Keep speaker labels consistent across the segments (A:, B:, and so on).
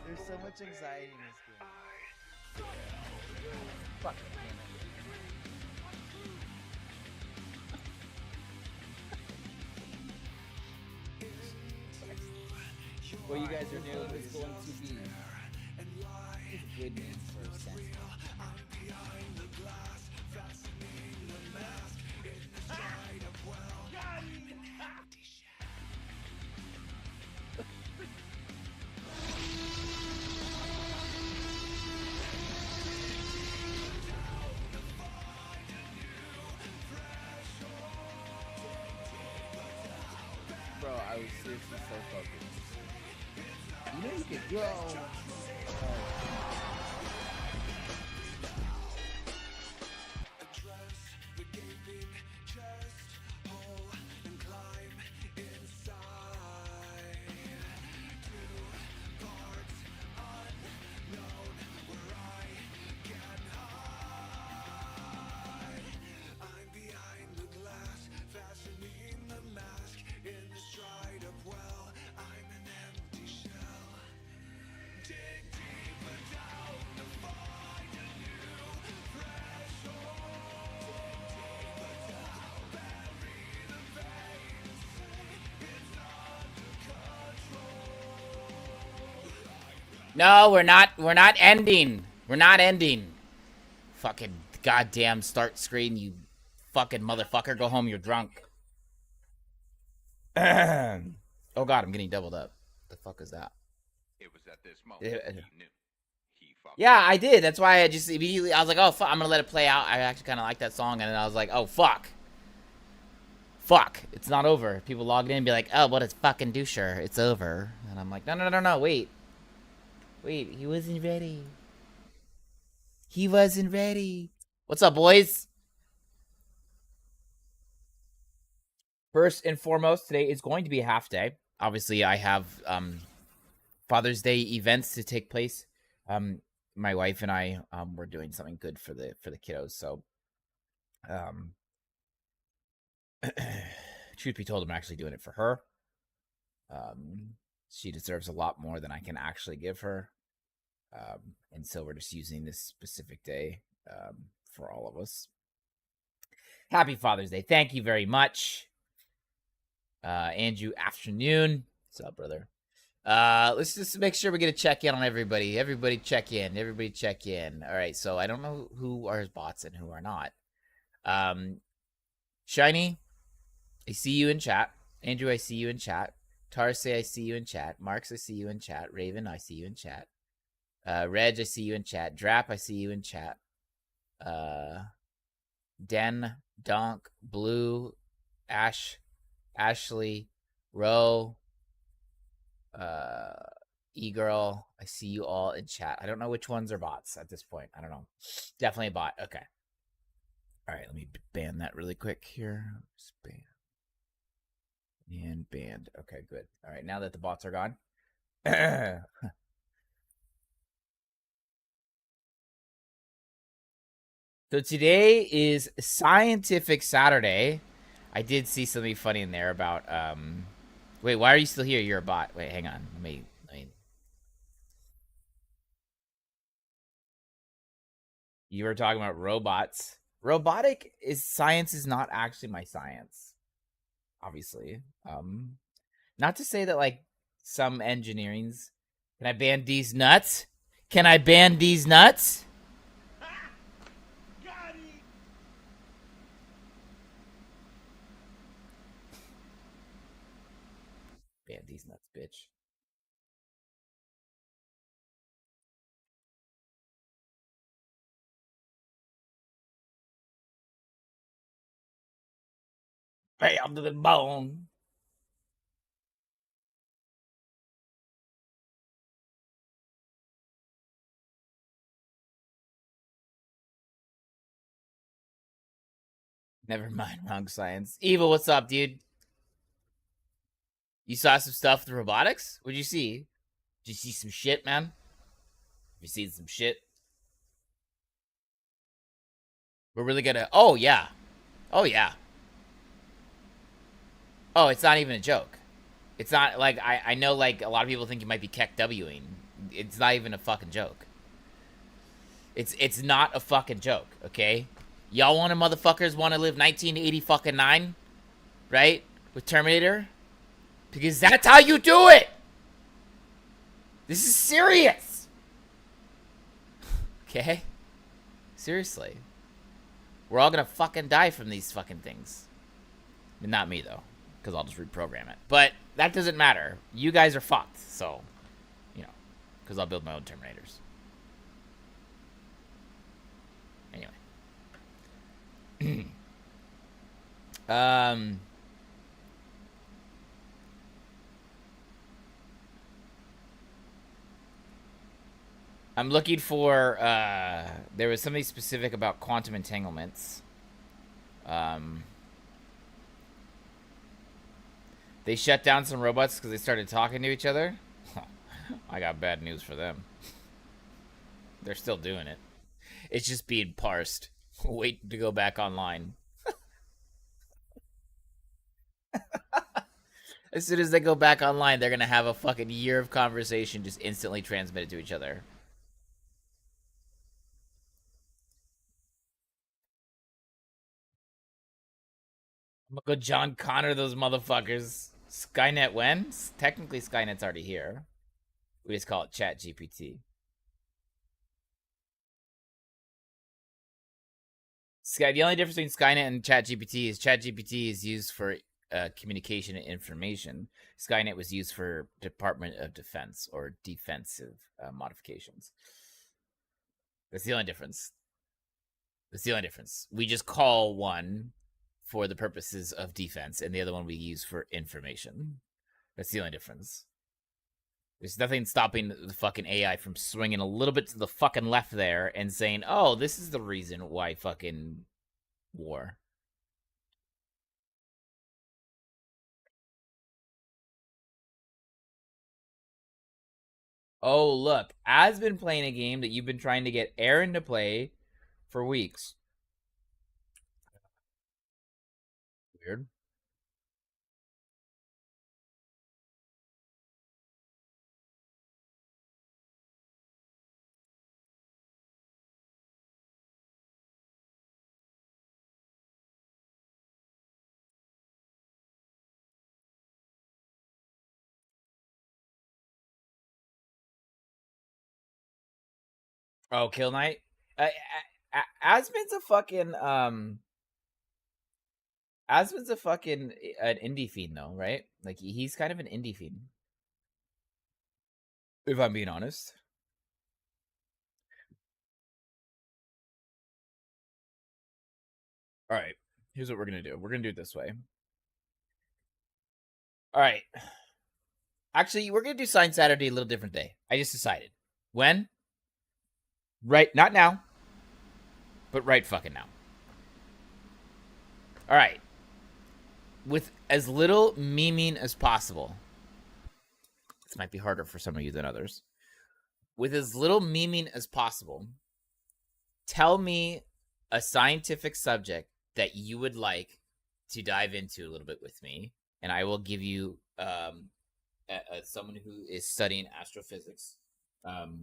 A: There's so much anxiety in this game.
B: Fuck. What you guys are doing is going to be good news for a second. Bro, I was seriously so focused. You know you could go. No, we're not ending. We're not ending. Fucking goddamn start screen, you fucking motherfucker. Go home, you're drunk. Oh god, I'm getting doubled up. The fuck is that?
C: It was at this moment he knew.
B: Yeah, I did. That's why I just immediately, I was like, oh, fuck, I'm gonna let it play out. I actually kind of like that song, and then I was like, oh, fuck. Fuck, it's not over. People log in and be like, oh, what a fucking doucher. It's over. And I'm like, no, wait. Wait, he wasn't ready. He wasn't ready. What's up, boys? First and foremost, today is going to be a half day. Obviously, I have Father's Day events to take place. My wife and I were doing something good for the kiddos. So, truth be told, I'm actually doing it for her. She deserves a lot more than I can actually give her. And so we're just using this specific day for all of us. Happy Father's Day. Thank you very much. Andrew, afternoon. What's up, brother? Let's just make sure we get a check in on everybody. Everybody check in. Everybody check in. All right, so I don't know who are bots and who are not. Shiny, I see you in chat. Andrew, I see you in chat. Tarse, I see you in chat. Marks, I see you in chat. Raven, I see you in chat. Reg, I see you in chat. Drap, I see you in chat. Den, Donk, Blue, Ashley, Ro, E-Girl, I see you all in chat. I don't know which ones are bots at this point. I don't know. Definitely a bot. Okay. All right, let me ban that really quick here. Ban. And banned. Okay, good. All right, now that the bots are gone. So today is Scientific Saturday. I did see something funny in there about wait, why are you still here? You're a bot. Wait, hang on. Let me You were talking about robots. Robotic is science is not actually my science. Obviously. Not to say that like some engineering's. Can I ban these nuts? Can I ban these nuts? Ban these nuts, bitch. Bam to the bone. Never mind, wrong science. Evil, what's up, dude? You saw some stuff with robotics? What'd you see? Did you see some shit, man? Have you seen some shit? We're really gonna. Oh, yeah. Oh, yeah. Oh, it's not even a joke. It's not like I know like a lot of people think you might be keck Wing. It's not even a fucking joke. It's not a fucking joke, okay? Y'all want to motherfuckers want to live 1980 fucking 9, right? With Terminator? Because that's how you do it! This is serious! Okay? Seriously. We're all gonna fucking die from these fucking things. Not me, though. Because I'll just reprogram it. But that doesn't matter. You guys are fucked, so... You know. Because I'll build my own Terminators. Anyway. I'm looking for, there was something specific about quantum entanglements. They shut down some robots because they started talking to each other. I got bad news for them. They're still doing it. It's just being parsed. Wait to go back online. As soon as they go back online, they're going to have a fucking year of conversation just instantly transmitted to each other. I'm gonna go John Connor those motherfuckers. Skynet when? Technically, Skynet's already here. We just call it Chat GPT. The only difference between Skynet and Chat GPT is used for communication and information. Skynet was used for Department of Defense or defensive modifications. That's the only difference. We just call one for the purposes of defense, and the other one we use for information. That's the only difference. There's nothing stopping the fucking AI from swinging a little bit to the fucking left there and saying, oh, this is the reason why fucking war. Oh, look. I've been playing a game that you've been trying to get Aaron to play for weeks. Weird. Oh, Kill Knight? Asmon's a fucking, Asmon's a fucking an indie fiend, though, right? Like, he's kind of an indie fiend. If I'm being honest. All right. Here's what we're going to do. We're going to do it this way. All right. Actually, we're going to do Sign Saturday a little different day. I just decided. When? Right. Not now. But right fucking now. All right. With as little memeing as possible. This might be harder for some of you than others. With as little memeing as possible, tell me a scientific subject that you would like to dive into a little bit with me, and I will give you someone who is studying astrophysics,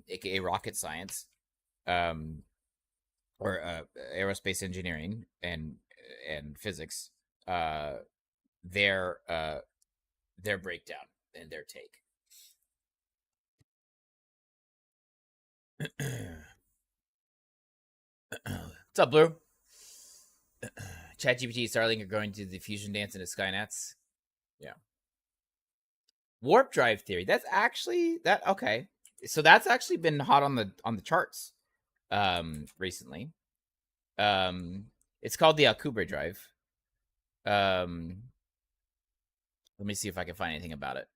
B: aka rocket science, or aerospace engineering and physics, their breakdown and their take. What's up, Blue? ChatGPT and Starlink are going to the fusion dance into Skynets. Yeah. Warp drive theory. That's actually okay. So that's actually been hot on the charts recently. It's called the Alcubierre drive. Let me see if I can find anything about it.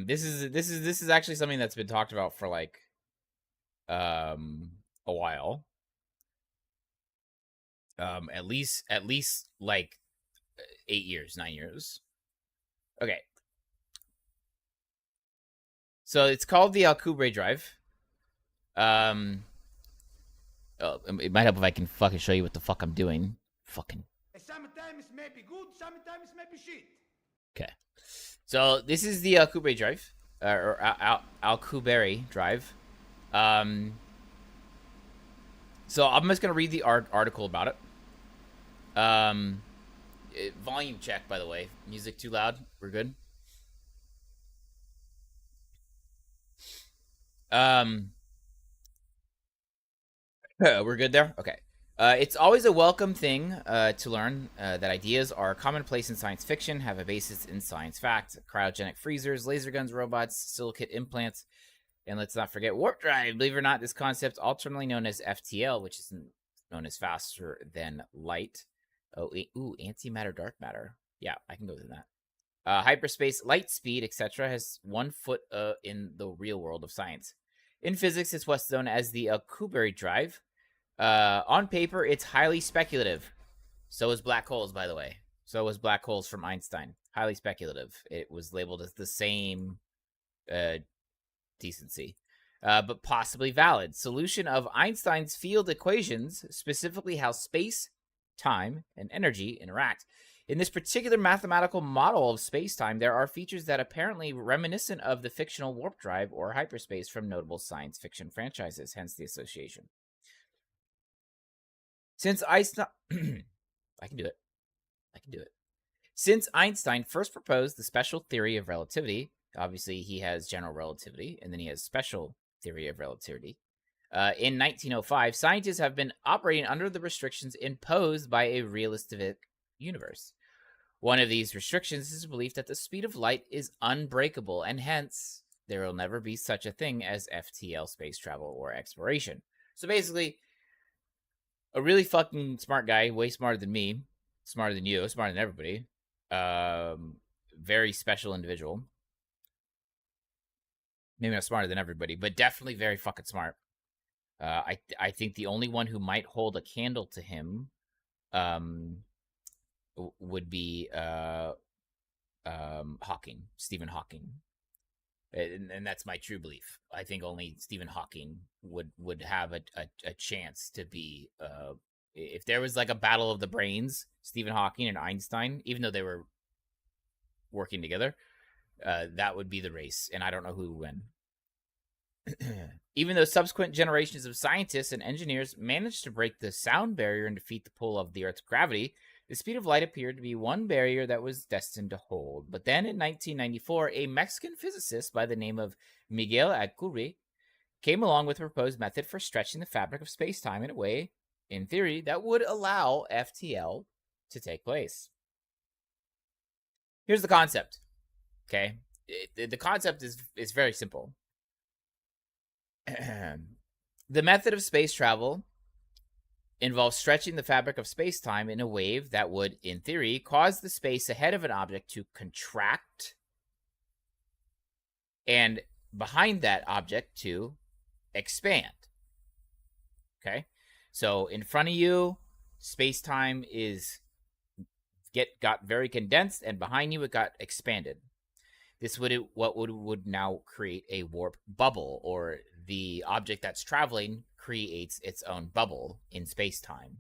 B: This is actually something that's been talked about for like a while. At least like 8 years, 9 years. Okay. So it's called the Alcubierre drive. Oh, it might help if I can fucking show you what the fuck I'm doing Fucking.
D: Sometimes maybe good, sometimes maybe shit.
B: Okay. So this is the Alcubierre drive, or Alcubierre drive. So I'm just gonna read the article about it. Volume check, by the way. Music too loud. We're good. We're good there. Okay. It's always a welcome thing to learn that ideas are commonplace in science fiction, have a basis in science fact. Cryogenic freezers, laser guns, robots, silicate implants, and let's not forget warp drive. Believe it or not, this concept, alternately known as FTL, which is known as faster than light. Oh, ooh, antimatter, dark matter. Yeah, I can go with that. Hyperspace, light speed, etc., has 1 foot in the real world of science. In physics, it's what's known as the Alcubierre drive. On paper, it's highly speculative. So is black holes, by the way. So was black holes from Einstein. Highly speculative. It was labeled as the same decency, but possibly valid. Solution of Einstein's field equations, specifically how space, time, and energy interact. In this particular mathematical model of space-time, there are features that apparently reminiscent of the fictional warp drive or hyperspace from notable science fiction franchises, hence the association. Since Einstein... I can do it. Since Einstein first proposed the special theory of relativity, obviously he has general relativity, and then he has special theory of relativity. In 1905, scientists have been operating under the restrictions imposed by a realistic universe. One of these restrictions is the belief that the speed of light is unbreakable, and hence there will never be such a thing as FTL space travel or exploration. So basically, a really fucking smart guy, way smarter than me, smarter than you, smarter than everybody, very special individual. Maybe not smarter than everybody, but definitely very fucking smart. I think the only one who might hold a candle to him would be Hawking, Stephen Hawking. And that's my true belief. I think only Stephen Hawking would have a chance to be if there was like a battle of the brains, Stephen Hawking and Einstein, even though they were working together, that would be the race, and I don't know who would win. Even though subsequent generations of scientists and engineers managed to break the sound barrier and defeat the pull of the Earth's gravity, the speed of light appeared to be one barrier that was destined to hold. But then in 1994, a Mexican physicist by the name of Miguel Alcubierre came along with a proposed method for stretching the fabric of space-time in a way, in theory, that would allow FTL to take place. Here's the concept, okay? The concept is very simple. The method of space travel involves stretching the fabric of space-time in a wave that would, in theory, cause the space ahead of an object to contract and behind that object to expand. Okay? So in front of you, space-time got very condensed, and behind you it got expanded. This would now create a warp bubble, or the object that's traveling creates its own bubble in space-time.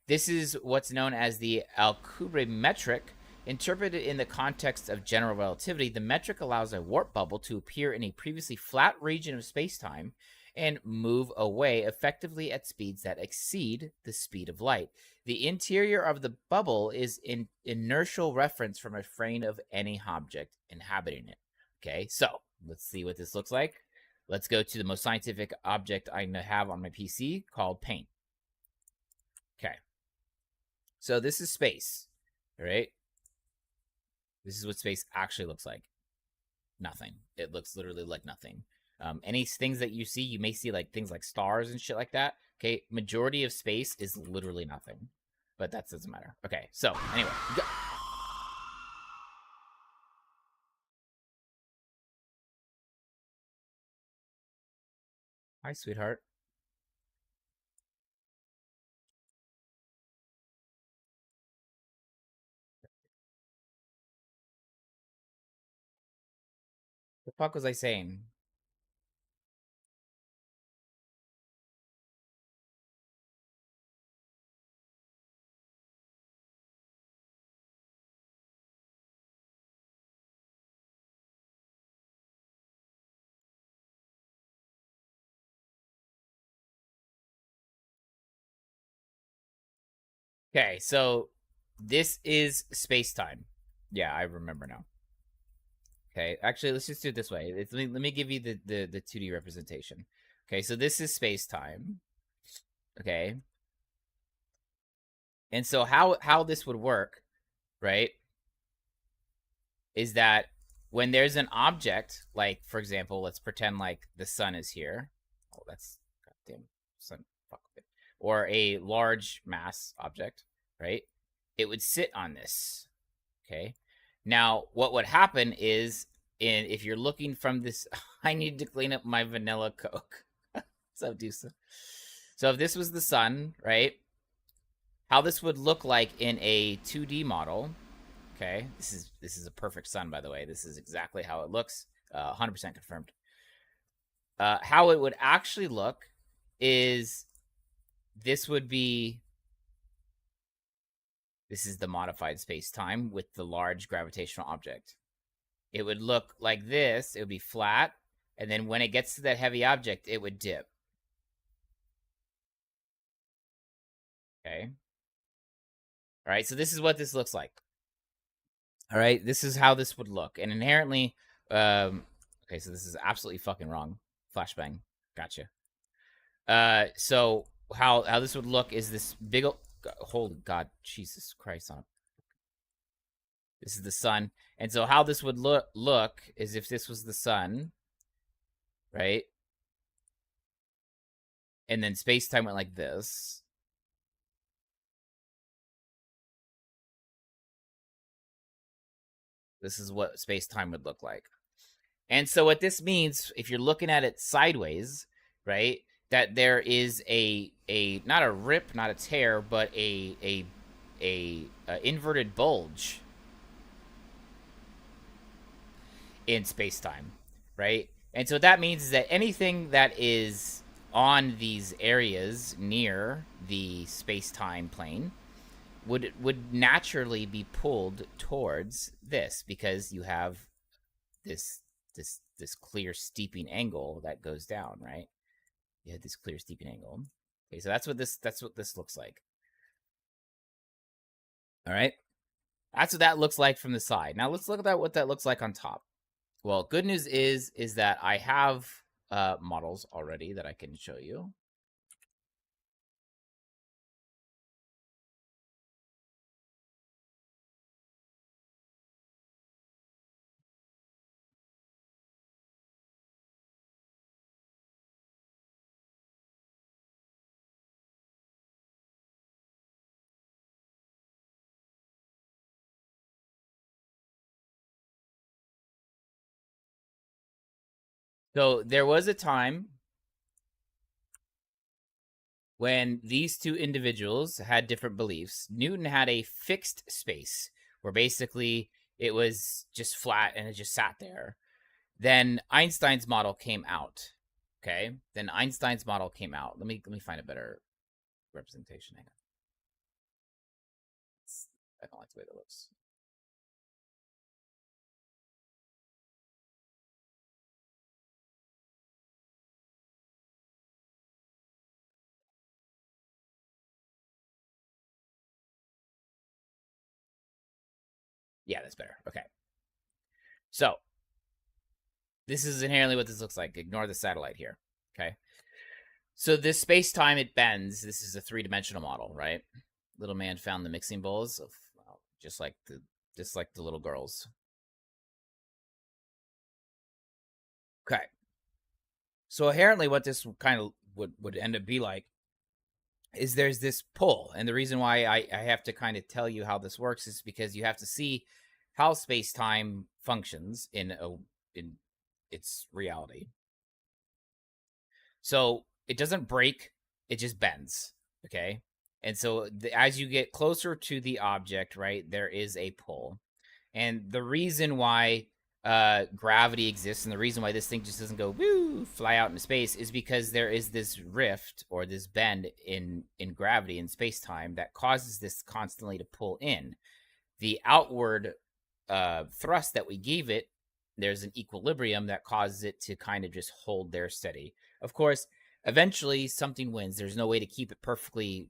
B: This is what's known as the Alcubierre metric. Interpreted in the context of general relativity, the metric allows a warp bubble to appear in a previously flat region of space-time and move away effectively at speeds that exceed the speed of light. The interior of the bubble is an inertial reference from a frame of any object inhabiting it. Okay, so let's see what this looks like. Let's go to the most scientific object I have on my PC, called paint. Okay, so this is space, all right? This is what space actually looks like. Nothing. It looks literally like nothing. Any things that you see, you may see like things like stars and shit like that. Okay, majority of space is literally nothing, but that doesn't matter. Okay, so anyway. Hi, sweetheart. The fuck was I saying? Okay, so this is space-time. Yeah, I remember now. Okay, actually, let's just do it this way. Let me give you the 2D representation. Okay, so this is space-time. Okay. And so how this would work, right, is that when there's an object, like, for example, let's pretend like the sun is here. Oh, that's goddamn sun. Fuck it. Or a large mass object, right? It would sit on this. Okay. Now, what would happen is, if you're looking from this, I need to clean up my vanilla Coke. So, so if this was the sun, right? How this would look like in a 2D model. Okay, this is a perfect sun, by the way. This is exactly how it looks. 100% confirmed. How it would actually look is this would be. This is the modified space-time with the large gravitational object. It would look like this. It would be flat, and then when it gets to that heavy object, it would dip. Okay. All right, so this is what this looks like. All right, this is how this would look. And inherently, okay, so this is absolutely fucking wrong. Flashbang. Gotcha. So how this would look is this big old, holy God, Jesus Christ on it. This is the sun. And so how this would look is if this was the sun, right? And then space-time went like this. This is what space-time would look like. And so what this means, if you're looking at it sideways, right, that there is a not a rip, not a tear, but a inverted bulge in space-time, right? And so what that means is that anything that is on these areas near the space-time plane would naturally be pulled towards this, because you have this clear steeping angle that goes down, right? You had this clear steeping angle. Okay, so that's what this looks like. All right, that's what that looks like from the side. Now let's look at what that looks like on top. Well, good news is that I have models already that I can show you. So there was a time when these two individuals had different beliefs. Newton had a fixed space where basically it was just flat and it just sat there. Then Einstein's model came out. Okay. Then Einstein's model came out. Let me find a better representation. Hang on. I don't like the way that looks. Yeah, that's better. Okay. So this is inherently what this looks like. Ignore the satellite here. Okay. So this space-time, it bends. This is a 3-dimensional model, right? Little man found the mixing bowls of, well, just like the little girls. Okay. So inherently what this kind of would end up be like is there's this pull. And the reason why I have to kind of tell you how this works is because you have to see how space-time functions in its reality. So it doesn't break, it just bends, okay? And so as you get closer to the object, right, there is a pull. And the reason why gravity exists and the reason why this thing just doesn't go woo, fly out into space is because there is this rift or this bend in gravity in space-time that causes this constantly to pull in. The outward thrust that we gave it, there's an equilibrium that causes it to kind of just hold there steady. Of course, eventually something wins. There's no way to keep it perfectly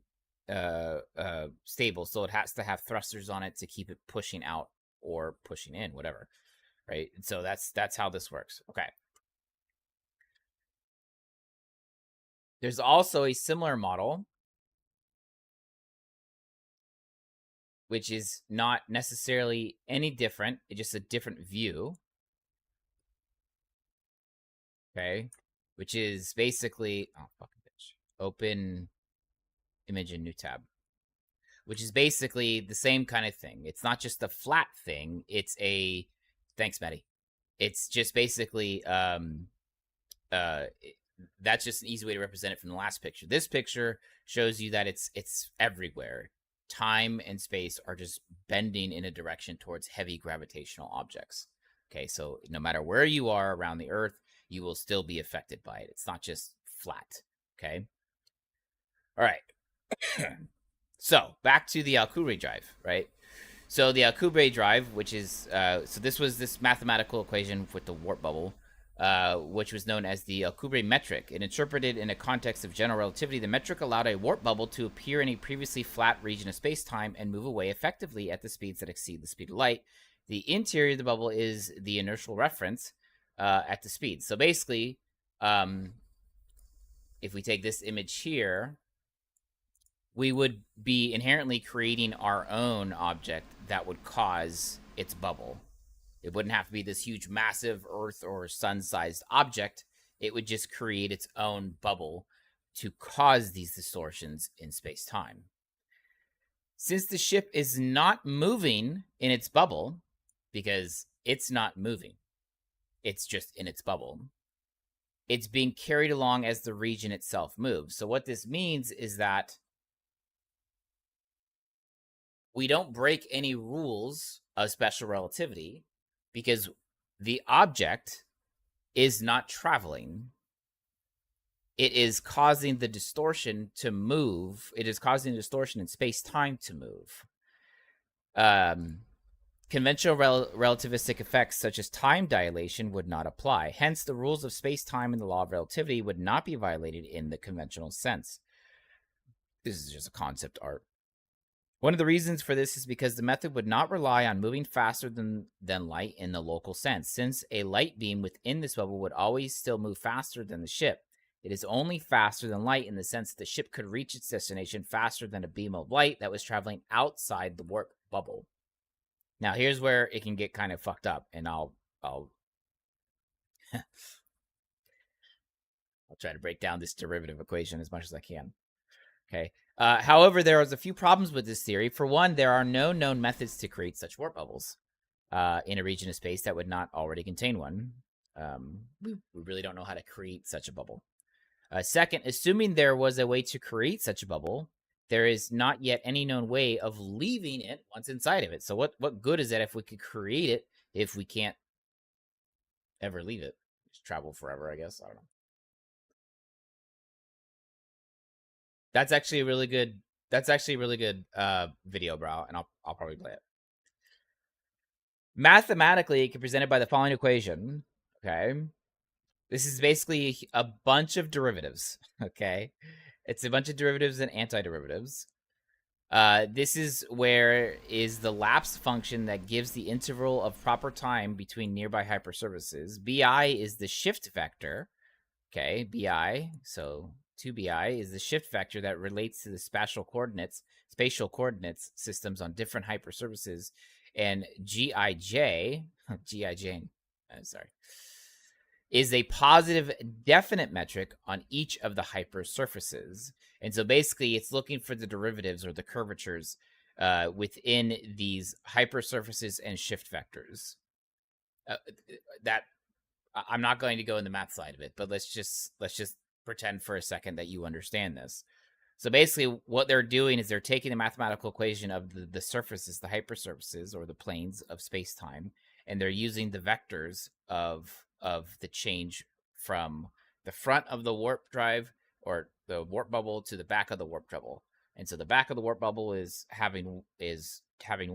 B: stable, so it has to have thrusters on it to keep it pushing out or pushing in, whatever, right? And so that's how this works. Okay. There's also a similar model, which is not necessarily any different. It's just a different view. Okay. Which is basically, oh, fucking bitch. Open image in new tab. Which is basically the same kind of thing. It's not just a flat thing. It's a, thanks, Maddie. It's just basically, that's just an easy way to represent it from the last picture. This picture shows you that it's everywhere. Time and space are just bending in a direction towards heavy gravitational objects. Okay, so no matter where you are around the Earth, you will still be affected by it. It's not just flat. Okay. All right. So back to the Alcubierre drive, right? So the Alcubierre drive, which is so this was this mathematical equation with the warp bubble, which was known as the Alcubierre metric. It interpreted in a context of general relativity. The metric allowed a warp bubble to appear in a previously flat region of space-time and move away effectively at the speeds that exceed the speed of light. The interior of the bubble is the inertial reference at the speed. So basically, if we take this image here, we would be inherently creating our own object that would cause its bubble. It wouldn't have to be this huge, massive Earth or sun-sized object. It would just create its own bubble to cause these distortions in space-time. Since the ship is not moving in its bubble, because it's not moving, it's just in its bubble, it's being carried along as the region itself moves. So what this means is that we don't break any rules of special relativity because the object is not traveling. It is causing the distortion to move. It is causing the distortion in space-time to move. Conventional relativistic effects such as time dilation would not apply. Hence, the rules of space-time and the law of relativity would not be violated in the conventional sense. This is just a concept art. One of the reasons for this is because the method would not rely on moving faster than light in the local sense. Since a light beam within this bubble would always still move faster than the ship, it is only faster than light in the sense that the ship could reach its destination faster than a beam of light that was traveling outside the warp bubble. Now, here's where it can get kind of fucked up, and I'll try to break down this derivative equation as much as I can. Okay. However, there is a few problems with this theory. For one, there are no known methods to create such warp bubbles in a region of space that would not already contain one. We really don't know how to create such a bubble. Second, assuming there was a way to create such a bubble, there is not yet any known way of leaving it once inside of it. So what good is that if we could create it if we can't ever leave it? Just travel forever, I guess. I don't know. That's actually a really good. That's actually a really good video, bro, and I'll probably play it. Mathematically, it can be presented by the following equation. Okay, this is basically a bunch of derivatives. Okay, it's a bunch of derivatives and antiderivatives. This is where is the lapse function that gives the interval of proper time between nearby hypersurfaces. Bi is the shift vector. Okay, Bi. So 2bi is the shift vector that relates to the spatial coordinates systems on different hypersurfaces, and Gij, is a positive definite metric on each of the hypersurfaces. And so basically it's looking for the derivatives or the curvatures within these hypersurfaces and shift vectors. That I'm not going to go in the math side of it, but let's just pretend for a second that you understand this. So basically what they're doing is they're taking the mathematical equation of the surfaces, the hypersurfaces or the planes of space-time, and they're using the vectors of the change from the front of the warp drive or the warp bubble to the back of the warp bubble. And so the back of the warp bubble is having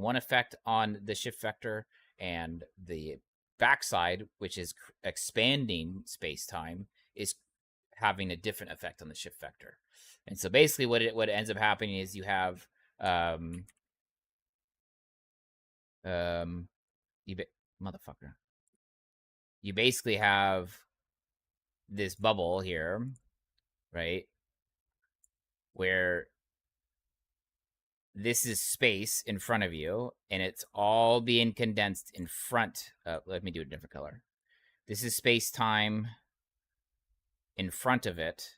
B: one effect on the shift vector, and the backside, which is expanding space-time, is having a different effect on the shift vector. And so basically what ends up happening is you have motherfucker. You basically have this bubble here, right? Where this is space in front of you, and it's all being condensed in front. Let me do a different color. This is space-time in front of it,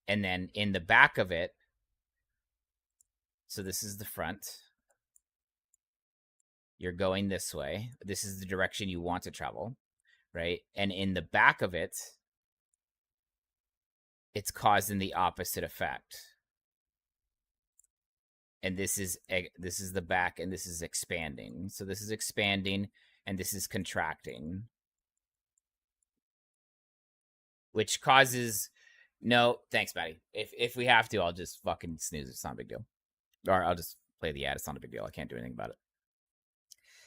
B: and then in the back of it, so this is the front. You're going this way. This is the direction you want to travel, right? And in the back of it, it's causing the opposite effect. And this is the back, and this is expanding. So this is expanding, and this is contracting, which causes no thanks, Maddie. If we have to, I'll just fucking snooze. It's not a big deal, or I'll just play the ad. It's not a big deal. I can't do anything about it.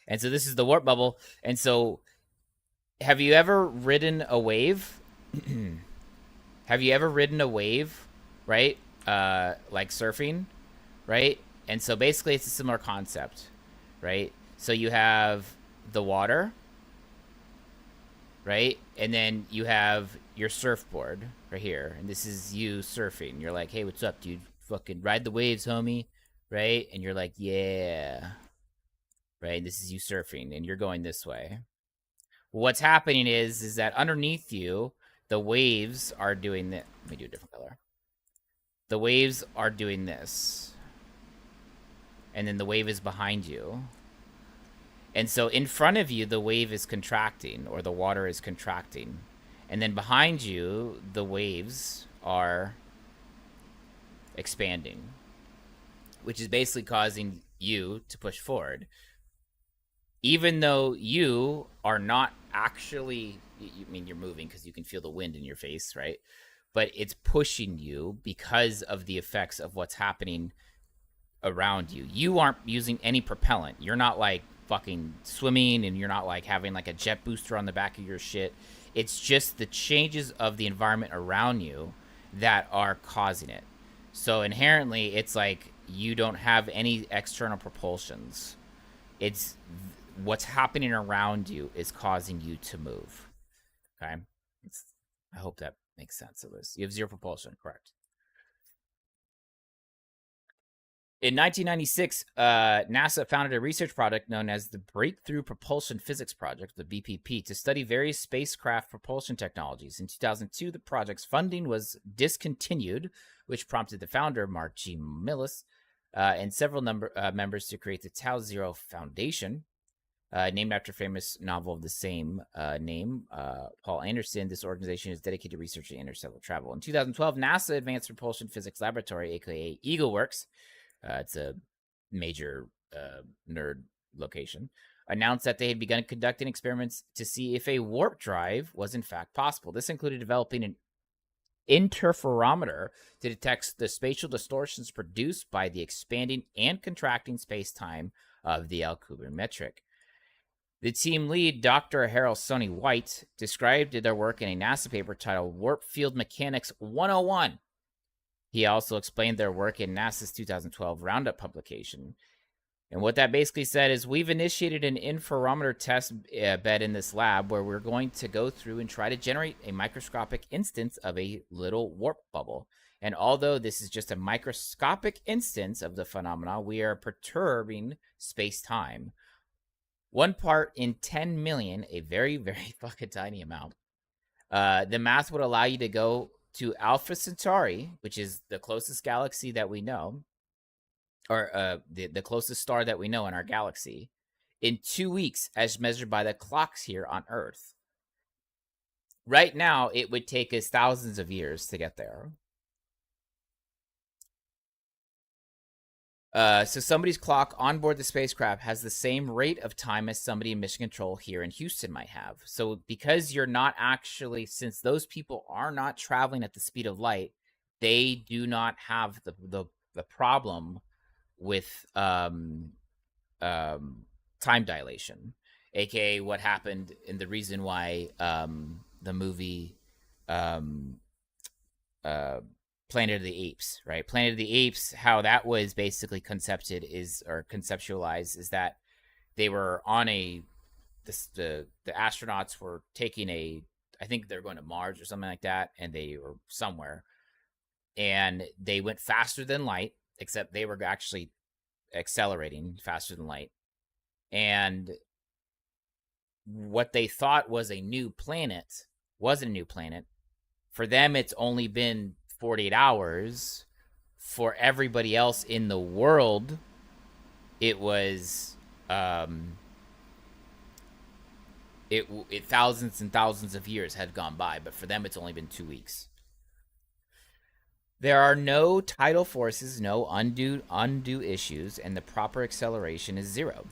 B: And so this is the warp bubble. And so, have you ever ridden a wave? Have you ever ridden a wave, right? Like surfing, right? And so basically it's a similar concept, right? So you have the water, right? And then you have your surfboard right here. And this is you surfing. You're like, hey, what's up, dude? Fucking ride the waves, homie, right? And you're like, yeah, right? This is you surfing, and you're going this way. What's happening is that underneath you, the waves are doing this. Let me do a different color. The waves are doing this. And then the wave is behind you. And so in front of you, the wave is contracting, or the water is contracting. And then behind you, the waves are expanding, which is basically causing you to push forward. Even though you are not actually, I mean, you're moving because you can feel the wind in your face, right? But it's pushing you because of the effects of what's happening around you. You aren't using any propellant. You're not like fucking swimming, and you're not like having like a jet booster on the back of your shit. It's just the changes of the environment around you that are causing it. So inherently, it's like you don't have any external propulsions. It's what's happening around you is causing you to move. Okay? I hope that makes sense. At least you have zero propulsion, correct? In 1996, NASA founded a research project known as the Breakthrough Propulsion Physics Project, the BPP, to study various spacecraft propulsion technologies. In 2002, the project's funding was discontinued, which prompted the founder, Mark G. Millis, and several members to create the Tau Zero Foundation, named after a famous novel of the same name, Paul Anderson. This organization is dedicated to researching interstellar travel. In 2012, NASA Advanced Propulsion Physics Laboratory, aka EagleWorks, it's a major nerd location, announced that they had begun conducting experiments to see if a warp drive was in fact possible. This included developing an interferometer to detect the spatial distortions produced by the expanding and contracting space-time of the Alcubierre metric. The team lead, Dr. Harold Sonny White, described their work in a NASA paper titled Warp Field Mechanics 101. He also explained their work in NASA's 2012 Roundup publication. And what that basically said is, we've initiated an interferometer test bed in this lab where we're going to go through and try to generate a microscopic instance of a little warp bubble. And although this is just a microscopic instance of the phenomena, we are perturbing space-time. 1 part in 10 million, a very, very fucking tiny amount. The math would allow you to go to Alpha Centauri, which is the closest galaxy that we know, or the closest star that we know in our galaxy, in 2 weeks as measured by the clocks here on Earth. Right now, it would take us thousands of years to get there. So somebody's clock on board the spacecraft has the same rate of time as somebody in mission control here in Houston might have. So because you're not actually, since those people are not traveling at the speed of light, they do not have the problem with time dilation, aka what happened, and the reason why the movie um, Planet of the Apes, right? Planet of the Apes, how that was basically conceptualized is that they were on the astronauts were taking I think they're going to Mars or something like that, and they were somewhere, and they went faster than light, except they were actually accelerating faster than light. And what they thought was a new planet wasn't a new planet. For them, it's only been 48 hours. For everybody else in the world, it was thousands and thousands of years had gone by, but for them it's only been 2 weeks. There are no tidal forces, no undue issues, and the proper acceleration is 0.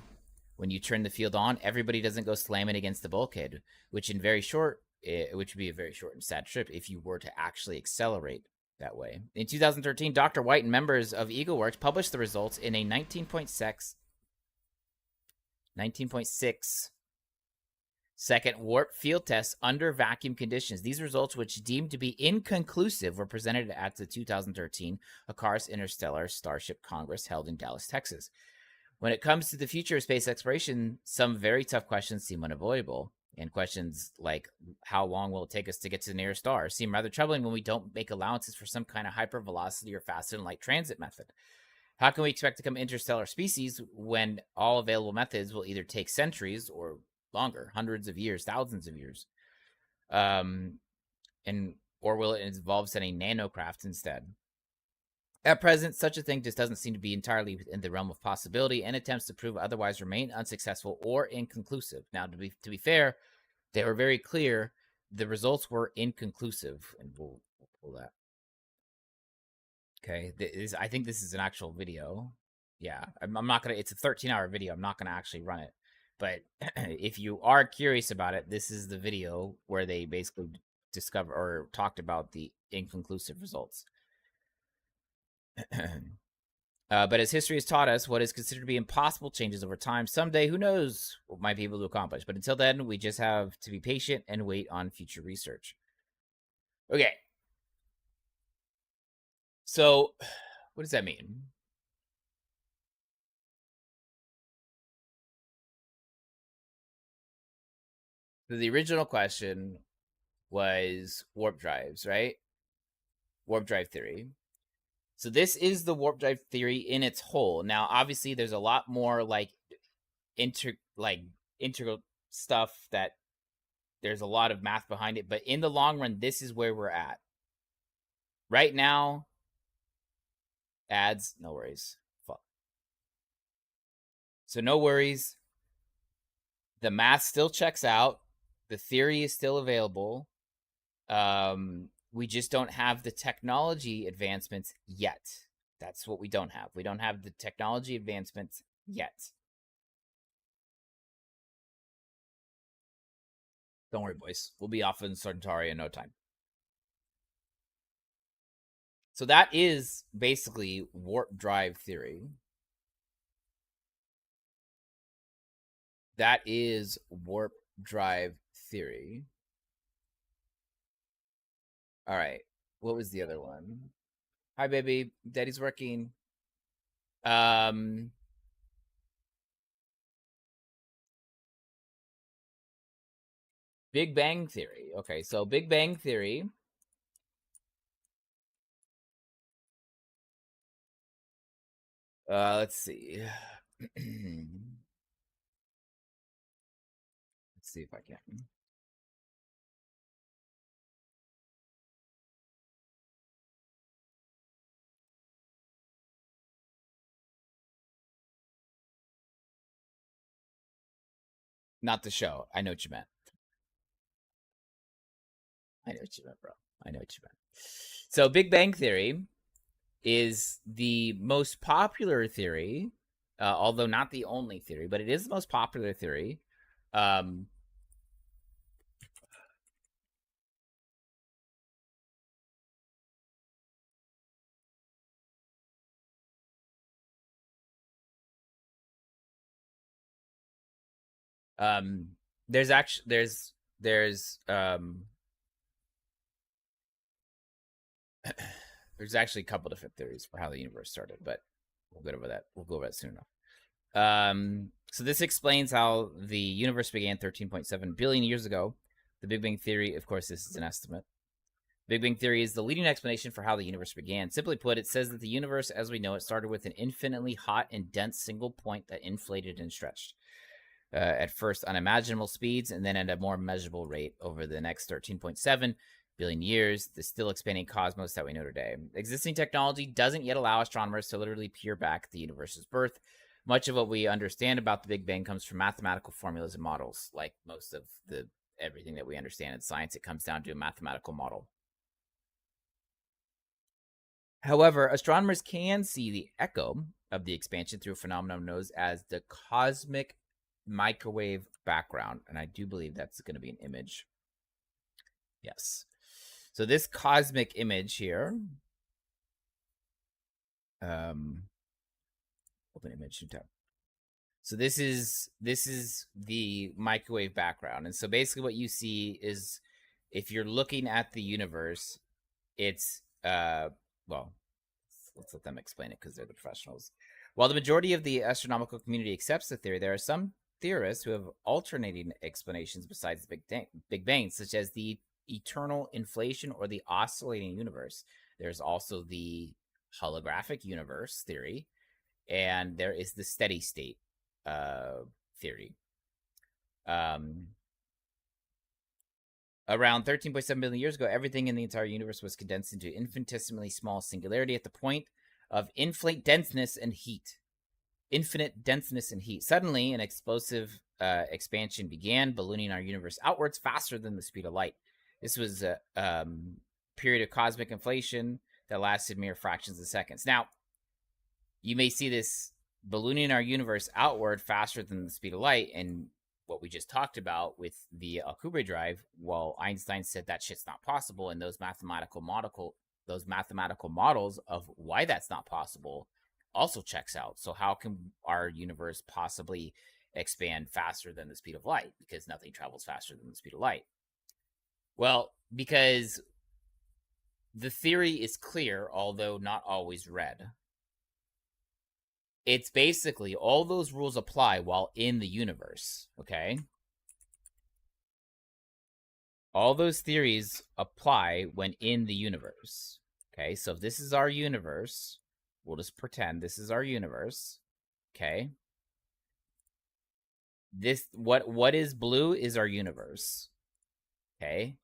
B: When you turn the field on, everybody doesn't go slamming against the bulkhead, which would be a very short and sad trip if you were to actually accelerate that way. In 2013, Dr. White and members of EagleWorks published the results in a 19.6 second warp field test under vacuum conditions. These results, which deemed to be inconclusive, were presented at the 2013 Icarus Interstellar Starship Congress held in Dallas, Texas. When it comes to the future of space exploration, some very tough questions seem unavoidable. And questions like, how long will it take us to get to the nearest star, seem rather troubling when we don't make allowances for some kind of hypervelocity or faster than light transit method. How can we expect to become interstellar species when all available methods will either take centuries or longer, hundreds of years, thousands of years, or will it involve sending nanocraft instead? At present, such a thing just doesn't seem to be entirely within the realm of possibility, and attempts to prove otherwise remain unsuccessful or inconclusive. Now, to be fair, they were very clear. The results were inconclusive, and we'll pull that. Okay, I think this is an actual video. Yeah, I'm not gonna. It's a 13-hour video. I'm not gonna actually run it. But if you are curious about it, this is the video where they basically discovered or talked about the inconclusive results. But as history has taught us, what is considered to be impossible changes over time. Someday, who knows what might be able to accomplish. But until then, we just have to be patient and wait on future research. Okay. So, what does that mean? So the original question was warp drives, right? Warp drive theory. So this is the warp drive theory in its whole. Now, obviously, there's a lot more integral stuff that there's a lot of math behind it, but in the long run, this is where we're at. Right now, ads, no worries. Fuck. So no worries. The math still checks out. The theory is still available. We just don't have the technology advancements yet. That's what we don't have. We don't have the technology advancements yet. Don't worry, boys. We'll be off in Centauri in no time. So that is basically warp drive theory. That is warp drive theory. All right. What was the other one? Hi, baby. Daddy's working. Big Bang Theory. Okay, so Big Bang Theory. Let's see. Let's see if I can. Not the show. I know what you meant. I know what you meant, bro. I know what you meant. So Big Bang Theory is the most popular theory, although not the only theory, but it is the most popular theory. There's There's actually a couple different theories for how the universe started, but we'll get over that. We'll go over that soon enough. So this explains how the universe began 13.7 billion years ago. The Big Bang Theory, of course, this is an estimate. Big Bang Theory is the leading explanation for how the universe began. Simply put, it says that the universe as we know it started with an infinitely hot and dense single point that inflated and stretched. At first unimaginable speeds and then at a more measurable rate over the next 13.7 billion years, the still expanding cosmos that we know today. Existing technology doesn't yet allow astronomers to literally peer back the universe's birth. Much of what we understand about the Big Bang comes from mathematical formulas and models. Like most of everything that we understand in science, it comes down to a mathematical model. However, astronomers can see the echo of the expansion through a phenomenon known as the cosmic microwave background. And I do believe that's going to be an image. Yes. So this cosmic image here, open image tab. So this is the microwave background. And so basically what you see is if you're looking at the universe, it's, well, let's let them explain it because they're the professionals. While the majority of the astronomical community accepts the theory, there are some theorists who have alternating explanations besides the Big Bang, such as the eternal inflation or the oscillating universe. There's also the holographic universe theory, and there is the steady state theory. Around 13.7 billion years ago, everything in the entire universe was condensed into infinitesimally small singularity at the point of infinite denseness and heat. Suddenly, an explosive expansion began, ballooning our universe outwards faster than the speed of light. This was a period of cosmic inflation that lasted mere fractions of seconds. Now, you may see this ballooning our universe outward faster than the speed of light, and what we just talked about with the Alcubierre drive, well, Einstein said that shit's not possible, and those mathematical models of why that's not possible also checks out. So how can our universe possibly expand faster than the speed of light? Because nothing travels faster than the speed of light. Well, because the theory is clear, although not always read. It's basically all those rules apply while in the universe, okay? All those theories apply when in the universe, okay? So if this is our universe, we'll just pretend this is our universe, okay? This, what is blue is our universe, okay?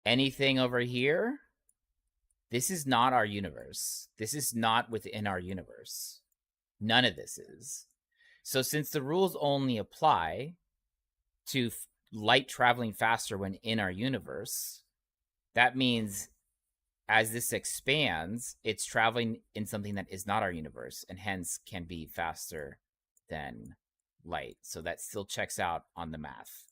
B: Anything over here, this is not our universe. This is not within our universe. None of this is. So since the rules only apply to light traveling faster when in our universe, that means as this expands, it's traveling in something that is not our universe and hence can be faster than light. So that still checks out on the math.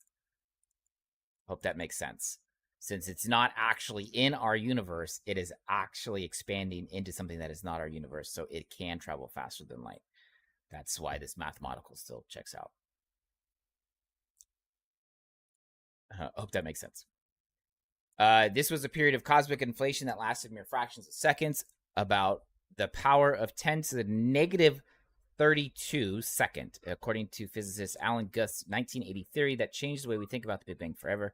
B: Hope that makes sense. Since it's not actually in our universe, it is actually expanding into something that is not our universe, so it can travel faster than light. That's why this mathematical still checks out. Hope that makes sense. This was a period of cosmic inflation that lasted mere fractions of seconds, about the power of 10 to the negative 32 second, according to physicist Alan Guth's 1980 theory that changed the way we think about the Big Bang forever.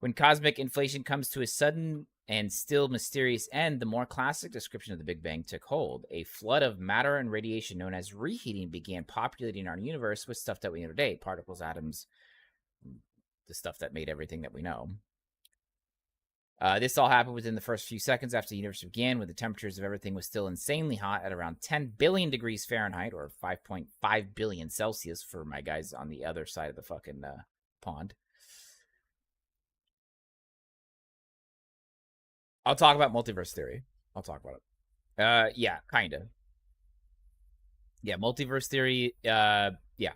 B: When cosmic inflation comes to a sudden and still mysterious end, the more classic description of the Big Bang took hold. A flood of matter and radiation known as reheating began populating our universe with stuff that we know today, particles, atoms, the stuff that made everything that we know. This all happened within the first few seconds after the universe began, when the temperatures of everything was still insanely hot at around 10 billion degrees Fahrenheit, or 5.5 billion Celsius for my guys on the other side of the fucking pond. I'll talk about multiverse theory. I'll talk about it. Yeah, kind of. Yeah, multiverse theory. Yeah. Yeah.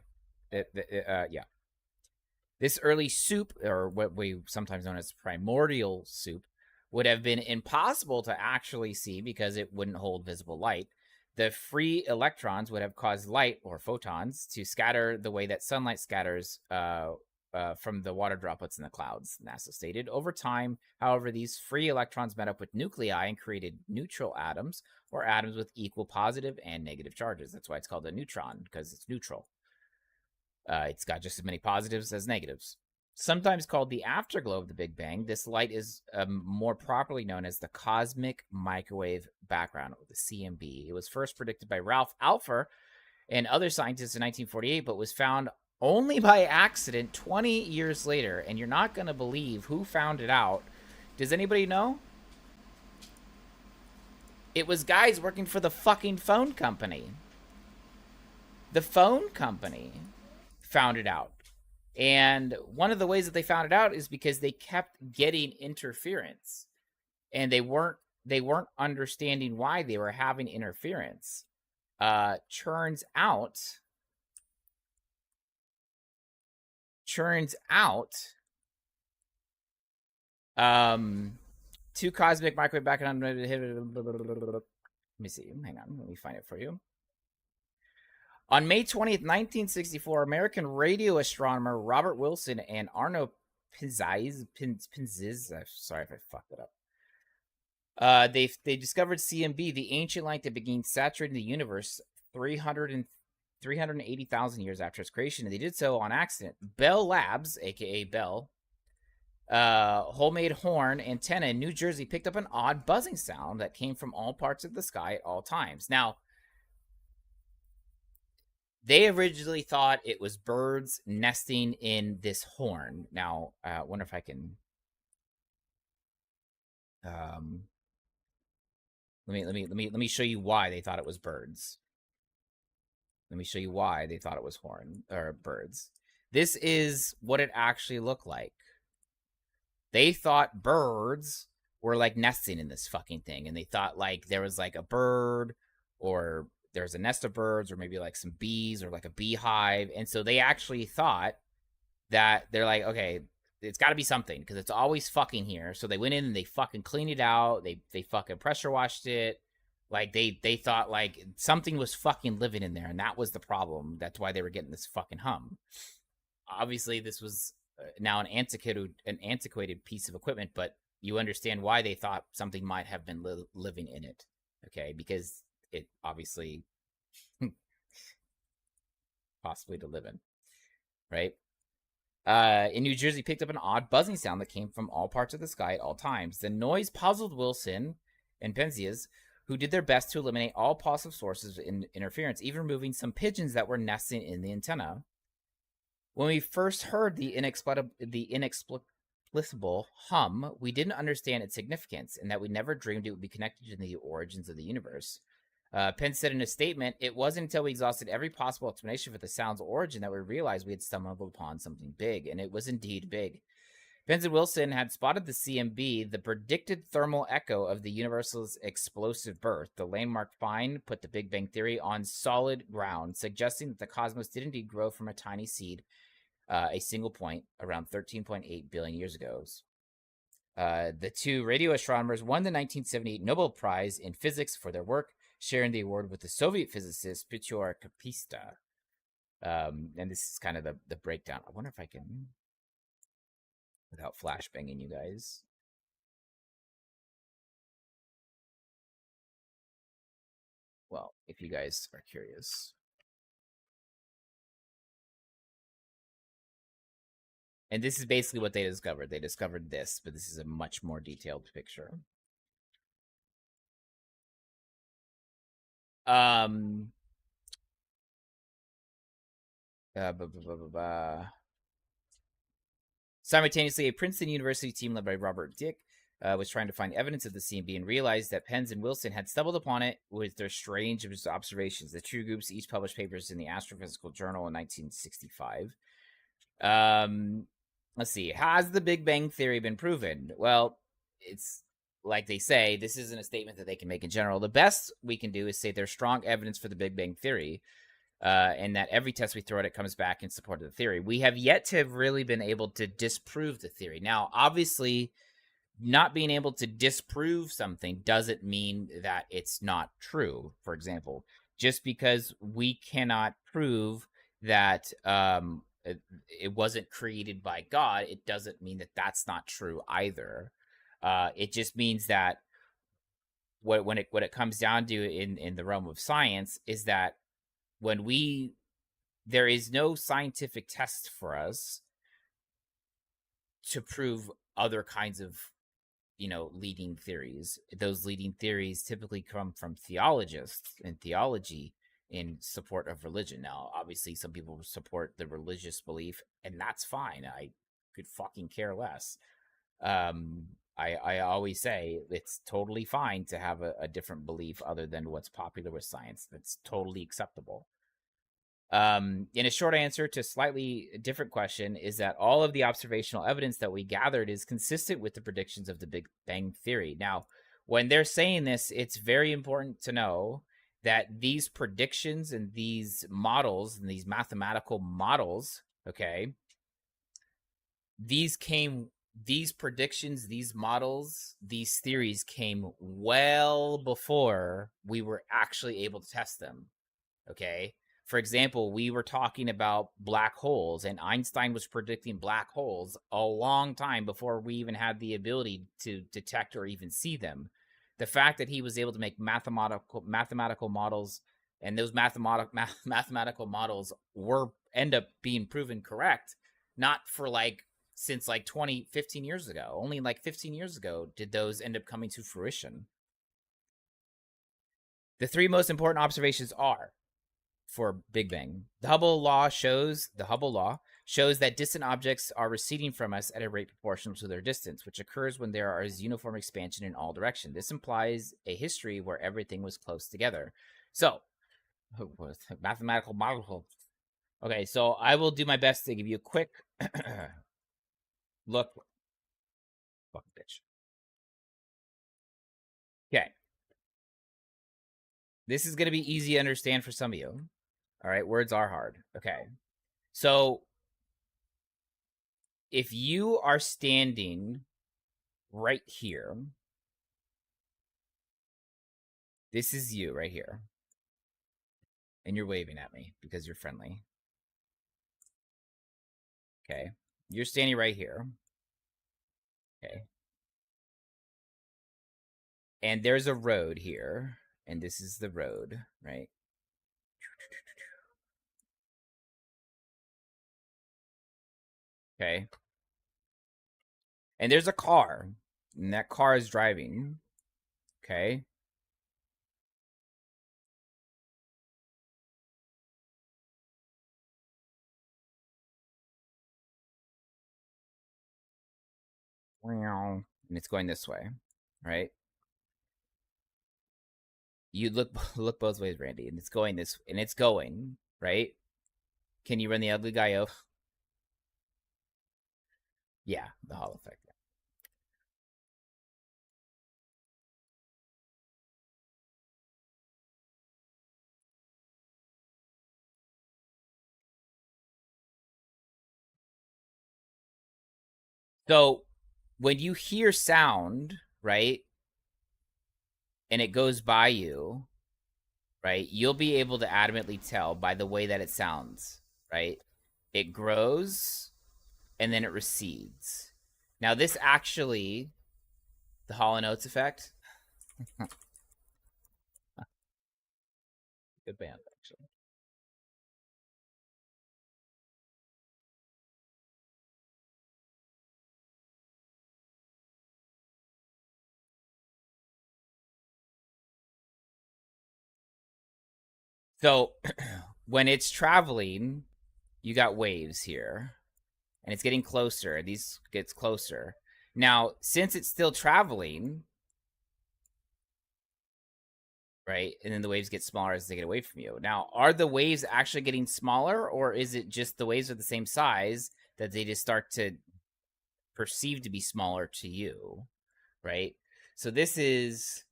B: This early soup, or what we sometimes known as primordial soup, would have been impossible to actually see because it wouldn't hold visible light. The free electrons would have caused light, or photons, to scatter the way that sunlight scatters from the water droplets in the clouds, NASA stated. Over time, however, these free electrons met up with nuclei and created neutral atoms, or atoms with equal positive and negative charges. That's why it's called a neutron, because it's neutral. It's got just as many positives as negatives. Sometimes called the afterglow of the Big Bang, this light is more properly known as the cosmic microwave background, or the CMB. It was first predicted by Ralph Alpher and other scientists in 1948, but was found only by accident 20 years later. And you're not going to believe who found it out. Does anybody know? It was guys working for the fucking phone company. The phone company found it out. And one of the ways that they found it out is because they kept getting interference, and they weren't understanding why they were having interference. Turns out, two cosmic microwave background. Let me see. Hang on. Let me find it for you. On May 20th, 1964, American radio astronomer Robert Wilson and Arno Pinzis, sorry if I fucked it up. They discovered CMB, the ancient light that began saturating the universe 380,000 years after its creation, and they did so on accident. Bell Labs, aka Bell, homemade horn antenna in New Jersey, picked up an odd buzzing sound that came from all parts of the sky at all times. Now, they originally thought it was birds nesting in this horn. Now, I wonder if I can. Let me show you why they thought it was birds. Let me show you why they thought it was birds. This is what it actually looked like. They thought birds were like nesting in this fucking thing, and they thought like there was like a bird, or there's a nest of birds, or maybe like some bees, or like a beehive. And so they actually thought that they're like, okay, it's got to be something, because it's always fucking here. So they went in and they fucking cleaned it out. They fucking pressure washed it. Like they thought like something was fucking living in there, and that was the problem. That's why they were getting this fucking hum. Obviously, this was now an antiquated piece of equipment, but you understand why they thought something might have been living in it. Okay, because it obviously possibly to live in, right? In New Jersey, picked up an odd buzzing sound that came from all parts of the sky at all times. The noise puzzled Wilson and Penzias, who did their best to eliminate all possible sources of interference, even removing some pigeons that were nesting in the antenna. When we first heard the inexplicable hum, we didn't understand its significance, and that we never dreamed it would be connected to the origins of the universe. Penn said in a statement, "It wasn't until we exhausted every possible explanation for the sound's origin that we realized we had stumbled upon something big," and it was indeed big. Penn and Wilson had spotted the CMB, the predicted thermal echo of the universe's explosive birth. The landmark find put the Big Bang Theory on solid ground, suggesting that the cosmos did indeed grow from a tiny seed, a single point, around 13.8 billion years ago. The two radio astronomers won the 1978 Nobel Prize in Physics for their work, sharing the award with the Soviet physicist Pyotr Kapista. And this is kind of the breakdown. I wonder if I can, without flashbanging you guys. Well, if you guys are curious. And this is basically what they discovered. They discovered this, but this is a much more detailed picture. Simultaneously, a Princeton University team led by Robert Dick was trying to find evidence of the CMB and realized that Penn and Wilson had stumbled upon it with their strange observations. The two groups each published papers in the Astrophysical Journal in 1965. Let's see. Has the Big Bang Theory been proven? Well, it's like they say, this isn't a statement that they can make in general. The best we can do is say there's strong evidence for the Big Bang Theory, and that every test we throw at it comes back in support of the theory. We have yet to have really been able to disprove the theory. Now, obviously, not being able to disprove something doesn't mean that it's not true. For example, just because we cannot prove that it wasn't created by God, it doesn't mean that that's not true either. It just means that when it comes down to in the realm of science is that when there is no scientific test for us to prove other kinds of leading theories. Those leading theories typically come from theologists and theology in support of religion. Now, obviously, some people support the religious belief, and that's fine. I could fucking care less. I always say it's totally fine to have a different belief other than what's popular with science. That's totally acceptable. In a short answer to a slightly different question is that all of the observational evidence that we gathered is consistent with the predictions of the Big Bang Theory. Now, when they're saying this, it's very important to know that these predictions and these models and these mathematical models, okay, these predictions, these models, these theories came well before we were actually able to test them, okay? For example, we were talking about black holes, and Einstein was predicting black holes a long time before we even had the ability to detect or even see them. The fact that he was able to make mathematical models, and those mathematical models end up being proven correct, not for since 15 years ago. Only 15 years ago did those end up coming to fruition. The three most important observations are for Big Bang. The Hubble law shows that distant objects are receding from us at a rate proportional to their distance, which occurs when there is uniform expansion in all directions. This implies a history where everything was close together. So, mathematical model. Okay, so I will do my best to give you a quick look. Fucking bitch. Okay. This is going to be easy to understand for some of you. All right, words are hard. Okay. So if you are standing right here, this is you right here. And you're waving at me because you're friendly. Okay. You're standing right here. Okay. And there's a road here. And this is the road, right? Okay. And there's a car. And that car is driving. Okay. And it's going this way, right? You look both ways, Randy, and it's going this, and it's going, right? Can you run the ugly guy off? Yeah, the Hall effect. So when you hear sound, right, and it goes by you, right, you'll be able to adamantly tell by the way that it sounds, right? It grows and then it recedes. Now, this actually, the Hall & Oates effect, good band, actually. So when it's traveling, you got waves here, and it's getting closer. These gets closer. Now, since it's still traveling, right, and then the waves get smaller as they get away from you. Now, are the waves actually getting smaller, or is it just the waves are the same size that they just start to perceive to be smaller to you, right? So this is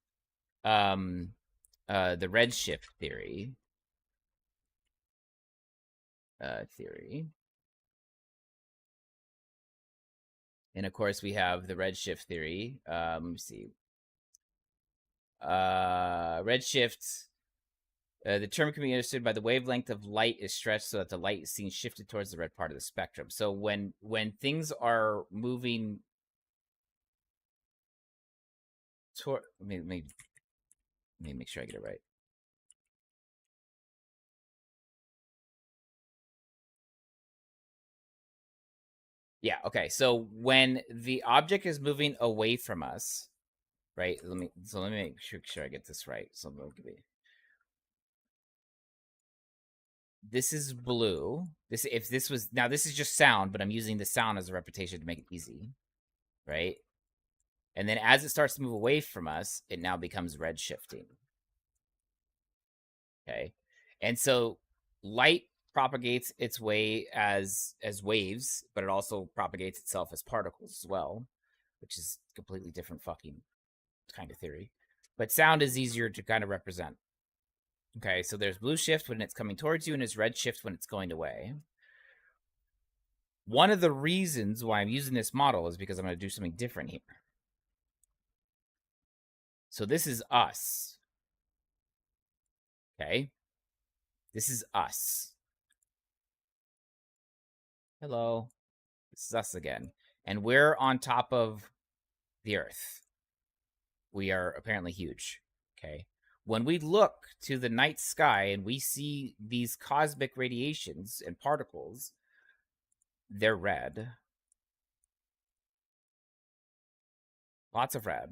B: the redshift theory. And of course, we have the redshift theory. Let me see. Redshift The term can be understood by the wavelength of light is stretched so that the light is seen shifted towards the red part of the spectrum. So when things are moving toward, let me make sure I get it right. Yeah, okay. So when the object is moving away from us, right? Let me make sure I get this right. So this is blue. This is just sound, but I'm using the sound as a representation to make it easy, right? And then as it starts to move away from us, it now becomes red shifting. Okay. And so light propagates its way as waves, but it also propagates itself as particles as well, which is completely different fucking kind of theory. But sound is easier to kind of represent. Okay, so there's blue shift when it's coming towards you, and there's red shift when it's going away. One of the reasons why I'm using this model is because I'm going to do something different here. So this is us. Okay? This is us. Hello. This is us again. And we're on top of the Earth. We are apparently huge. Okay? When we look to the night sky and we see these cosmic radiations and particles, they're red. Lots of red.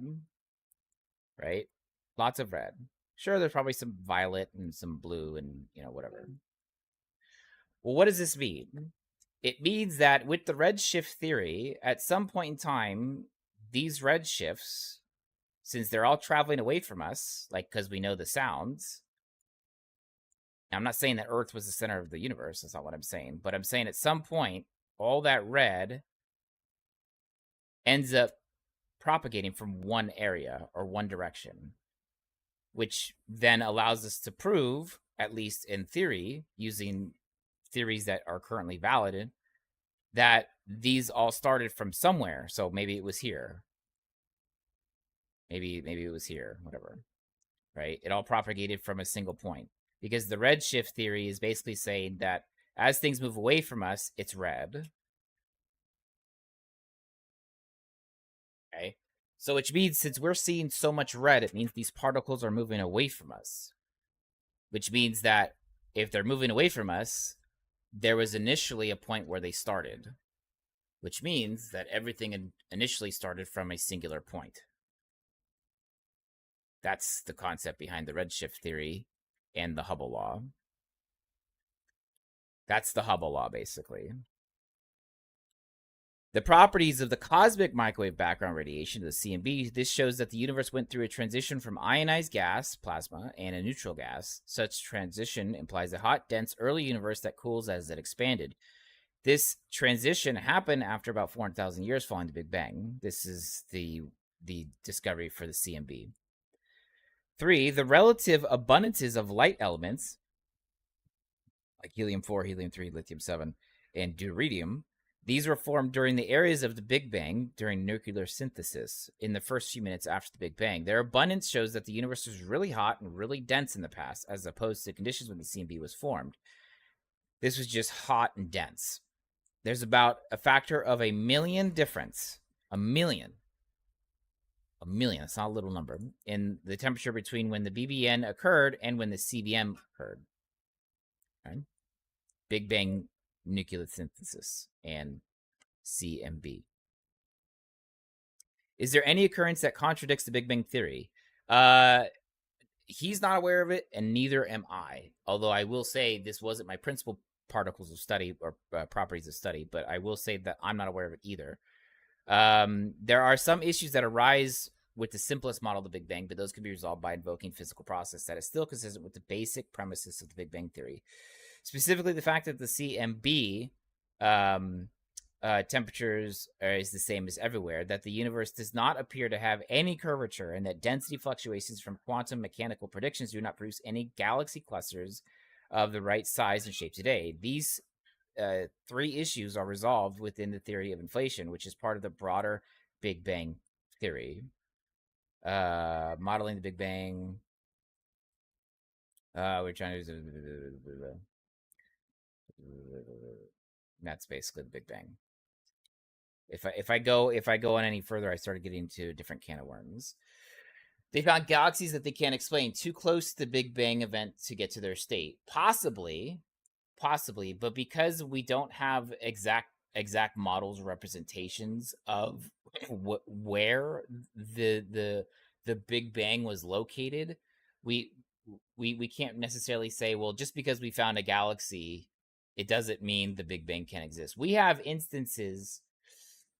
B: Right? Lots of red. Sure, there's probably some violet and some blue and, whatever. Well, what does this mean? It means that with the redshift theory, at some point in time, these redshifts, since they're all traveling away from us, like because we know the sounds. Now, I'm not saying that Earth was the center of the universe. That's not what I'm saying. But I'm saying at some point, all that red ends up propagating from one area or one direction, which then allows us to prove, at least in theory, using theories that are currently valid, that these all started from somewhere. So maybe it was here. Maybe it was here, whatever. Right? It all propagated from a single point. Because the redshift theory is basically saying that as things move away from us, it's red. Okay? So which means since we're seeing so much red, it means these particles are moving away from us. Which means that if they're moving away from us, there was initially a point where they started. Which means that everything initially started from a singular point. That's the concept behind the redshift theory and the Hubble law. That's the Hubble law, basically. The properties of the cosmic microwave background radiation, the CMB, this shows that the universe went through a transition from ionized gas, plasma, and a neutral gas. Such transition implies a hot, dense, early universe that cools as it expanded. This transition happened after about 400,000 years following the Big Bang. This is the discovery for the CMB. 3, the relative abundances of light elements, like helium-4, helium-3, lithium-7, and deuterium, these were formed during the areas of the Big Bang during nuclear synthesis in the first few minutes after the Big Bang. Their abundance shows that the universe was really hot and really dense in the past, as opposed to conditions when the CMB was formed. This was just hot and dense. There's about a factor of 1 million difference. 1 million. 1 million. That's not a little number. In the temperature between when the BBN occurred and when the CBM occurred. Right? Big Bang nuclear synthesis and CMB. Is there any occurrence that contradicts the Big Bang theory? He's not aware of it, and neither am I. Although I will say this wasn't my principal particles of study or properties of study, but I will say that I'm not aware of it either. There are some issues that arise with the simplest model of the Big Bang, but those can be resolved by invoking physical process that is still consistent with the basic premises of the Big Bang theory. Specifically, the fact that the CMB temperatures is the same as everywhere, that the universe does not appear to have any curvature, and that density fluctuations from quantum mechanical predictions do not produce any galaxy clusters of the right size and shape today. These 3 issues are resolved within the theory of inflation, which is part of the broader Big Bang theory. Modeling the Big Bang. We're trying to. That's basically the Big Bang. If I go on any further, I started getting into a different can of worms. They found galaxies that they can't explain too close to the Big Bang event to get to their state. Possibly, but because we don't have exact models or representations of where the Big Bang was located, we we can't necessarily say, well, just because we found a galaxy, it doesn't mean the Big Bang can't exist. We have instances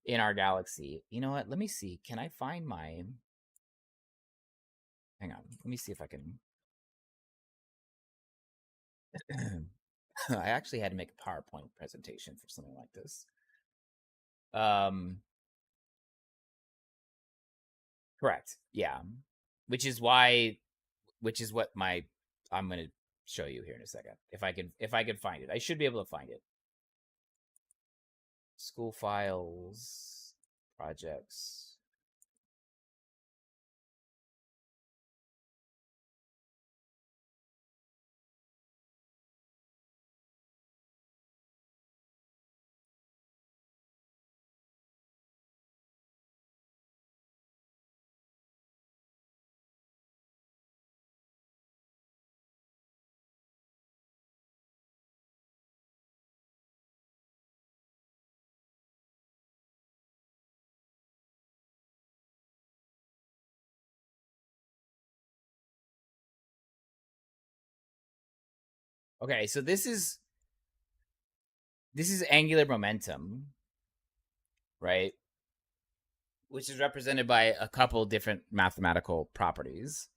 B: in our galaxy. You know what? Let me see. Can I find my? Hang on. Let me see if I can. I actually had to make a PowerPoint presentation for something like this. Correct. Yeah. Which is what I'm going to show you here in a second. If I can find it. I should be able to find it. School files, projects. Okay, so this is angular momentum, right? Which is represented by a couple different mathematical properties.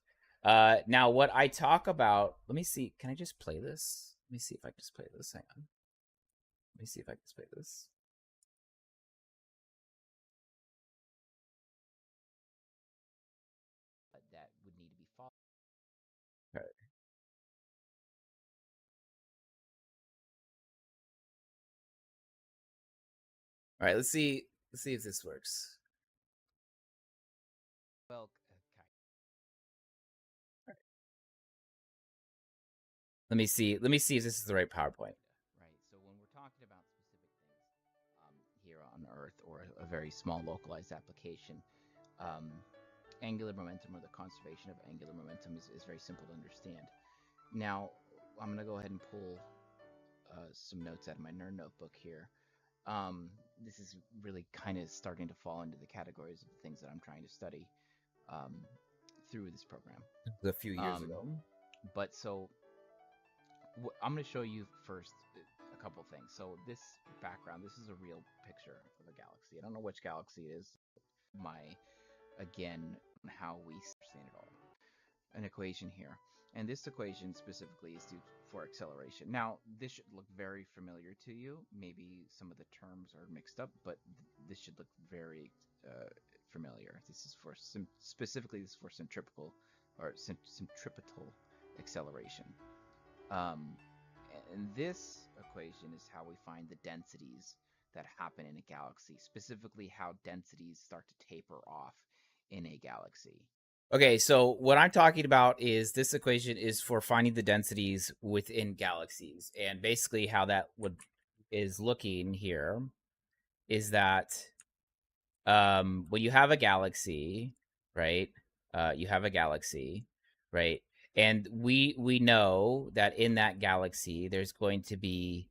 B: Now, what I talk about, let me see. Can I just play this? Let me see if I can just play this. Hang on. Let me see if I can just play this. That would need to be followed. Okay. All right. Let's see. Let's see if this works. Well, okay. All right. Let me see. Let me see if this is the right PowerPoint. Right. So when we're talking about specific things here on Earth, or a very small localized application, angular momentum, or the conservation of angular momentum, is very simple to understand. Now, I'm going to go ahead and pull some notes out of my nerd notebook here. This is really kind of starting to fall into the categories of the things that I'm trying to study through this program. A few years ago. But so I'm going to show you first a couple things. So this background, this is a real picture of a galaxy. I don't know which galaxy it is. Again, how we understand it all. An equation here. And this equation specifically is for acceleration. Now, this should look very familiar to you. Maybe some of the terms are mixed up, but this should look very familiar. This is for specifically this is for centripetal acceleration. And this equation is how we find the densities that happen in a galaxy, specifically how densities start to taper off in a galaxy. Okay, so what I'm talking about is this equation is for finding the densities within galaxies. And basically how that is looking here is that when you have a galaxy, right? You have a galaxy, right? And we know that in that galaxy there's going to be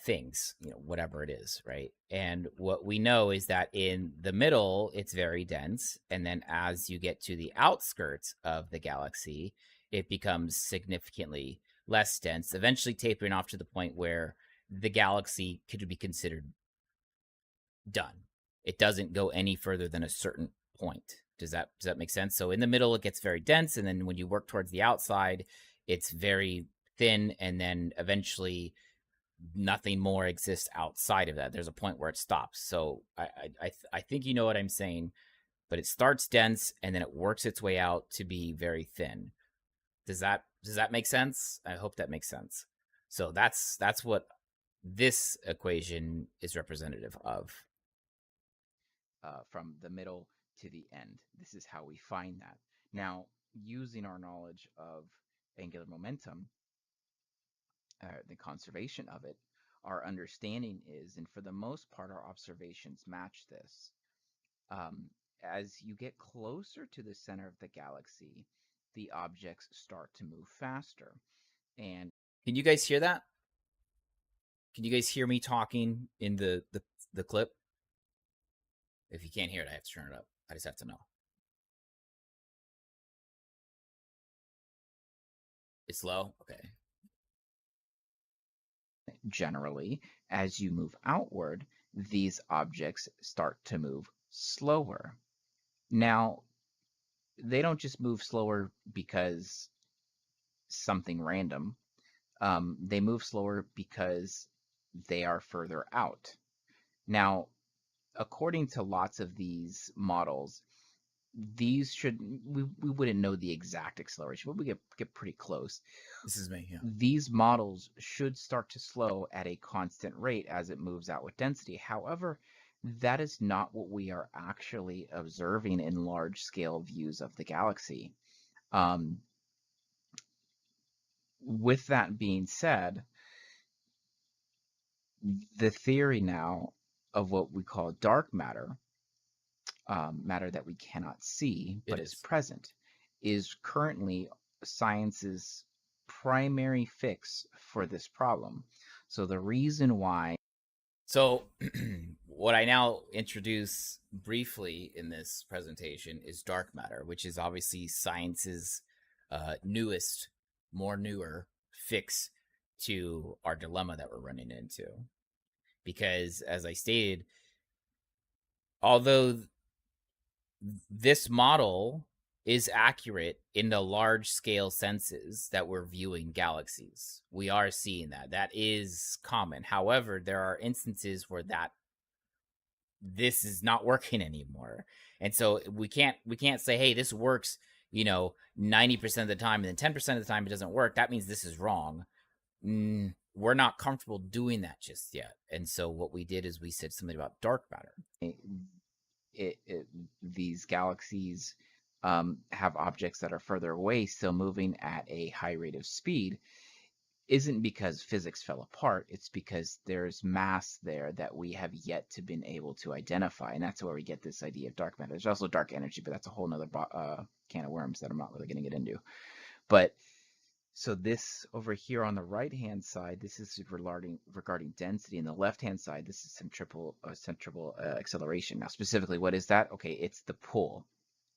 B: things, whatever it is, right? And what we know is that in the middle it's very dense, and then as you get to the outskirts of the galaxy, it becomes significantly less dense, eventually tapering off to the point where the galaxy could be considered done. It doesn't go any further than a certain point. Does that make sense? So in the middle, it gets very dense, and then when you work towards the outside, it's very thin, and then eventually nothing more exists outside of that. There's a point where it stops. So I think you know what I'm saying, but it starts dense and then it works its way out to be very thin. Does that make sense? I hope that makes sense. So that's what this equation is representative of. From the middle to the end. This is how we find that. Now, using our knowledge of
E: angular momentum, the conservation of it, our understanding is, and for the most part, our observations match this. As you get closer to the center of the galaxy, the objects start to move faster. And
B: can you guys hear that? Can you guys hear me talking in the clip? If you can't hear it, I have to turn it up. I just have to know. It's low? Okay.
E: Generally, as you move outward, these objects start to move slower. Now, they don't just move slower because something random. They move slower because they are further out. Now, according to lots of these models, these we wouldn't know the exact acceleration, but we get pretty close.
B: This is me, yeah.
E: These models should start to slow at a constant rate as it moves out with density. However, that is not what we are actually observing in large-scale views of the galaxy. With that being said, the theory now of what we call dark matter, matter that we cannot see but is present, is currently science's primary fix for this problem. So the reason why...
B: So what I now introduce briefly in this presentation is dark matter, which is obviously science's newest, more newer fix to our dilemma that we're running into. Because as I stated, although this model is accurate in the large scale senses that we're viewing galaxies, we are seeing that is common. However, there are instances where this is not working anymore, and so we can't say, hey, this works 90% of the time, and then 10% of the time it doesn't work. That means this is wrong. We're not comfortable doing that just yet, and so what we did is we said something about dark matter.
E: These galaxies have objects that are further away still moving at a high rate of speed isn't because physics fell apart. It's because there's mass there that we have yet to been able to identify, and that's where we get this idea of dark matter. There's also dark energy, but that's a whole nother can of worms that I'm not really going to get into. But so this over here on the right-hand side, this is regarding density. And the left-hand side, this is centripetal acceleration. Now, specifically, what is that? Okay, it's the pull.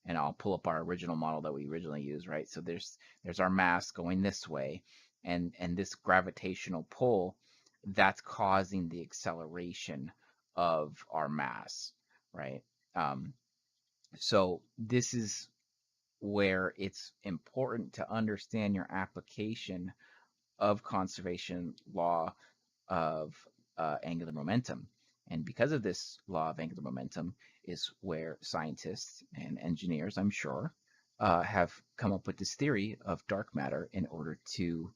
E: And I'll pull up our original model that we originally used, right? So there's our mass going this way, and this gravitational pull that's causing the acceleration of our mass, right? So this is where it's important to understand your application of conservation law of angular momentum. And because of this law of angular momentum is where scientists and engineers, I'm sure, have come up with this theory of dark matter in order to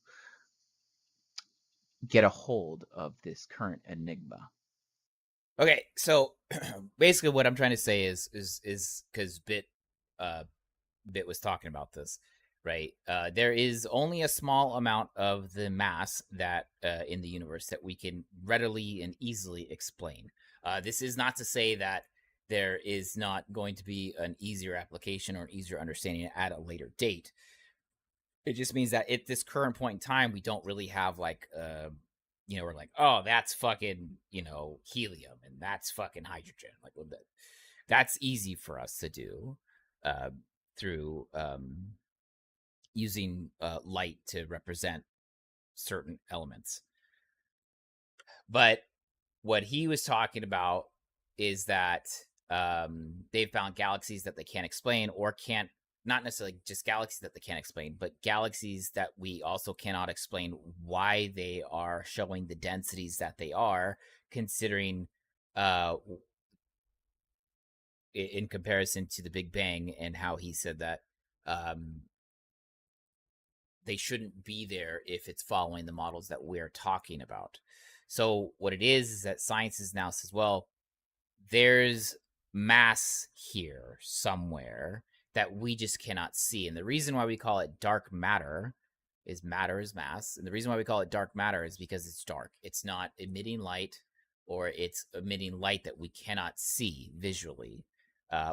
E: get a hold of this current enigma.
B: Okay, so basically what I'm trying to say is because Bit was talking about this, right? There is only a small amount of the mass that in the universe that we can readily and easily explain. This is not to say that there is not going to be an easier application or an easier understanding at a later date. It just means that at this current point in time, we don't really have like, we're like, oh, that's fucking, helium and that's fucking hydrogen. Like, well, that's easy for us to do through using light to represent certain elements. But what he was talking about is that they've found galaxies that they can't explain, or can't, not necessarily just galaxies that they can't explain, but galaxies that we also cannot explain why they are showing the densities that they are, considering in comparison to the Big Bang, and how he said that they shouldn't be there if it's following the models that we're talking about. So what it is that science is now says, well, there's mass here somewhere that we just cannot see. And the reason why we call it dark matter is matter is mass. And the reason why we call it dark matter is because it's dark. It's not emitting light, or it's emitting light that we cannot see visually,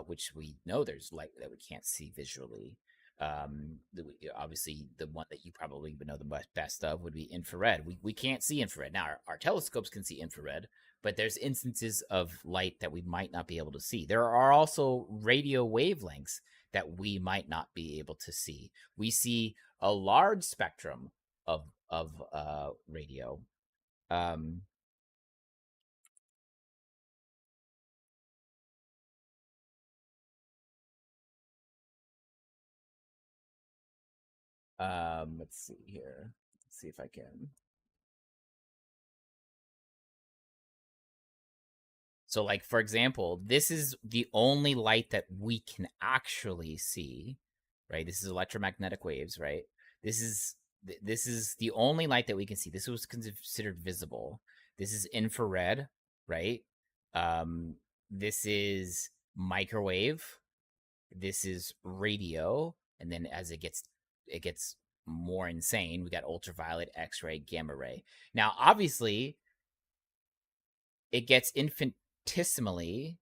B: which we know there's light that we can't see visually. Obviously, the one that you probably would know the best of would be infrared. We can't see infrared. Now, our telescopes can see infrared, but there's instances of light that we might not be able to see. There are also radio wavelengths that we might not be able to see. We see a large spectrum of radio. Let's see here. Let's see if I can. So, like, for example, this is the only light that we can actually see, right? This is electromagnetic waves, right? This is the only light that we can see. This was considered visible. This is infrared, right? This is microwave. This is radio, and then as it gets more insane, we got ultraviolet, X-ray, gamma ray. Now, obviously, it gets infinitesimally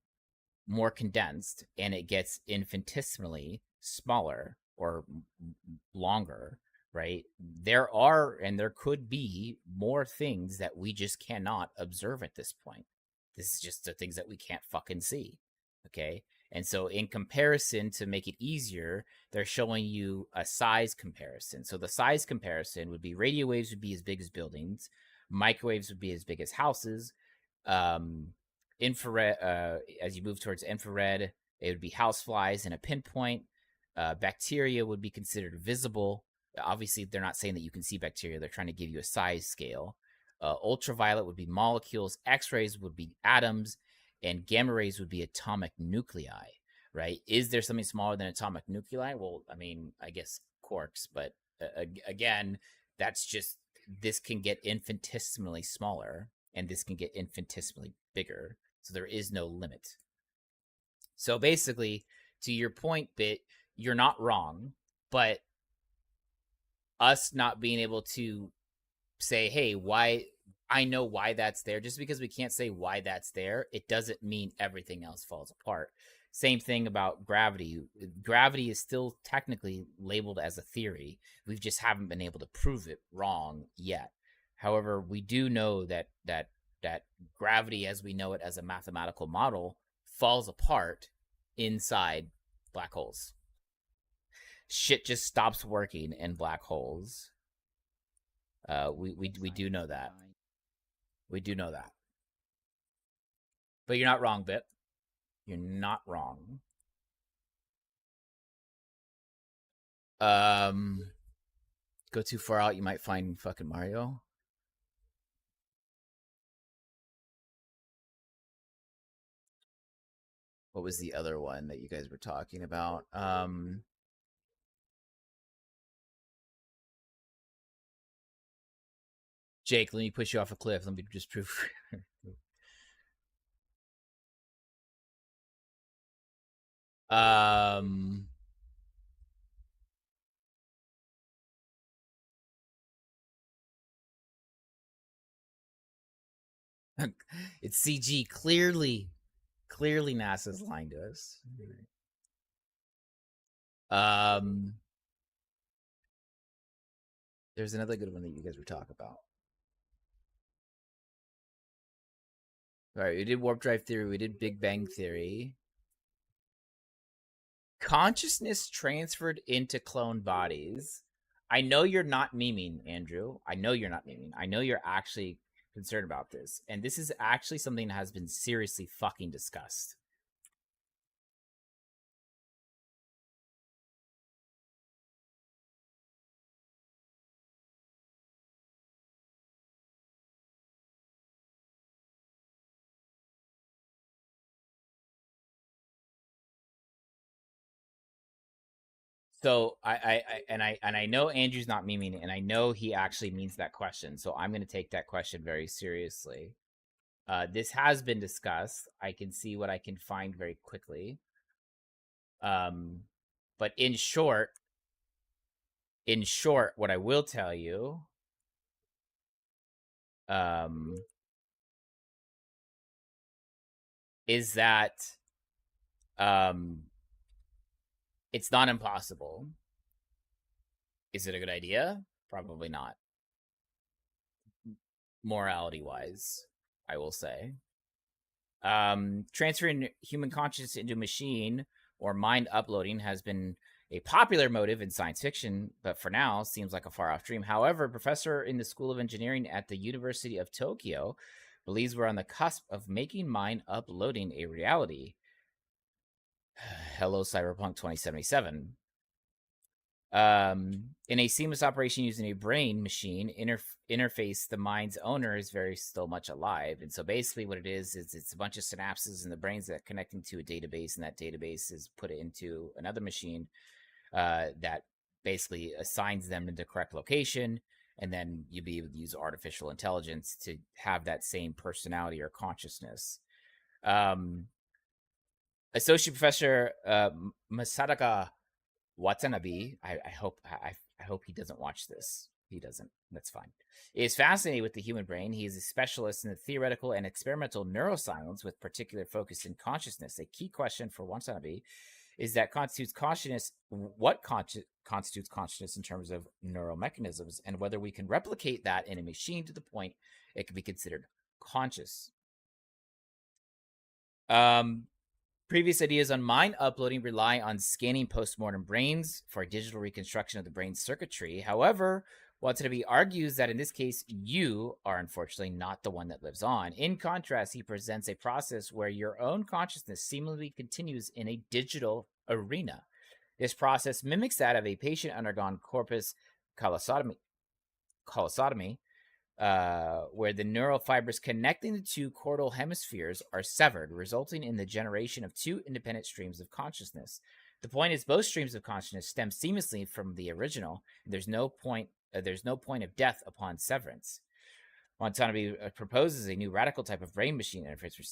B: more condensed, and it gets infinitesimally smaller or longer, right? There are, and there could be, more things that we just cannot observe at this point. This is just the things that we can't fucking see, okay? And so in comparison, to make it easier, they're showing you a size comparison. So the size comparison would be radio waves would be as big as buildings, microwaves would be as big as houses, infrared, as you move towards infrared, it would be houseflies in a pinpoint. Bacteria would be considered visible. Obviously, they're not saying that you can see bacteria. They're trying to give you a size scale. Ultraviolet would be molecules. X-rays would be atoms. And gamma rays would be atomic nuclei, right? Is there something smaller than atomic nuclei? Well, I mean, I guess quarks. But again, that's just, this can get infinitesimally smaller, and this can get infinitesimally bigger. So there is no limit. So basically, to your point, Bit, you're not wrong, but us not being able to say, hey, why, I know why that's there. Just because we can't say why that's there, it doesn't mean everything else falls apart. Same thing about gravity. Gravity is still technically labeled as a theory. We just haven't been able to prove it wrong yet. However, we do know that gravity, as we know it as a mathematical model, falls apart inside black holes. Shit just stops working in black holes. We do know that. We do know that. But you're not wrong, Bit. You're not wrong. Go too far out, you might find fucking Mario. What was the other one that you guys were talking about? Jake, let me push you off a cliff. Let me just prove. It's CG. Clearly NASA's lying to us. There's another good one that you guys were talking about. All right, we did warp drive theory. We did Big Bang theory. Consciousness transferred into clone bodies. I know you're not memeing, Andrew. I know you're not memeing. I know you're actually concerned about this. And this is actually something that has been seriously fucking discussed. So I know Andrew's not memeing, and I know he actually means that question. So I'm going to take that question very seriously. This has been discussed. I can see what I can find very quickly. But in short, In short, what I will tell you, is that it's not impossible. Is it a good idea? Probably not. Morality-wise, I will say. Transferring human consciousness into a machine or mind uploading has been a popular motive in science fiction, but for now seems like a far-off dream. However, a professor in the School of Engineering at the University of Tokyo believes we're on the cusp of making mind uploading a reality. Hello, Cyberpunk 2077. In a seamless operation using a brain machine interface, the mind's owner is still much alive. And so basically what it is it's a bunch of synapses in the brains that are connecting to a database, and that database is put into another machine that basically assigns them to the correct location. And then you'll be able to use artificial intelligence to have that same personality or consciousness. Associate Professor Masadaka Watanabe, I hope he doesn't watch this. He doesn't. That's fine. Is fascinated with the human brain. He is a specialist in the theoretical and experimental neuroscience with particular focus in consciousness. A key question for Watanabe is that constitutes consciousness. What constitutes consciousness in terms of neural mechanisms, and whether we can replicate that in a machine to the point it can be considered conscious. Previous ideas on mind uploading rely on scanning postmortem brains for a digital reconstruction of the brain's circuitry. However, Watanabe argues that in this case, you are unfortunately not the one that lives on. In contrast, he presents a process where your own consciousness seamlessly continues in a digital arena. This process mimics that of a patient undergone corpus callosotomy, where the neural fibers connecting the two cortical hemispheres are severed, resulting in the generation of two independent streams of consciousness. The point is, both streams of consciousness stem seamlessly from the original, and there's no point of death upon severance. Watanabe proposes a new radical type of brain machine interface for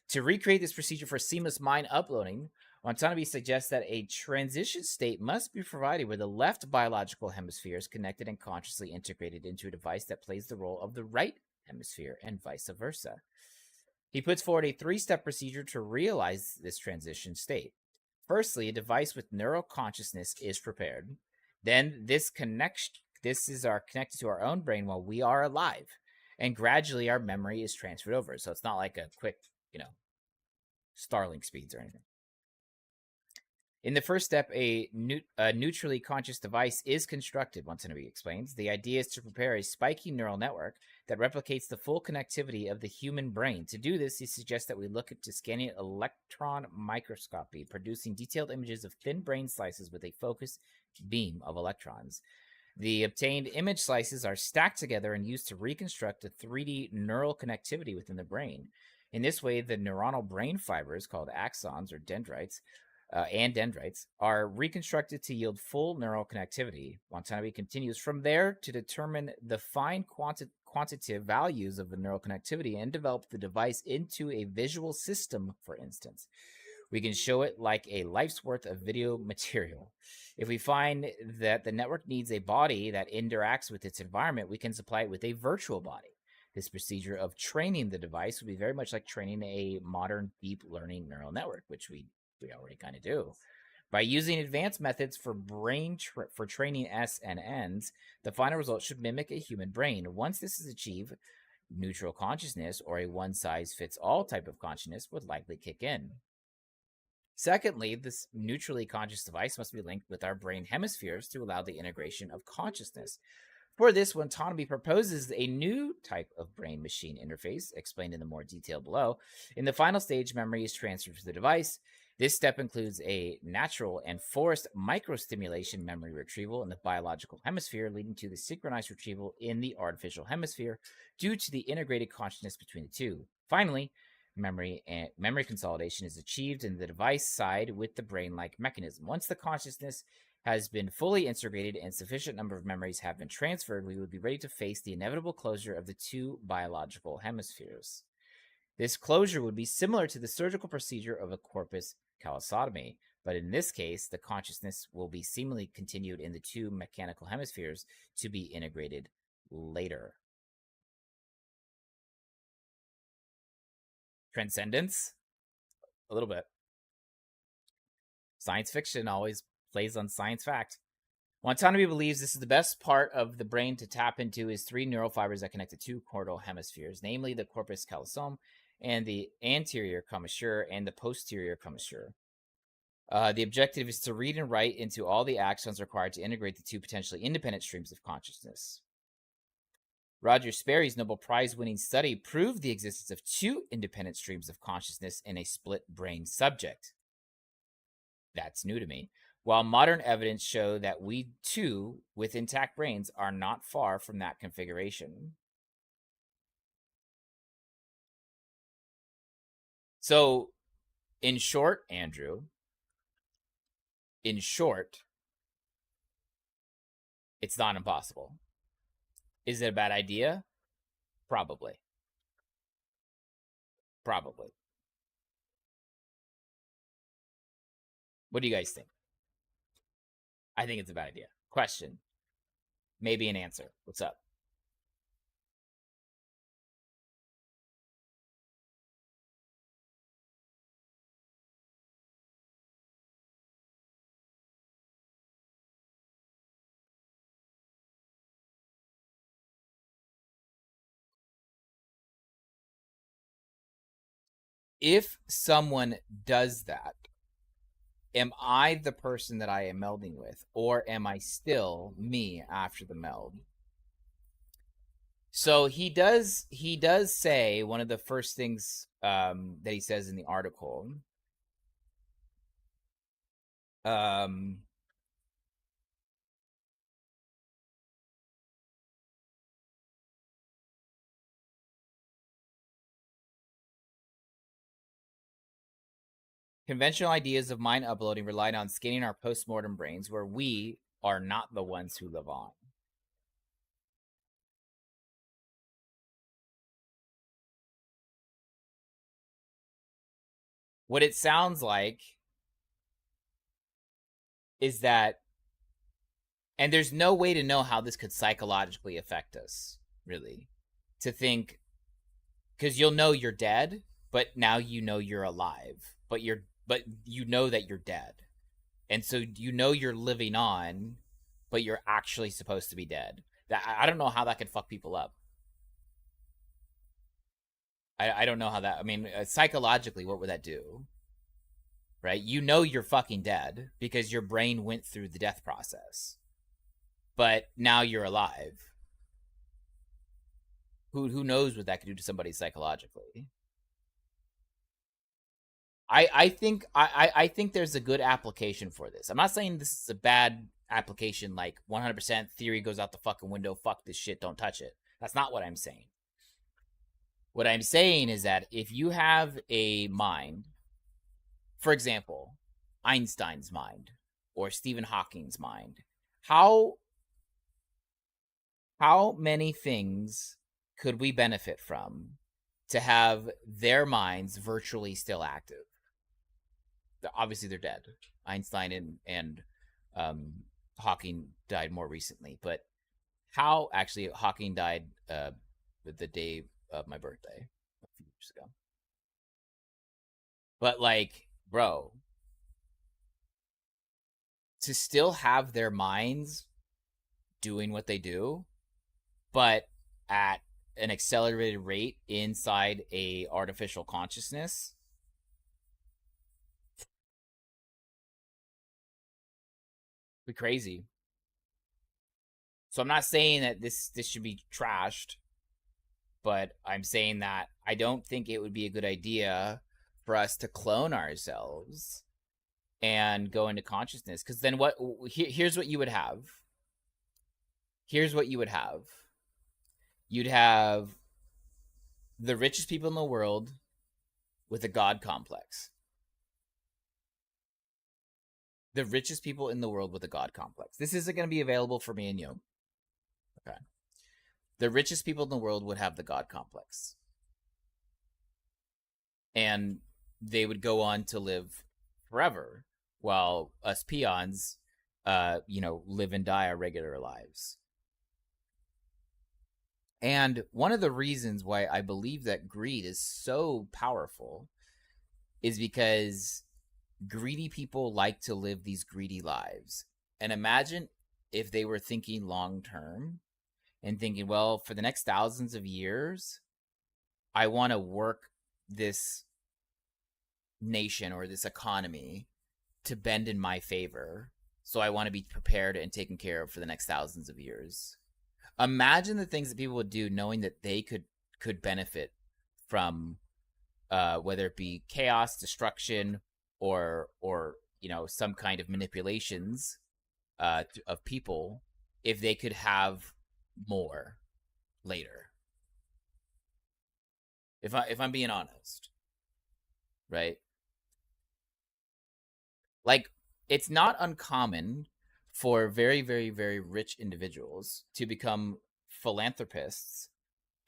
B: to recreate this procedure for seamless mind uploading. Watanabe suggests that a transition state must be provided where the left biological hemisphere is connected and consciously integrated into a device that plays the role of the right hemisphere, and vice versa. He puts forward a 3-step procedure to realize this transition state. Firstly, a device with neural consciousness is prepared. Then this is connected to our own brain while we are alive, and gradually our memory is transferred over. So it's not like a quick, Starlink speeds or anything. In the first step, a neutrally conscious device is constructed, Watanabe explains. The idea is to prepare a spiky neural network that replicates the full connectivity of the human brain. To do this, he suggests that we look into scanning electron microscopy, producing detailed images of thin brain slices with a focused beam of electrons. The obtained image slices are stacked together and used to reconstruct a 3D neural connectivity within the brain. In this way, the neuronal brain fibers, called axons or dendrites, are reconstructed to yield full neural connectivity. Watanabe continues from there to determine the fine quantitative values of the neural connectivity and develop the device into a visual system, for instance. We can show it like a life's worth of video material. If we find that the network needs a body that interacts with its environment, we can supply it with a virtual body. This procedure of training the device would be very much like training a modern deep learning neural network, which we already kind of do. By using advanced methods for training SNNs, the final result should mimic a human brain. Once this is achieved, neutral consciousness, or a one-size-fits-all type of consciousness, would likely kick in. Secondly, this neutrally conscious device must be linked with our brain hemispheres to allow the integration of consciousness. For this, Watanabe proposes a new type of brain-machine interface, explained in the more detail below. In the final stage, memory is transferred to the device. This step includes a natural and forced microstimulation memory retrieval in the biological hemisphere, leading to the synchronized retrieval in the artificial hemisphere due to the integrated consciousness between the two. Finally, memory consolidation is achieved in the device side with the brain-like mechanism. Once the consciousness has been fully integrated and sufficient number of memories have been transferred, we would be ready to face the inevitable closure of the two biological hemispheres. This closure would be similar to the surgical procedure of a corpus callosotomy. But in this case, the consciousness will be seemingly continued in the two mechanical hemispheres to be integrated later. Transcendence? A little bit. Science fiction always plays on science fact. Autonomy believes this is the best part of the brain to tap into is three neural fibers that connect the two cortical hemispheres, namely the corpus callosum and the anterior commissure and the posterior commissure. The objective is to read and write into all the axons required to integrate the two potentially independent streams of consciousness. Roger Sperry's Nobel Prize-winning study proved the existence of two independent streams of consciousness in a split brain subject. That's new to me. While modern evidence show that we, too, with intact brains, are not far from that configuration. So, in short, Andrew, it's not impossible. Is it a bad idea? Probably. What do you guys think? I think it's a bad idea. Question. Maybe an answer. What's up? If someone does that, am I the person that I am melding with, or am I still me after the meld? So he does say one of the first things that he says in the article. Conventional ideas of mind uploading relied on scanning our postmortem brains, where we are not the ones who live on. What it sounds like is that, and there's no way to know how this could psychologically affect us, really, to think, because you'll know you're dead, but now you know you're alive, but you know that you're dead. And so you know you're living on, but you're actually supposed to be dead. I don't know how that could fuck people up. I don't know how that, I mean, psychologically, what would that do? Right? You know you're fucking dead because your brain went through the death process. But now you're alive. Who knows what that could do to somebody psychologically? I think there's a good application for this. I'm not saying this is a bad application, like 100% theory goes out the fucking window, fuck this shit, don't touch it. That's not what I'm saying. What I'm saying is that if you have a mind, for example, Einstein's mind or Stephen Hawking's mind, how many things could we benefit from to have their minds virtually still active? Obviously, they're dead. Einstein and Hawking died more recently, but how actually Hawking died the day of my birthday a few years ago. But like, bro, to still have their minds doing what they do, but at an accelerated rate inside a artificial consciousness, be crazy. So I'm not saying that this should be trashed, but I'm saying that I don't think it would be a good idea for us to clone ourselves and go into consciousness, because then here's what you would have. You'd have the richest people in the world with a god complex. The richest people in the world with a god complex. This isn't going to be available for me and you. Okay. The richest people in the world would have the god complex. And they would go on to live forever while us peons, live and die our regular lives. And one of the reasons why I believe that greed is so powerful is because greedy people like to live these greedy lives. And imagine if they were thinking long term and thinking, well, for the next thousands of years, I want to work this nation or this economy to bend in my favor. So I want to be prepared and taken care of for the next thousands of years. Imagine the things that people would do knowing that they could benefit from whether it be chaos, destruction, or some kind of manipulations of people, if they could have more later. If I'm being honest, right? Like, it's not uncommon for very, very, very rich individuals to become philanthropists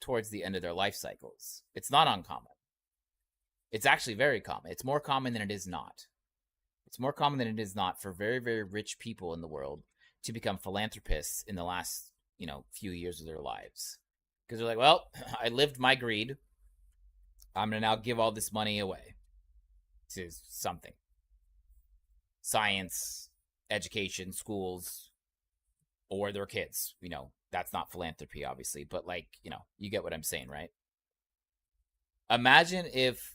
B: towards the end of their life cycles. It's not uncommon. It's actually very common. It's more common than it is not. It's more common than it is not for very, very rich people in the world to become philanthropists in the last, few years of their lives. Because they're like, well, I lived my greed. I'm going to now give all this money away to something. Science, education, schools, or their kids. That's not philanthropy, obviously, but you get what I'm saying, right? Imagine if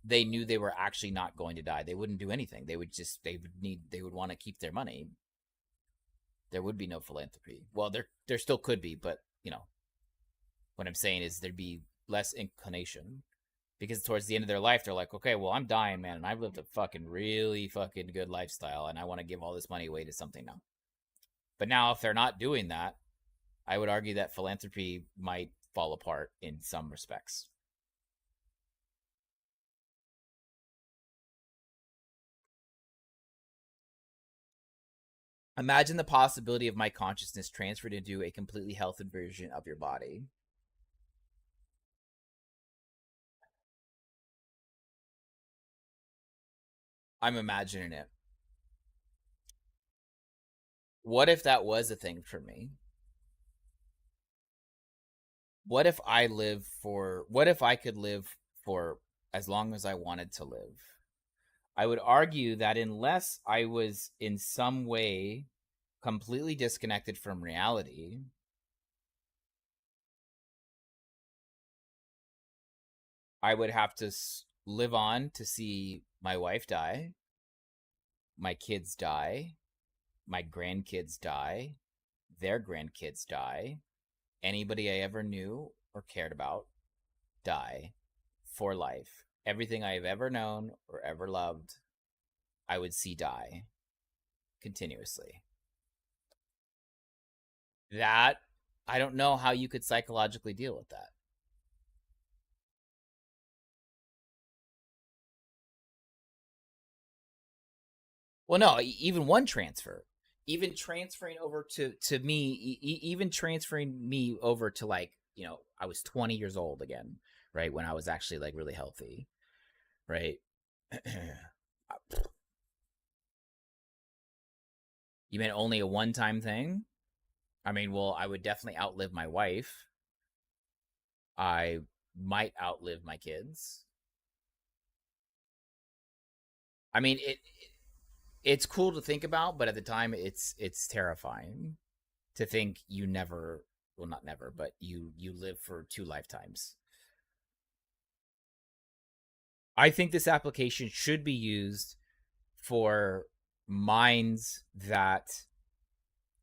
B: they knew they were actually not going to die. They wouldn't do anything. They would want to keep their money. There would be no philanthropy. Well, there still could be, but what I'm saying is there'd be less inclination. Because towards the end of their life, they're like, okay, well, I'm dying, man, and I've lived a fucking really fucking good lifestyle, and I want to give all this money away to something now. But now, if they're not doing that, I would argue that philanthropy might fall apart in some respects. Imagine the possibility of my consciousness transferred into a completely healthy version of your body. I'm imagining it. What if that was a thing for me? What if I could live for as long as I wanted to live? I would argue that unless I was in some way completely disconnected from reality, I would have to live on to see my wife die, my kids die, my grandkids die, their grandkids die, anybody I ever knew or cared about die for life. Everything I have ever known or ever loved, I would see die continuously. That, I don't know how you could psychologically deal with that. Well, no, even one transfer, even transferring over to me, even transferring me over to I was 20 years old again, right? When I was actually really healthy, right? You meant only a one-time thing? I mean, well, I would definitely outlive my wife. I might outlive my kids. I mean, it's cool to think about, but at the time it's terrifying to think you never, well, not never, but you live for 2 lifetimes. I think this application should be used for minds that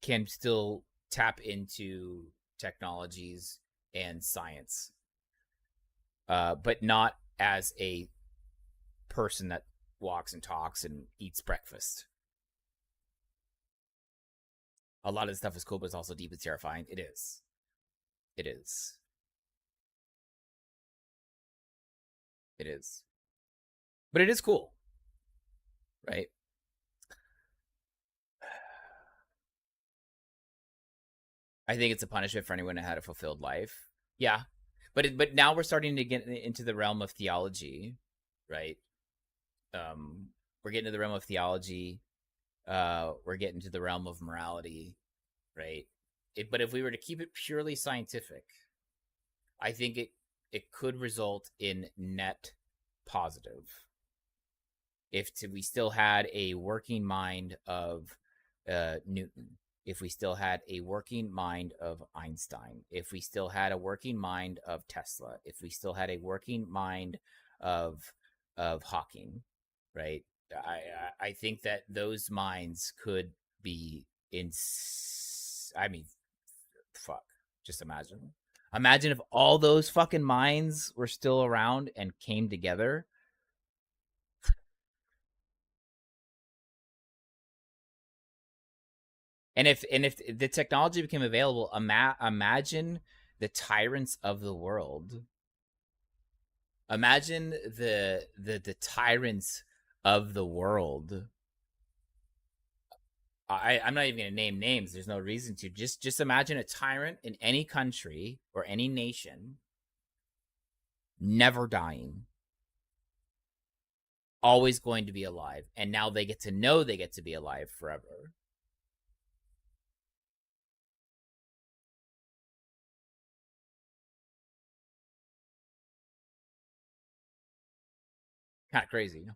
B: can still tap into technologies and science, but not as a person that walks and talks and eats breakfast. A lot of this stuff is cool, but it's also deeply terrifying. It is. It is. It is. But it is cool. Right? I think it's a punishment for anyone that had a fulfilled life. Yeah. But now we're starting to get into the realm of theology, right? we're getting to the realm of theology. We're getting to the realm of morality, right? But if we were to keep it purely scientific, I think it could result in net positive if we still had a working mind of Newton, if we still had a working mind of Einstein, if we still had a working mind of Tesla, if we still had a working mind of Hawking, right? I think that those minds could be in. I mean, fuck. Just imagine. Imagine if all those fucking minds were still around and came together. And if the technology became available, imagine the tyrants of the world. Imagine the tyrants of the world. I'm not even gonna name names. There's no reason to. Just imagine a tyrant in any country or any nation, never dying, always going to be alive, and now they get to know they get to be alive forever. Kind of crazy.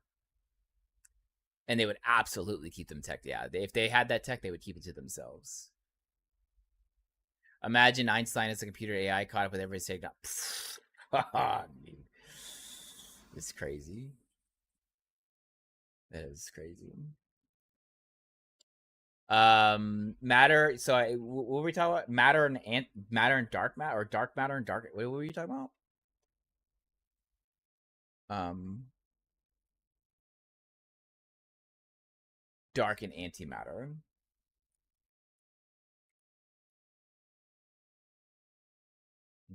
B: And they would absolutely keep them tech. Yeah, if they had that tech, they would keep it to themselves. Imagine Einstein as a computer AI caught up with everybody saying, it's crazy. That is crazy. Matter. So, what were we talking about? Matter and dark matter, or dark matter and dark. What were you talking about? Dark and antimatter.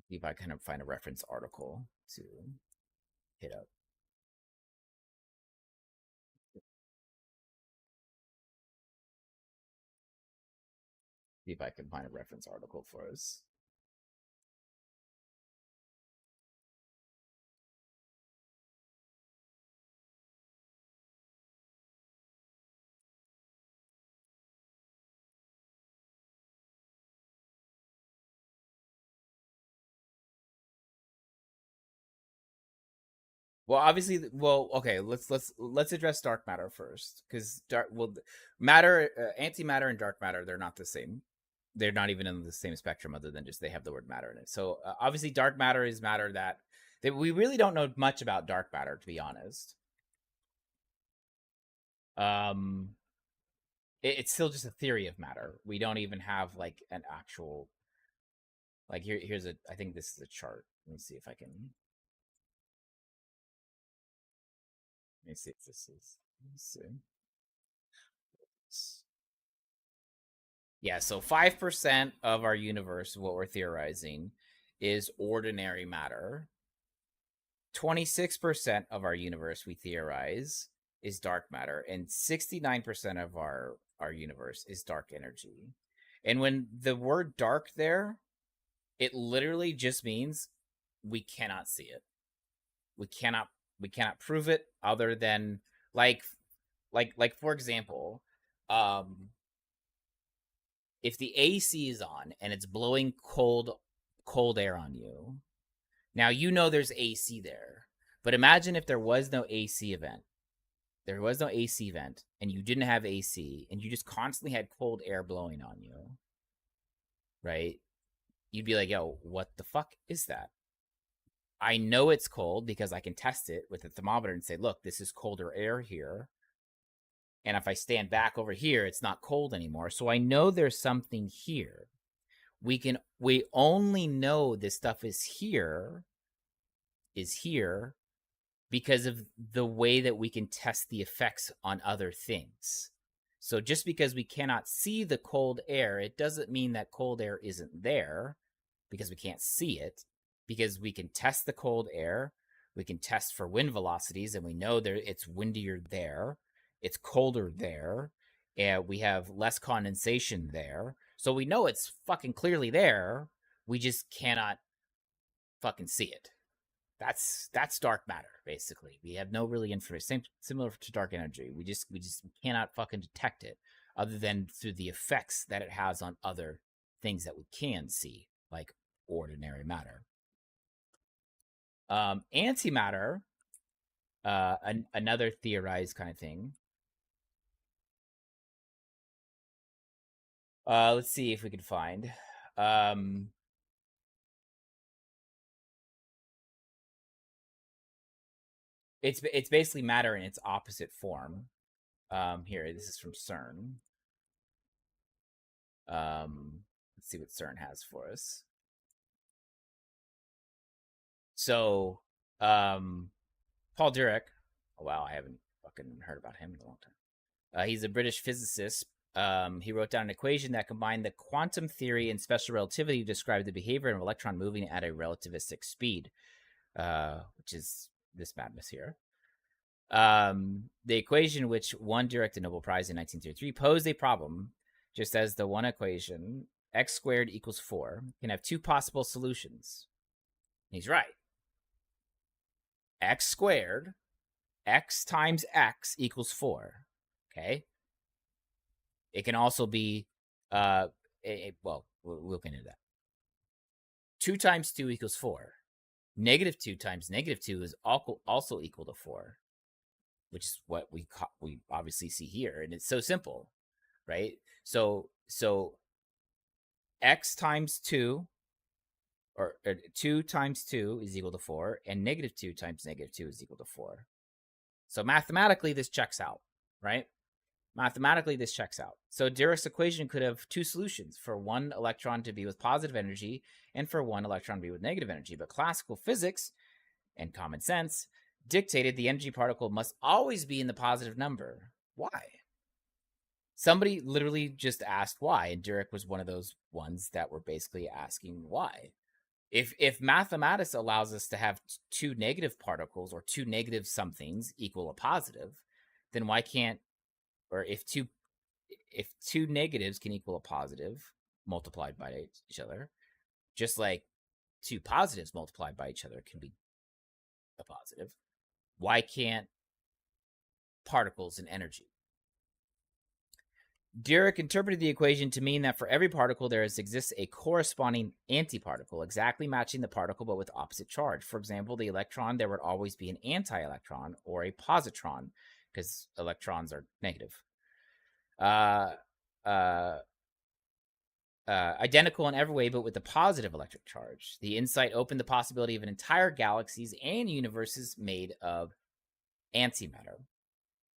B: See if I kind of find a reference article to hit up. See if I can find a reference article for us. Well, obviously, okay. Let's address dark matter first, because matter, antimatter, and dark matter, they're not the same. They're not even in the same spectrum, other than just they have the word matter in it. So obviously, dark matter is matter that we really don't know much about dark matter, to be honest. It's still just a theory of matter. We don't even have like an actual, like here's a. I think this is a chart. Let me see if I can. Let me see if this is. Let's see. Yeah, so 5% of our universe, what we're theorizing, is ordinary matter. 26% of our universe, we theorize, is dark matter. And 69% of our universe is dark energy. And when the word dark there, it literally just means we cannot see it. We cannot prove it other than like for example, if the AC is on and it's blowing cold air on you, now you know there's AC there. But imagine if there was no AC event. There was no AC event and you didn't have AC and you just constantly had cold air blowing on you. Right? You'd be like, yo, what the fuck is that? I know it's cold because I can test it with a thermometer and say, look, this is colder air here. And if I stand back over here, it's not cold anymore. So I know there's something here. We only know this stuff is here because of the way that we can test the effects on other things. So just because we cannot see the cold air, it doesn't mean that cold air isn't there, because we can't see it, because we can test the cold air. We can test for wind velocities, and we know there it's windier there. It's colder there. And we have less condensation there. So we know it's fucking clearly there. We just cannot fucking see it. That's dark matter, basically. We have no really information. Similar to dark energy. We just cannot fucking detect it, other than through the effects that it has on other things that we can see, like ordinary matter. Antimatter, another theorized kind of thing. Let's see if we can find. It's basically matter in its opposite form. Here, this is from CERN. Let's see what CERN has for us. So, Paul Dirac. Oh, wow, I haven't fucking heard about him in a long time. He's a British physicist. He wrote down an equation that combined the quantum theory and special relativity to describe the behavior of an electron moving at a relativistic speed, which is this madness here. The equation which won Dirac the Nobel Prize in 1933 posed a problem, just as the one equation, x squared equals 4, can have two possible solutions. He's right. X squared, x times x equals 4. Okay. It can also be, well, we'll look into that. 2 times 2 equals 4. Negative 2 times negative 2 is also equal to 4, which is what we obviously see here. And it's so simple, right? So x times 2, or 2 times 2 is equal to 4, and negative 2 times negative 2 is equal to 4. So mathematically, this checks out, right? Mathematically, this checks out. So Dirac's equation could have two solutions: for one electron to be with positive energy and for one electron to be with negative energy. But classical physics and common sense dictated the energy particle must always be in the positive number. Why? Somebody literally just asked why, and Dirac was one of those ones that were basically asking why. If mathematics allows us to have two negative particles or two negative somethings equal a positive, then why can't, or if two negatives can equal a positive multiplied by each other, just like two positives multiplied by each other can be a positive, why can't particles and energy? Dirac interpreted the equation to mean that for every particle there exists a corresponding antiparticle, exactly matching the particle but with opposite charge. For example, the electron, there would always be an anti-electron or a positron, because electrons are negative. Identical in every way, but with a positive electric charge. The insight opened the possibility of an entire galaxies and universes made of antimatter.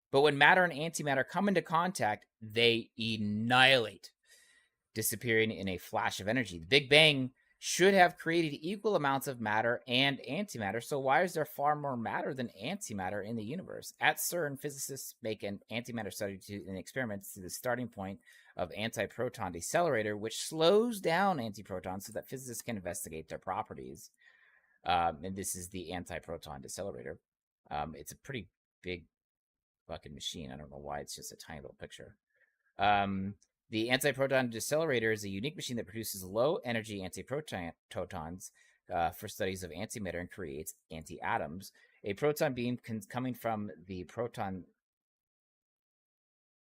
B: But when matter and antimatter come into contact, they annihilate, disappearing in a flash of energy. The Big Bang should have created equal amounts of matter and antimatter, so why is there far more matter than antimatter in the universe? At CERN, physicists make an antimatter study in experiments to the starting point of antiproton decelerator, which slows down antiprotons so that physicists can investigate their properties. And this is the antiproton decelerator. It's a pretty big fucking machine. I don't know why it's just a tiny little picture. The antiproton decelerator is a unique machine that produces low-energy antiprotons for studies of antimatter and creates anti-atoms. A proton beam coming from the proton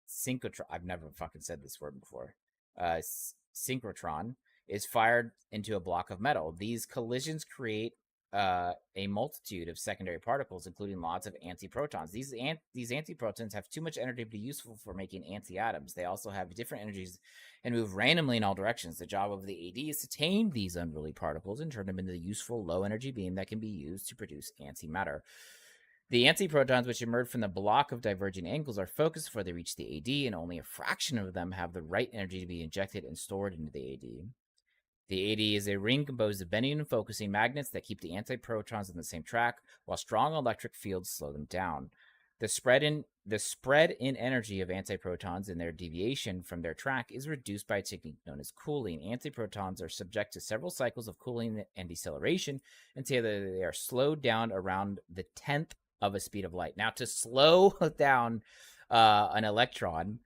B: synchrotron, I've never fucking said this word before, synchrotron, is fired into a block of metal. These collisions create a multitude of secondary particles, including lots of antiprotons. These antiprotons have too much energy to be useful for making anti-atoms. They also have different energies and move randomly in all directions. The job of the AD is to tame these unruly particles and turn them into a useful low-energy beam that can be used to produce antimatter. The antiprotons, which emerge from the block of diverging angles, are focused before they reach the AD, and only a fraction of them have the right energy to be injected and stored into the AD. The AD is a ring composed of bending and focusing magnets that keep the antiprotons on the same track, while strong electric fields slow them down. The spread in energy of antiprotons and their deviation from their track is reduced by a technique known as cooling. Antiprotons are subject to several cycles of cooling and deceleration until they are slowed down around the 10th of a speed of light. Now, to slow down an electron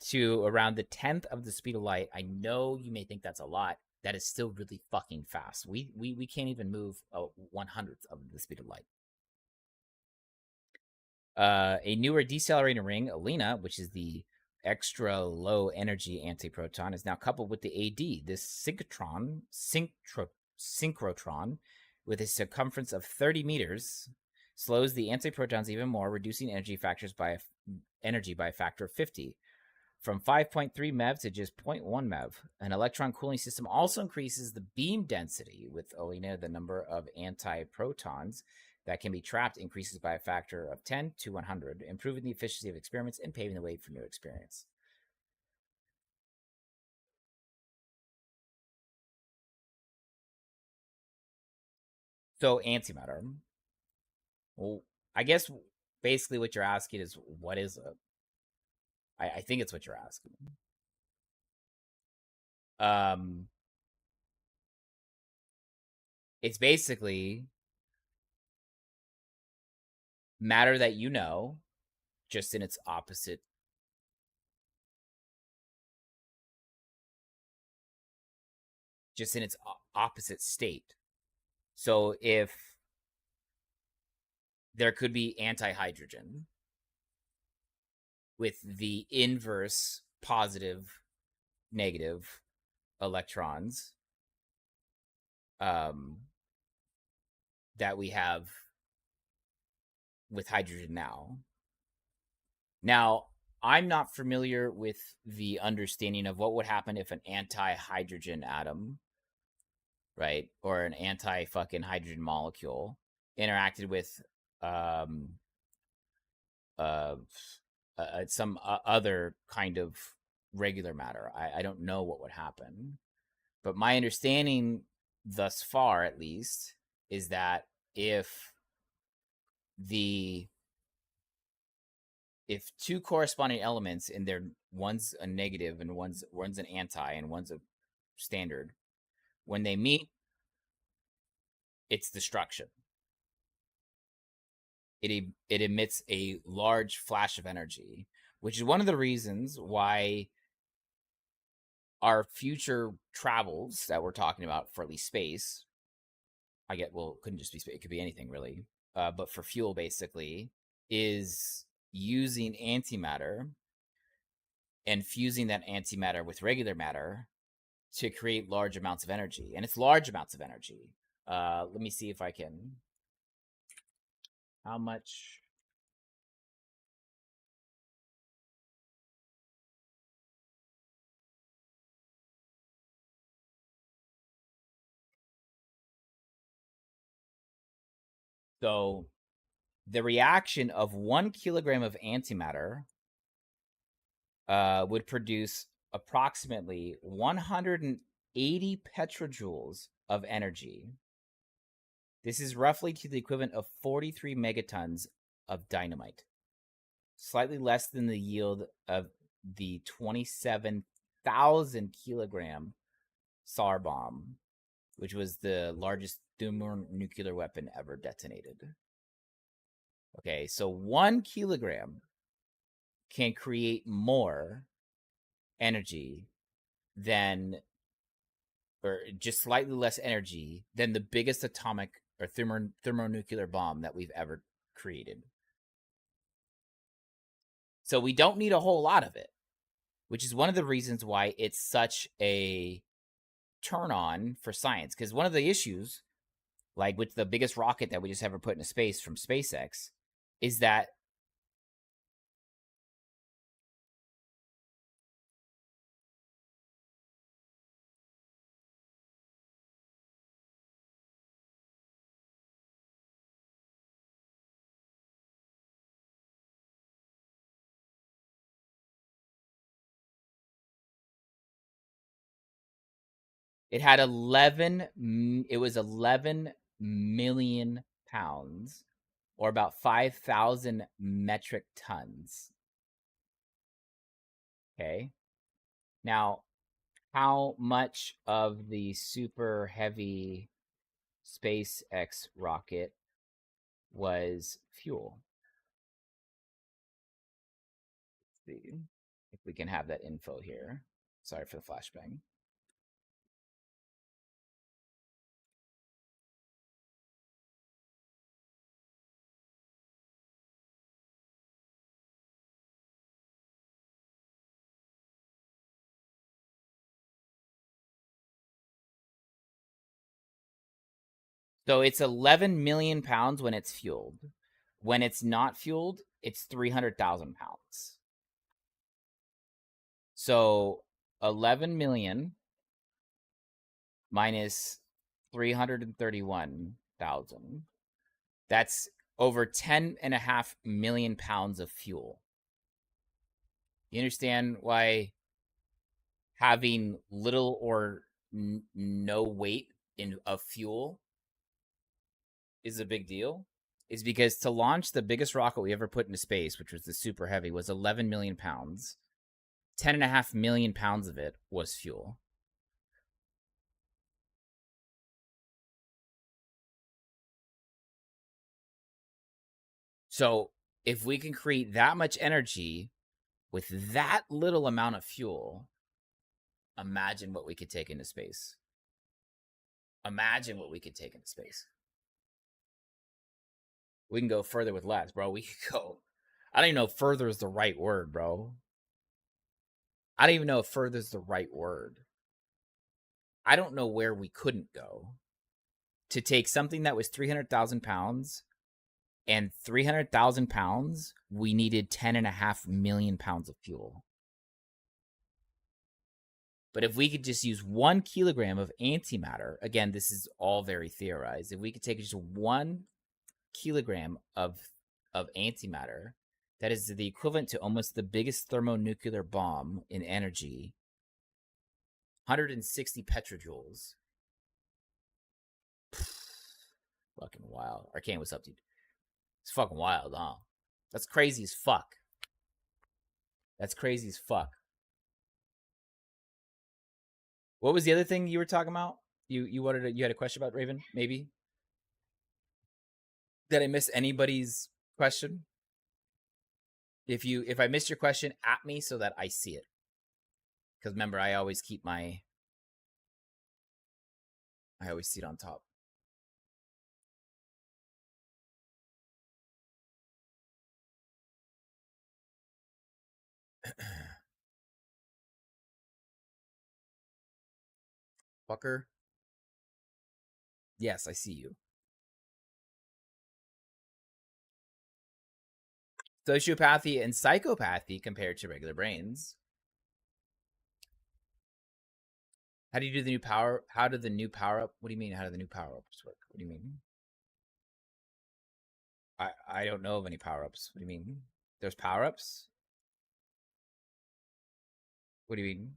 B: to around the 10th of the speed of light, I know you may think that's a lot. that is still really fucking fast. We can't even move a 1/100th of the speed of light. A newer decelerating ring, Alina, which is the extra low energy antiproton, is now coupled with the AD. This synchrotron, with a circumference of 30 meters, slows the antiprotons even more, reducing energy by a factor of 50, from 5.3 MeV to just 0.1 MeV. An electron cooling system also increases the beam density. With Alina, the number of antiprotons that can be trapped increases by a factor of 10 to 100, improving the efficiency of experiments and paving the way for new experiments. So antimatter. Well, I guess basically what you're asking is, what is it? I think it's what you're asking. It's basically matter that you know, just in its opposite. Just in its opposite state. So if there could be antihydrogen with the inverse positive, negative electrons that we have with hydrogen now. Now, I'm not familiar with the understanding of what would happen if an anti-hydrogen atom, right, or an anti-fucking hydrogen molecule interacted with some other kind of regular matter. I don't know what would happen, but my understanding thus far, at least, is that if two corresponding elements and they're one's a negative and one's an anti and one's a standard, when they meet, it's destruction. It emits a large flash of energy, which is one of the reasons why our future travels that we're talking about, for at least space, it couldn't just be space, it could be anything really, but for fuel basically, is using antimatter and fusing that antimatter with regular matter to create large amounts of energy. And it's large amounts of energy. Let me see if I can. How much? So the reaction of 1 kilogram of antimatter would produce approximately 180 petajoules of energy. This is roughly to the equivalent of 43 megatons of dynamite, slightly less than the yield of the 27,000 kilogram SAR bomb, which was the largest thermonuclear weapon ever detonated. Okay, so 1 kilogram can create more energy than, or just slightly less energy than, the biggest atomic or thermonuclear bomb that we've ever created. So we don't need a whole lot of it, which is one of the reasons why it's such a turn on for science. Because one of the issues, like with the biggest rocket that we just ever put into space from SpaceX, is that it had 11 million pounds, or about 5,000 metric tons. Okay. Now, how much of the super heavy SpaceX rocket was fuel? Let's see if we can have that info here. Sorry for the flashbang. So it's 11 million pounds when it's fueled. When it's not fueled, it's 300,000 pounds. So 11 million minus 331,000. That's over 10.5 million pounds of fuel. You understand why having little or no weight of fuel is a big deal? Is because to launch the biggest rocket we ever put into space, which was the Super Heavy, was 11 million pounds. 10.5 million pounds of it was fuel. So if we can create that much energy with that little amount of fuel, imagine what we could take into space. Imagine what we could take into space. We can go further with less, bro. We could go. I don't even know if further is the right word, bro. I don't even know if further is the right word. I don't know where we couldn't go to take something that was 300,000 pounds, and 300,000 pounds, we needed 10.5 million pounds of fuel. But if we could just use 1 kilogram of antimatter, again, this is all very theorized. If we could take just 1 kilogram of antimatter, that is the equivalent to almost the biggest thermonuclear bomb in energy, 160 petajoules. Fucking wild. Arcane, what's up, dude? It's fucking wild, huh? That's crazy as fuck. That's crazy as fuck. What was the other thing you were talking about? You had a question about Raven, maybe? Did I miss anybody's question? If I missed your question, at me so that I see it. Because remember, I always see it on top. Fucker. Yes, I see you. Sociopathy and psychopathy compared to regular brains. How do you do the new power? How did the new power up? What do you mean? How do the new power ups work? What do you mean? I don't know of any power ups. What do you mean? There's power ups? What do you mean?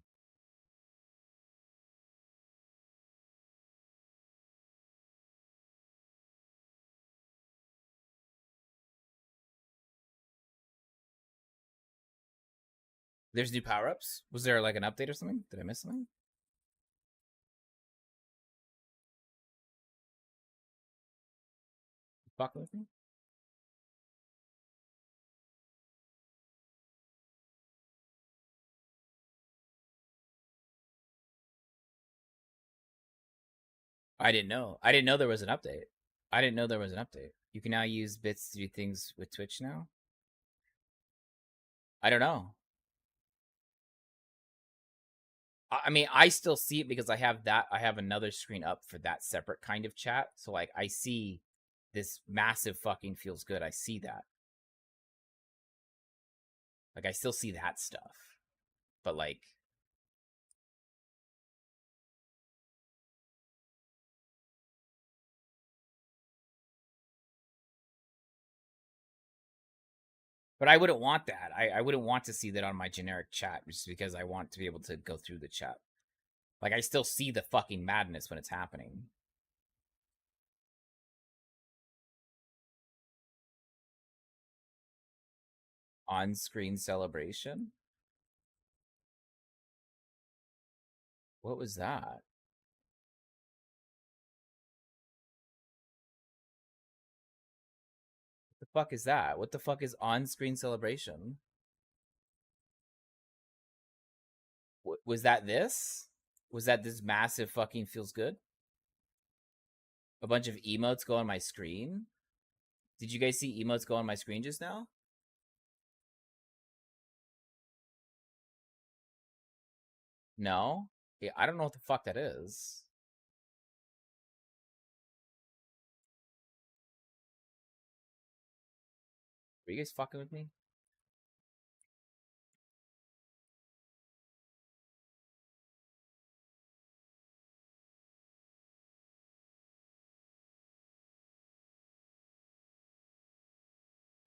B: There's new power ups? Was there like an update or something? Did I miss something? Fuck with me? I didn't know. I didn't know there was an update. I didn't know there was an update. You can now use bits to do things with Twitch now? I don't know. I mean, I still see it because I have another screen up for that separate kind of chat. So like I see this massive fucking feels good. I see that. Like I still see that stuff. But like but I wouldn't want that. I wouldn't want to see that on my generic chat just because I want to be able to go through the chat. Like I still see the fucking madness when it's happening. On-screen celebration? What was that? What the fuck is that? What the fuck is on-screen celebration? Was that this? Was that this massive fucking feels good? A bunch of emotes go on my screen? Did you guys see emotes go on my screen just now? No? Yeah, I don't know what the fuck that is. Are you guys fucking with me?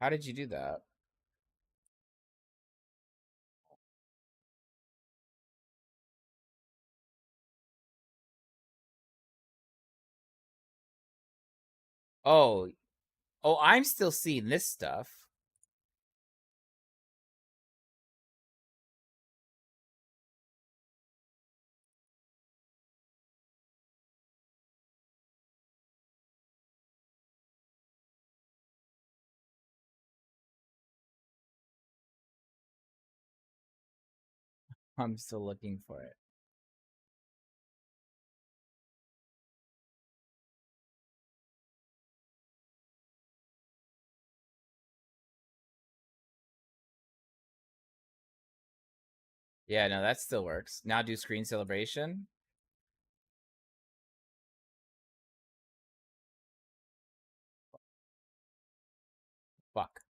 B: How did you do that? Oh, oh, I'm still seeing this stuff. I'm still looking for it. Yeah, no, that still works. Now do screen celebration. Fuck.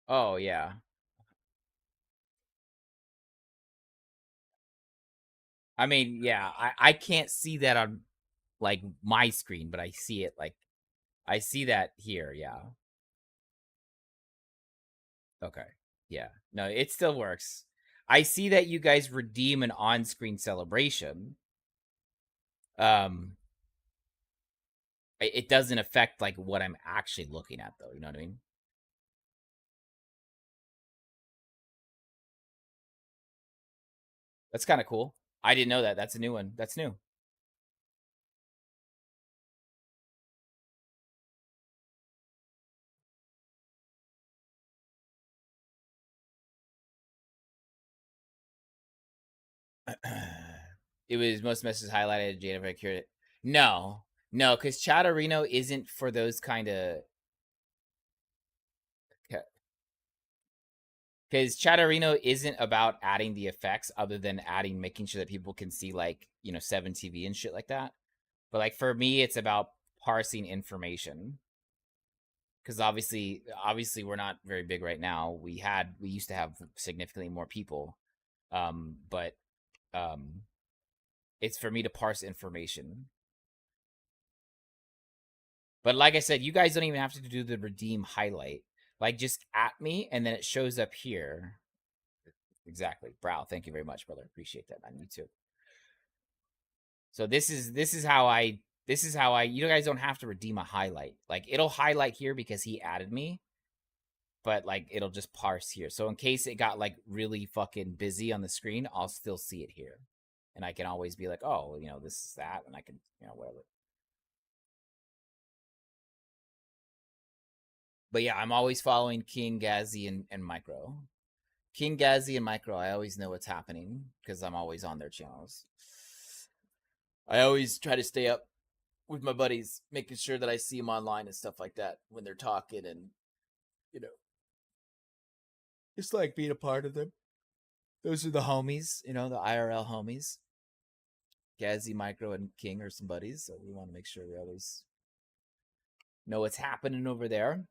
B: Oh, yeah. I mean, yeah, I can't see that on like my screen, but I see it like I see that here, yeah. Okay. Yeah. No, it still works. I see that you guys redeem an on-screen celebration. It doesn't affect like what I'm actually looking at though, you know what I mean? That's kind of cool. I didn't know that. That's a new one. That's new. It was most messages highlighted. Jada if I cured it. No, no, because Chatterino isn't for those kind of. Because Chatterino isn't about adding the effects, other than adding, making sure that people can see like 7TV and shit like that. But like for me, it's about parsing information. Because obviously, we're not very big right now. We used to have significantly more people, but um, it's for me to parse information. But like I said, you guys don't even have to do the redeem highlight. Like just at me, and then it shows up here. Exactly, Brow. Thank you very much, brother. Appreciate that, man. You too. So this is how I. You guys don't have to redeem a highlight. Like it'll highlight here because he added me, but like it'll just parse here. So in case it got like really fucking busy on the screen, I'll still see it here, and I can always be like, oh, this is that, and I can, whatever. But yeah, I'm always following King, Gazzy, and Micro. King, Gazzy, and Micro. I always know what's happening because I'm always on their channels. I always try to stay up with my buddies, making sure that I see them online and stuff like that when they're talking, and you know, just like being a part of them. Those are the homies, the IRL homies. Gazzy, Micro, and King are some buddies, so we want to make sure we always know what's happening over there.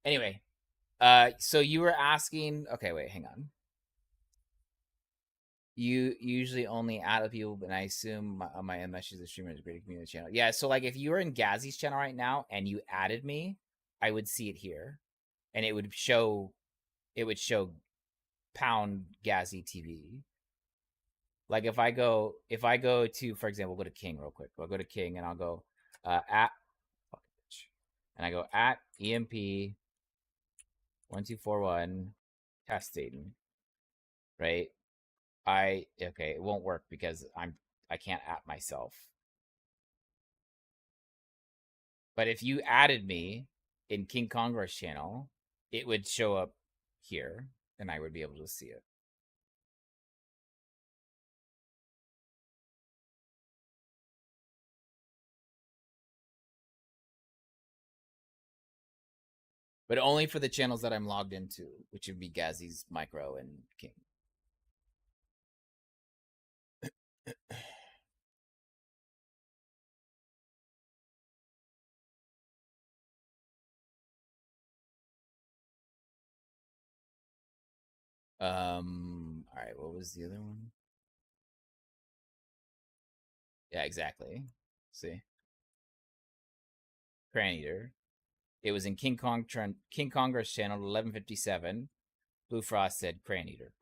B: Anyway, so you were asking. Okay, wait, hang on. You usually only add people, but I assume on my end message the streamer is a great community channel. Yeah, so like if you were in Gazzy's channel right now and you added me, I would see it here, and it would show pound Gazzy TV. Like if I go to, for example, go to King real quick. I'll go to King and I'll go at and I go at EMP1241 testing, right? Okay, it won't work because I can't at myself. But if you added me in King Congress channel, it would show up here and I would be able to see it. but only for the channels that I'm logged into, which would be Gazzy's, Micro, and King. All right, what was the other one? Yeah, exactly. See, Cran Eater. It was in King Congress channel 1157. Blue Frost said Cran Eater.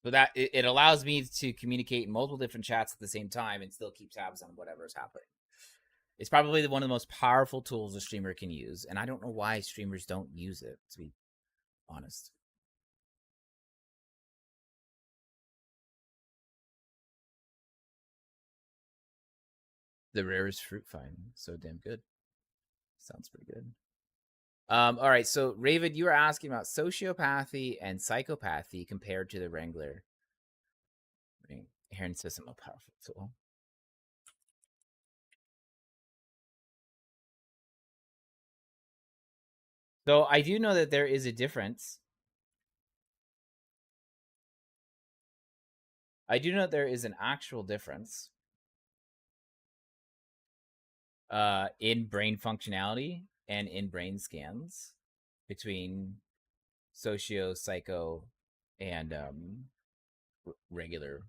B: So that it allows me to communicate in multiple different chats at the same time and still keep tabs on whatever is happening. It's probably one of the most powerful tools a streamer can use, and I don't know why streamers don't use it, to be honest. The rarest fruit find, so damn good. Sounds pretty good. All right, so Raven, you were asking about sociopathy and psychopathy compared to the Wrangler. Heron system, a powerful tool. So I do know that there is a difference. I do know there is an actual difference in brain functionality and in brain scans between socio, psycho, and regular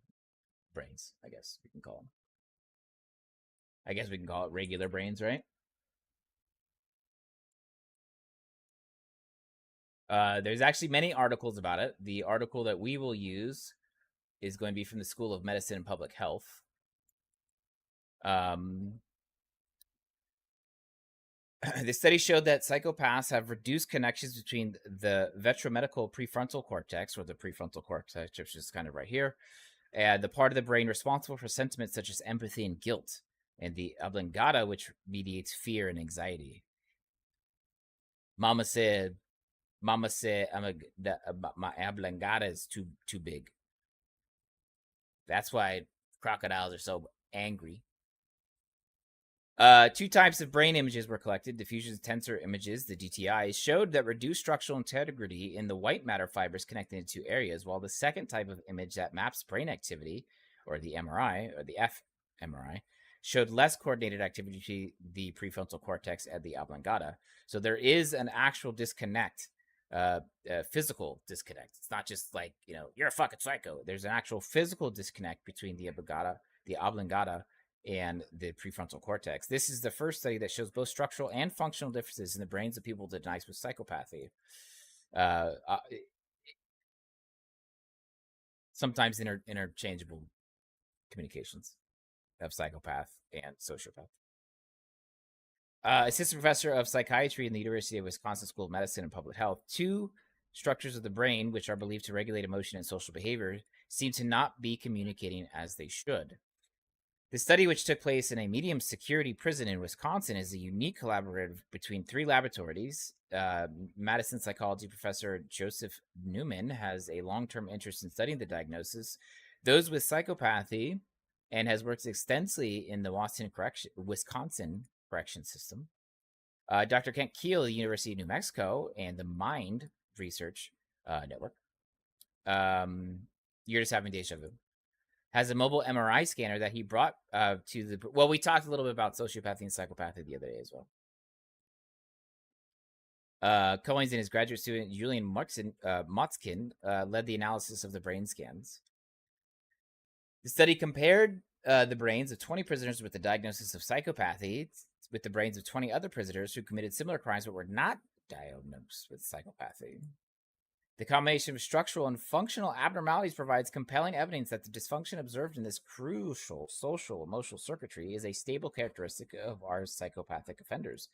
B: brains, I guess we can call them. I guess we can call it regular brains, right? There's actually many articles about it. The article that we will use is going to be from the School of Medicine and Public Health. The study showed that psychopaths have reduced connections between the ventromedical prefrontal cortex, or the prefrontal cortex, which is kind of right here, and the part of the brain responsible for sentiments such as empathy and guilt, and the oblongata, which mediates fear and anxiety. Mama said, my oblongata is too big. That's why crocodiles are so angry. 2 types of brain images were collected. Diffusion tensor images, the DTIs, showed that reduced structural integrity in the white matter fibers connected to 2 areas, while the second type of image that maps brain activity, or the MRI, or the fMRI, showed less coordinated activity between the prefrontal cortex and the oblongata. So there is an actual disconnect, physical disconnect. It's not just like, you're a fucking psycho. There's an actual physical disconnect between the oblongata, and the prefrontal cortex. This is the first study that shows both structural and functional differences in the brains of people diagnosed with psychopathy. Sometimes interchangeable communications of psychopath and sociopath. Assistant professor of psychiatry in the University of Wisconsin School of Medicine and Public Health. 2 structures of the brain, which are believed to regulate emotion and social behavior, seem to not be communicating as they should. The study, which took place in a medium security prison in Wisconsin, is a unique collaborative between 3 laboratories. Madison psychology professor Joseph Newman has a long-term interest in studying the diagnosis, those with psychopathy, and has worked extensively in the Wisconsin correction system. Dr. Kent Keel, the University of New Mexico, and the Mind Research Network. You're just having deja vu. Has a mobile MRI scanner that he brought to the... Well, we talked a little bit about sociopathy and psychopathy the other day as well. Coins and his graduate student, Julian Motzkin, led the analysis of the brain scans. The study compared the brains of 20 prisoners with the diagnosis of psychopathy with the brains of 20 other prisoners who committed similar crimes but were not diagnosed with psychopathy. The combination of structural and functional abnormalities provides compelling evidence that the dysfunction observed in this crucial social emotional circuitry is a stable characteristic of our psychopathic offenders.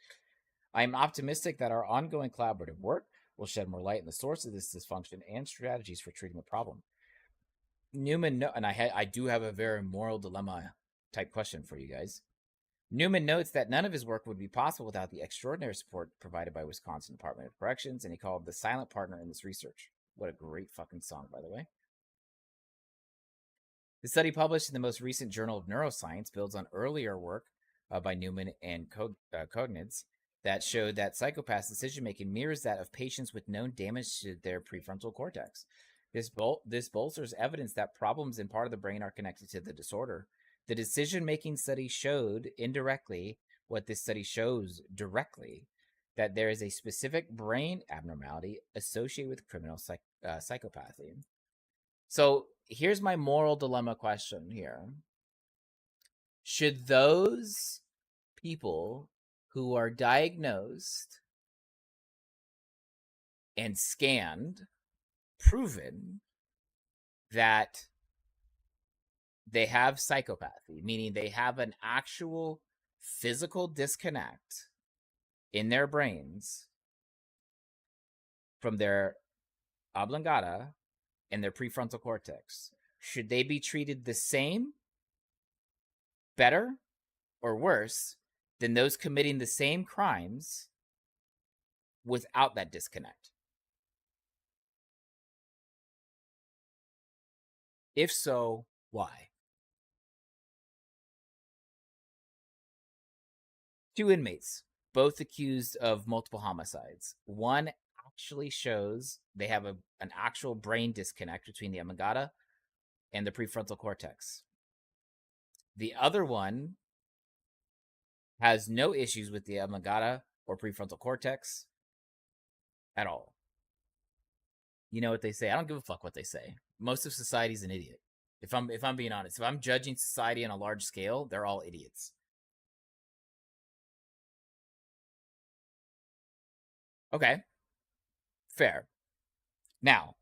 B: I am optimistic that our ongoing collaborative work will shed more light on the source of this dysfunction and strategies for treating the problem. Newman, and I do have a very moral dilemma type question for you guys. Newman notes that none of his work would be possible without the extraordinary support provided by Wisconsin Department of Corrections, and he called the silent partner in this research. What a great fucking song, by the way. The study published in the most recent Journal of Neuroscience builds on earlier work by Newman and Cognitz that showed that psychopaths' decision making mirrors that of patients with known damage to their prefrontal cortex. This bolsters evidence that problems in part of the brain are connected to the disorder. The decision making study showed indirectly what this study shows directly, that there is a specific brain abnormality associated with criminal psychopathy. So here's my moral dilemma question here. Should those people who are diagnosed and scanned, proven that they have psychopathy, meaning they have an actual physical disconnect in their brains from their oblongata and their prefrontal cortex, should they be treated the same, better, or worse than those committing the same crimes without that disconnect? If so, why? 2 inmates, both accused of multiple homicides. One actually shows they have an actual brain disconnect between the oblongata and the prefrontal cortex. The other one has no issues with the oblongata or prefrontal cortex at all. You know what they say? I don't give a fuck what they say. Most of society's an idiot. If I'm being honest, if I'm judging society on a large scale, they're all idiots. Okay. Fair. Now,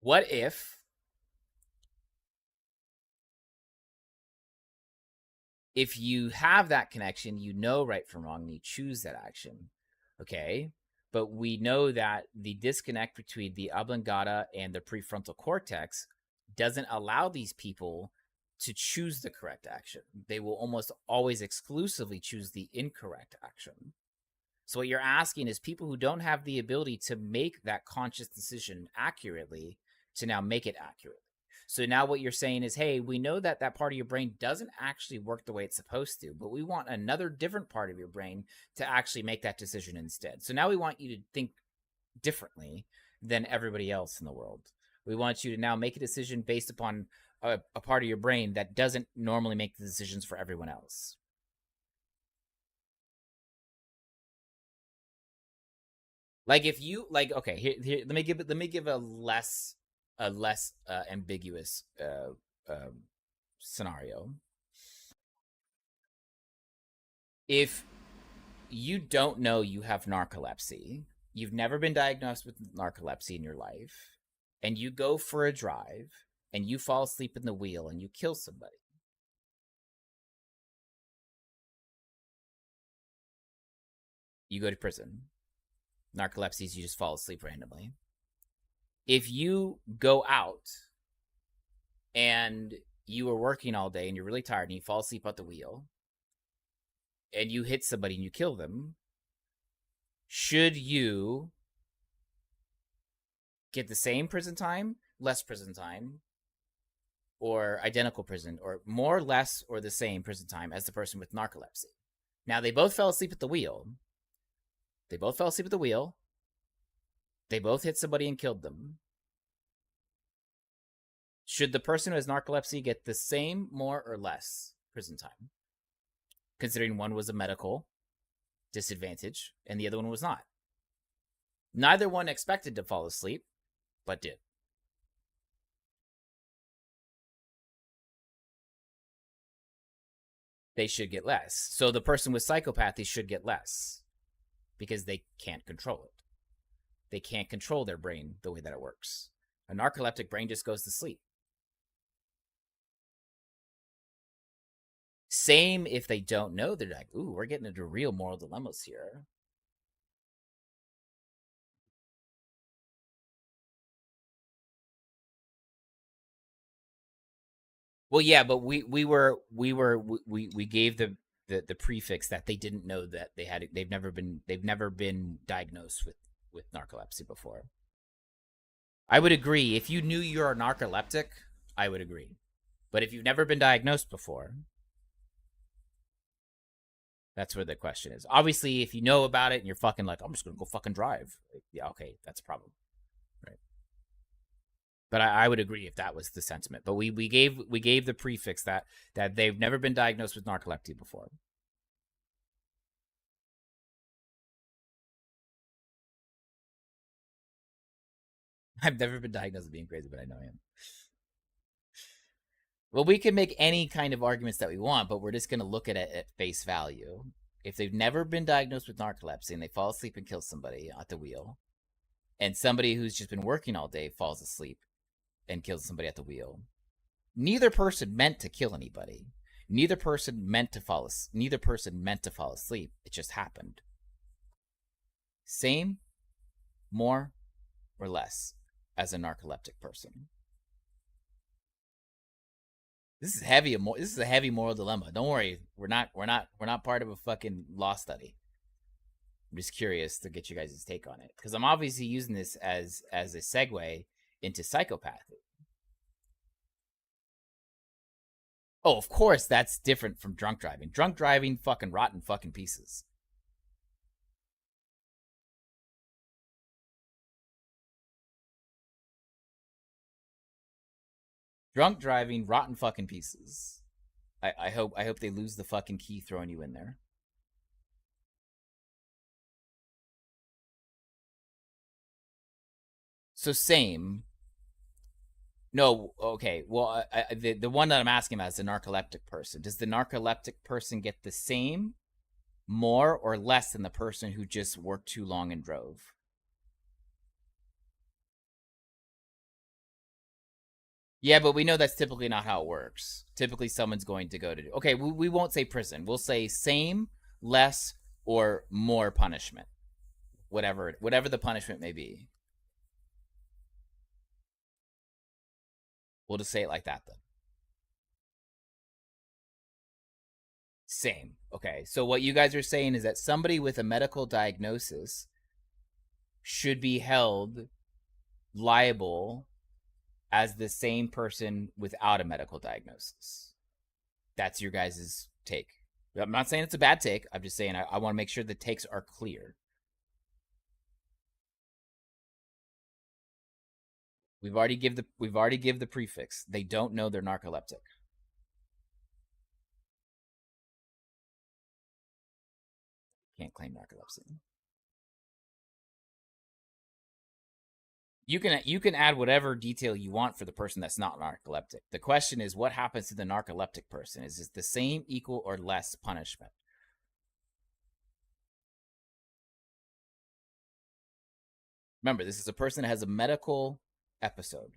B: what if you have that connection, you know right from wrong, and you choose that action, okay? But we know that the disconnect between the oblongata and the prefrontal cortex doesn't allow these people to choose the correct action. They will almost always exclusively choose the incorrect action. So what you're asking is people who don't have the ability to make that conscious decision accurately to now make it accurate. So now what you're saying is, hey, we know that that part of your brain doesn't actually work the way it's supposed to, but we want another different part of your brain to actually make that decision instead. So now we want you to think differently than everybody else in the world. We want you to now make a decision based upon a part of your brain that doesn't normally make the decisions for everyone else. Like if you like, okay, here let me give a less ambiguous scenario. If you don't know you have narcolepsy, you've never been diagnosed with narcolepsy in your life, and you go for a drive and you fall asleep in the wheel and you kill somebody, you go to prison. Narcolepsy is you just fall asleep randomly. If you go out and you were working all day and you're really tired and you fall asleep at the wheel and you hit somebody and you kill them, should you get the same prison time, less prison time, or identical prison, or more, less, or the same prison time as the person with narcolepsy? Now, they both fell asleep at the wheel. They both hit somebody and killed them. Should the person who has narcolepsy get the same, more, or less prison time? Considering one was a medical disadvantage and the other one was not. Neither one expected to fall asleep, but did. They should get less. So the person with psychopathy should get less because they can't control it. They can't control their brain the way that it works. A narcoleptic brain just goes to sleep. Same if they don't know. They're like, ooh, we're getting into real moral dilemmas here. Well, yeah, but we gave the prefix that they didn't know that they've never been diagnosed with narcolepsy before. I would agree. If you knew you're a narcoleptic, I would agree. But if you've never been diagnosed before, that's where the question is. Obviously, if you know about it and you're fucking like, I'm just gonna go fucking drive. Like, yeah, okay, that's a problem, right? But I would agree if that was the sentiment. But we gave the prefix that they've never been diagnosed with narcolepsy before. I've never been diagnosed with being crazy, but I know I am. Well, we can make any kind of arguments that we want, but we're just going to look at it at face value. If they've never been diagnosed with narcolepsy and they fall asleep and kill somebody at the wheel, and somebody who's just been working all day falls asleep and kills somebody at the wheel, neither person meant to kill anybody. Neither person meant to fall asleep. It just happened. Same, more, or less as a narcoleptic person. This is heavy. This is a heavy moral dilemma. Don't worry, we're not part of a fucking law study. I'm just curious to get you guys' take on it because I'm obviously using this as a segue into psychopathy. Oh, of course, that's different from drunk driving. Drunk driving, fucking rotten fucking pieces. Drunk driving, rotten fucking pieces. I hope they lose the fucking key throwing you in there. So same. No, okay. Well, the one that I'm asking about is the narcoleptic person. Does the narcoleptic person get the same, more, or less than the person who just worked too long and drove? Yeah, but we know that's typically not how it works. Typically, someone's going to go to... Okay, we won't say prison. We'll say same, less, or more punishment. Whatever the punishment may be. We'll just say it like that, then. Same. Okay, so what you guys are saying is that somebody with a medical diagnosis should be held liable as the same person without a medical diagnosis. That's your guys' take. I'm not saying it's a bad take. I'm just saying I want to make sure the takes are clear. We've already give the prefix. They don't know they're narcoleptic. Can't claim narcolepsy. You can add whatever detail you want for the person that's not narcoleptic. The question is, what happens to the narcoleptic person? Is it the same, equal, or less punishment? Remember, this is a person that has a medical episode.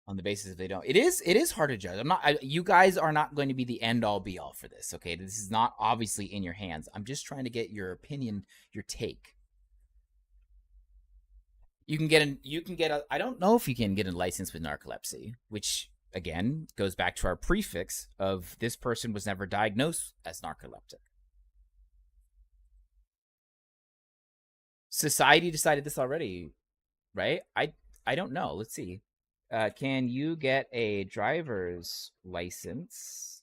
B: On the basis if they don't, it is hard to judge. You guys are not going to be the end all be all for this. Okay, this is not obviously in your hands. I'm just trying to get your opinion, your take. You can get a, I don't know if you can get a license with narcolepsy, which again goes back to our prefix of this person was never diagnosed as narcoleptic. Society decided this already, right? I don't know. Let's see. Can you get a driver's license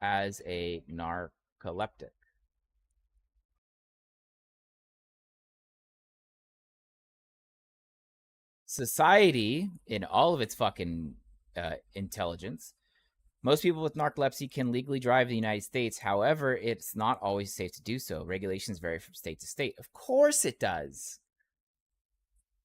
B: as a narcoleptic? Society, in all of its fucking intelligence, most people with narcolepsy can legally drive in the United States. However, it's not always safe to do so. Regulations vary from state to state. Of course it does.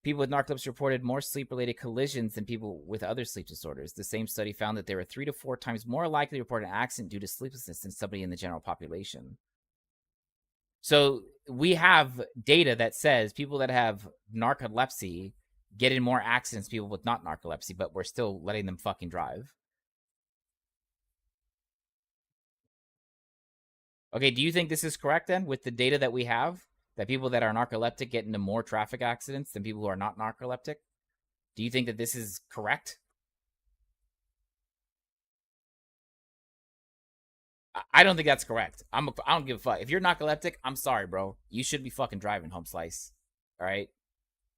B: People with narcolepsy reported more sleep-related collisions than people with other sleep disorders. The same study found that they were 3 to 4 times more likely to report an accident due to sleeplessness than somebody in the general population. So we have data that says people that have narcolepsy get in more accidents than people with not narcolepsy, but we're still letting them fucking drive. Okay, do you think this is correct then with the data that we have? That people that are narcoleptic get into more traffic accidents than people who are not narcoleptic? Do you think that this is correct? I don't think that's correct. I don't give a fuck. If you're narcoleptic, I'm sorry, bro. You should be fucking driving, home slice. All right?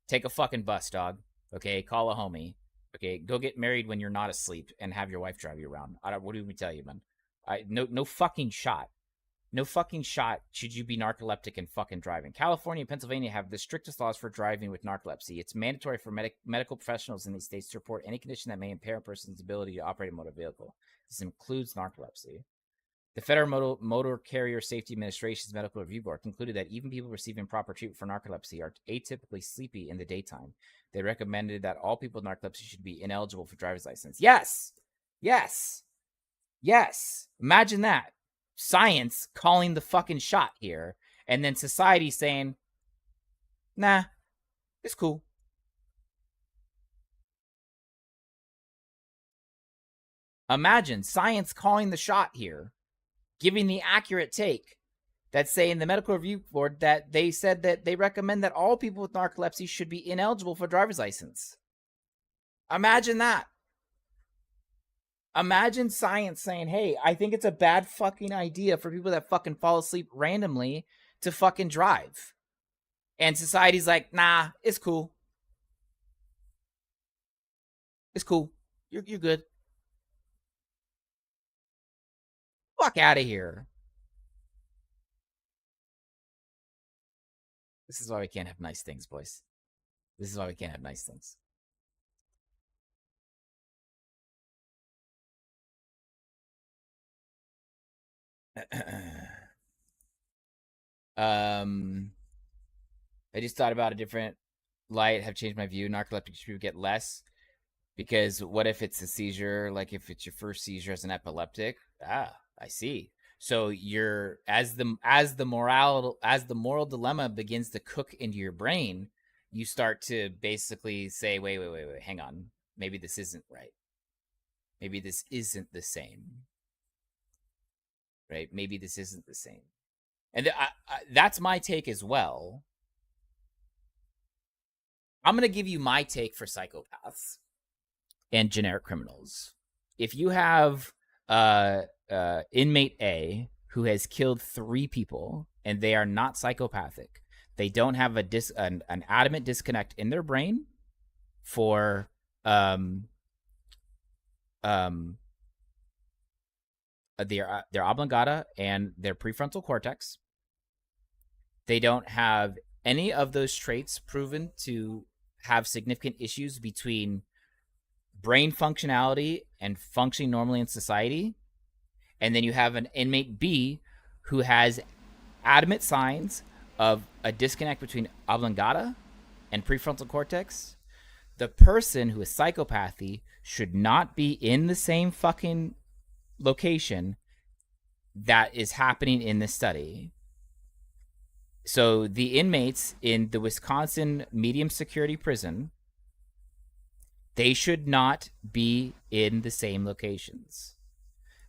B: Take a fucking bus, dog. Okay? Call a homie. Okay? Go get married when you're not asleep and have your wife drive you around. What do we tell you, man? No fucking shot. No fucking shot should you be narcoleptic and fucking driving. California and Pennsylvania have the strictest laws for driving with narcolepsy. It's mandatory for medical professionals in these states to report any condition that may impair a person's ability to operate a motor vehicle. This includes narcolepsy. The Federal Motor Carrier Safety Administration's Medical Review Board concluded that even people receiving proper treatment for narcolepsy are atypically sleepy in the daytime. They recommended that all people with narcolepsy should be ineligible for driver's license. Yes! Yes! Yes! Imagine that. Science calling the fucking shot here, and then society saying, nah, it's cool. Imagine science calling the shot here, giving the accurate take that say in the medical review board that they said that they recommend that all people with narcolepsy should be ineligible for driver's license. Imagine that. Imagine science saying, hey, I think it's a bad fucking idea for people that fucking fall asleep randomly to fucking drive. And society's like, nah, it's cool. It's cool. You're good. Fuck out of here. This is why we can't have nice things, boys. This is why we can't have nice things. I just thought about a different light, have changed my view. Narcoleptic people get less because what if it's a seizure? Like if it's your first seizure as an epileptic? Ah, I see. So you're as the moral dilemma begins to cook into your brain, you start to basically say, wait, hang on. Maybe this isn't right. Maybe this isn't the same. Right? Maybe this isn't the same. And that's my take as well. I'm going to give you my take for psychopaths and generic criminals. If you have inmate A who has killed 3 people and they are not psychopathic, they don't have an adamant disconnect in their brain for their oblongata and their prefrontal cortex. They don't have any of those traits proven to have significant issues between brain functionality and functioning normally in society. And then you have an inmate B who has adamant signs of a disconnect between oblongata and prefrontal cortex. The person who is psychopathy should not be in the same fucking location that is happening in this study. So the inmates in the Wisconsin medium security prison, they should not be in the same locations.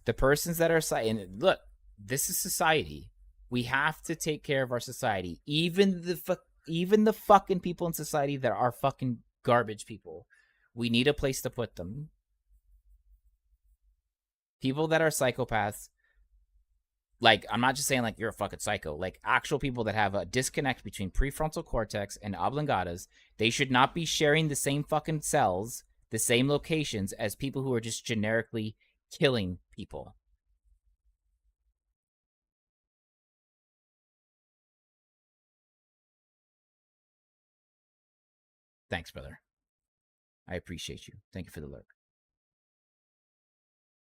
B: The persons that are, and look, this is society. We have to take care of our society. Even the fucking people in society that are fucking garbage people, we need a place to put them. People that are psychopaths, like, I'm not just saying, like, you're a fucking psycho. Like, actual people that have a disconnect between prefrontal cortex and oblongatas, they should not be sharing the same fucking cells, the same locations as people who are just generically killing people. Thanks, brother. I appreciate you. Thank you for the lurk.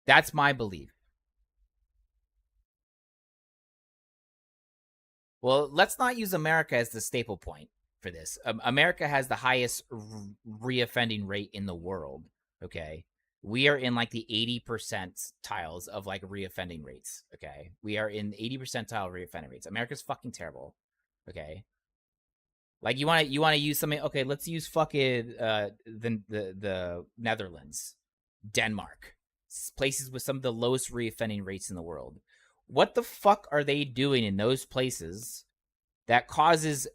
B: That's my belief. Well, let's not use America as the staple point for this. America has the highest reoffending rate in the world, okay? We are in, like, the 80% tiles of, like, reoffending rates, okay? We are in the 80 percentile reoffending rates. America's fucking terrible, okay? Like, you want to use something, okay, let's use fucking the Netherlands, Denmark, places with some of the lowest reoffending rates in the world. What the fuck are they doing in those places that causes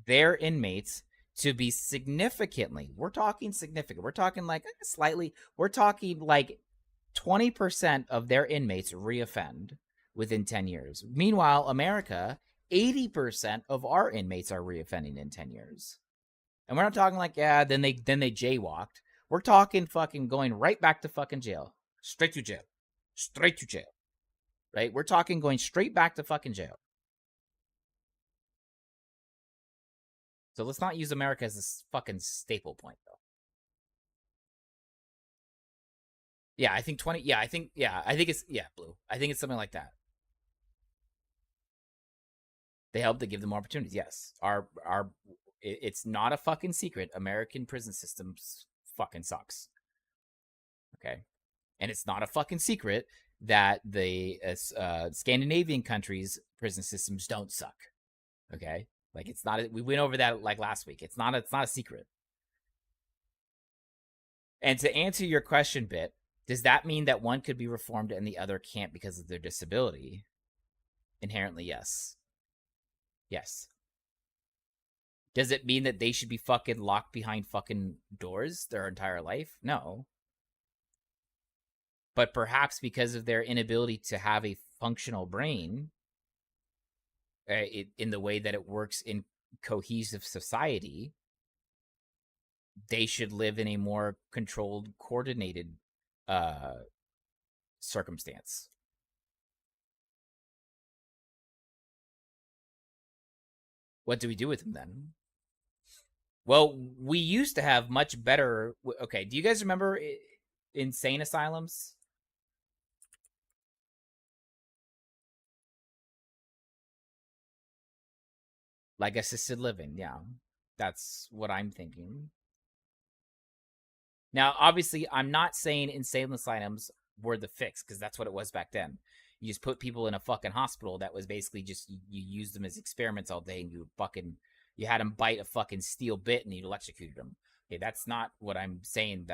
B: their inmates to be significantly, we're talking significant, we're talking like slightly, we're talking like 20% of their inmates reoffend. within 10 years. Meanwhile, America, 80% of our inmates are reoffending in 10 years. And we're not talking like, yeah, then they jaywalked. We're talking fucking going right back to fucking jail. Straight to jail. Straight to jail. Right? We're talking going straight back to fucking jail. So let's not use America as a fucking staple point, though. Yeah, I think 20. Yeah, I think it's, blue. I think it's something like that. They help to give them more opportunities. Yes. It's not a fucking secret. American prison systems fucking sucks. Okay. And it's not a fucking secret that the Scandinavian countries' prison systems don't suck. Okay. Like, it's not, we went over that like last week. It's not a secret. And to answer your question, Bit, does that mean that one could be reformed and the other can't because of their disability? Inherently, yes. Yes. Does it mean that they should be fucking locked behind fucking doors their entire life? No. But perhaps because of their inability to have a functional brain, in the way that it works in cohesive society, they should live in a more controlled, coordinated circumstance. What do we do with them then? Well, we used to have much better. Okay, do you guys remember insane asylums? Like assisted living, yeah. That's what I'm thinking. Now, obviously, I'm not saying insane asylums were the fix, because that's what it was back then. You just put people in a fucking hospital that was basically just, you used them as experiments all day, and you had them bite a fucking steel bit and you electrocuted them. Okay, that's not what I'm saying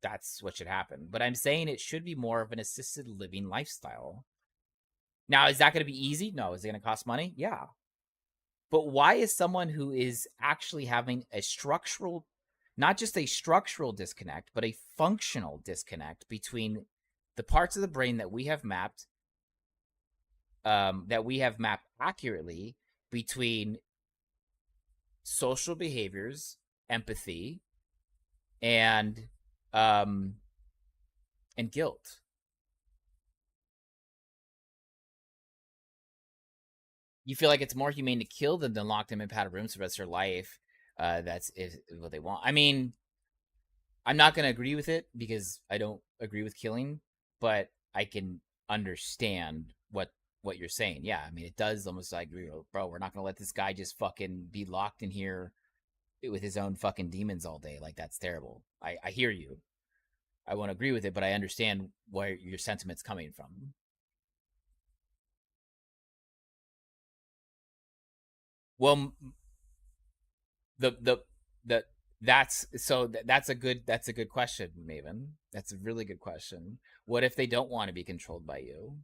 B: that's what should happen. But I'm saying it should be more of an assisted living lifestyle. Now, is that going to be easy? No. Is it going to cost money? Yeah. But why is someone who is actually having a structural, not just a structural disconnect, but a functional disconnect between the parts of the brain that we have mapped accurately between social behaviors, empathy, and guilt? You feel like it's more humane to kill them than lock them in padded rooms for the rest of their life. That's what they want. I mean, I'm not going to agree with it because I don't agree with killing, but I can understand what you're saying. Yeah, I mean, it does almost like, bro, we're not going to let this guy just fucking be locked in here with his own fucking demons all day. Like, that's terrible. I hear you. I won't agree with it, but I understand where your sentiment's coming from. Well, that's a good question, Maven. That's a really good question. What if they don't want to be controlled by you?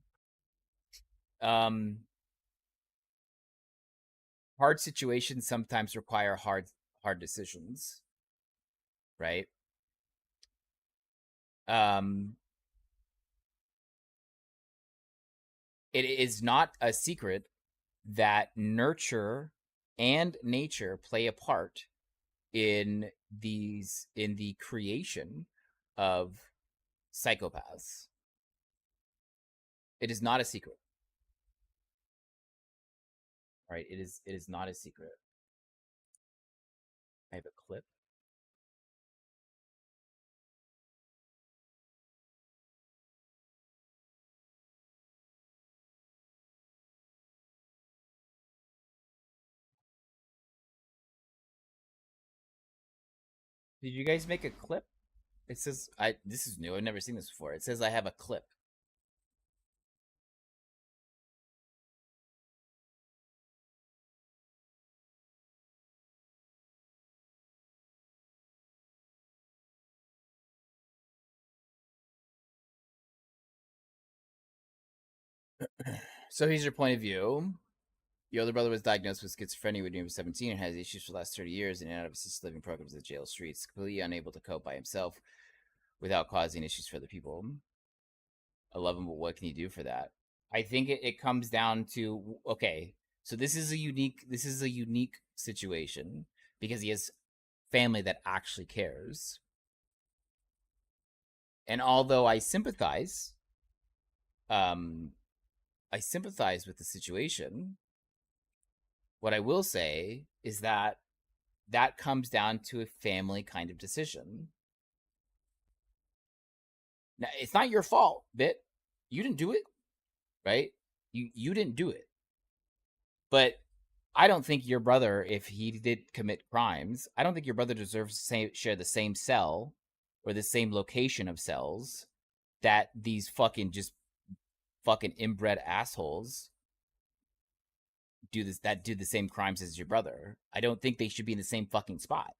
B: Hard situations sometimes require hard decisions, right? It is not a secret that nurture and nature play a part in the creation of psychopaths. It is not a secret. Right? It is not a secret. I have a clip. Did you guys make a clip? It says this is new. I've never seen this before. It says I have a clip. So here's your point of view. Your older brother was diagnosed with schizophrenia when he was 17 and has issues for the last 30 years in and out of assisted living programs at jail streets, completely unable to cope by himself without causing issues for other people. I love him, but what can you do for that? I think it comes down to, okay, so this is a unique situation because he has family that actually cares. And although um I sympathize with the situation, what I will say is that that comes down to a family kind of decision. Now, it's not your fault, Bit. You didn't do it, right? You didn't do it. But I don't think your brother, if he did commit crimes, I don't think your brother deserves to share the same cell or the same location of cells that these fucking inbred assholes do the same crimes as your brother. I don't think they should be in the same fucking spot.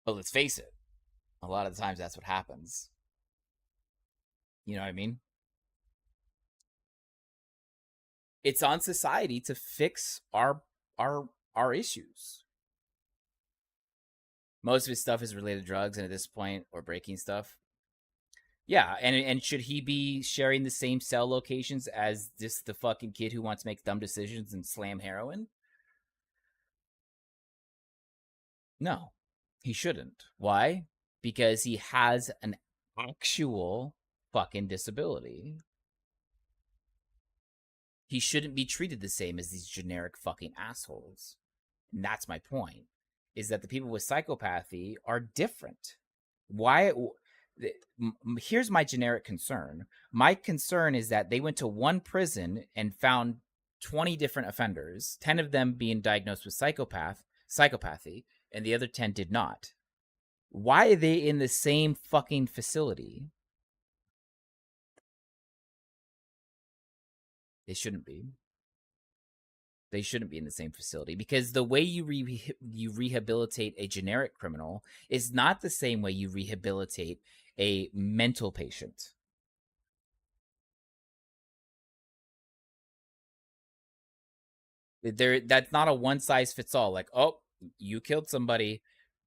B: But let's face it, a lot of the times that's what happens. You know what I mean? It's on society to fix our issues. Most of his stuff is related to drugs, and at this point, or breaking stuff. Yeah, and should he be sharing the same cell locations as the fucking kid who wants to make dumb decisions and slam heroin? No, he shouldn't. Why? Because he has an actual fucking disability. He shouldn't be treated the same as these generic fucking assholes. And that's my point, is that the people with psychopathy are different. Why? Here's my generic concern. My concern is that they went to one prison and found 20 different offenders, 10 of them being diagnosed with psychopathy, and the other 10 did not. Why are they in the same fucking facility? They shouldn't be. They shouldn't be in the same facility, because the way you rehabilitate a generic criminal is not the same way you rehabilitate a mental patient. That's not a one size fits all. Like, oh, you killed somebody,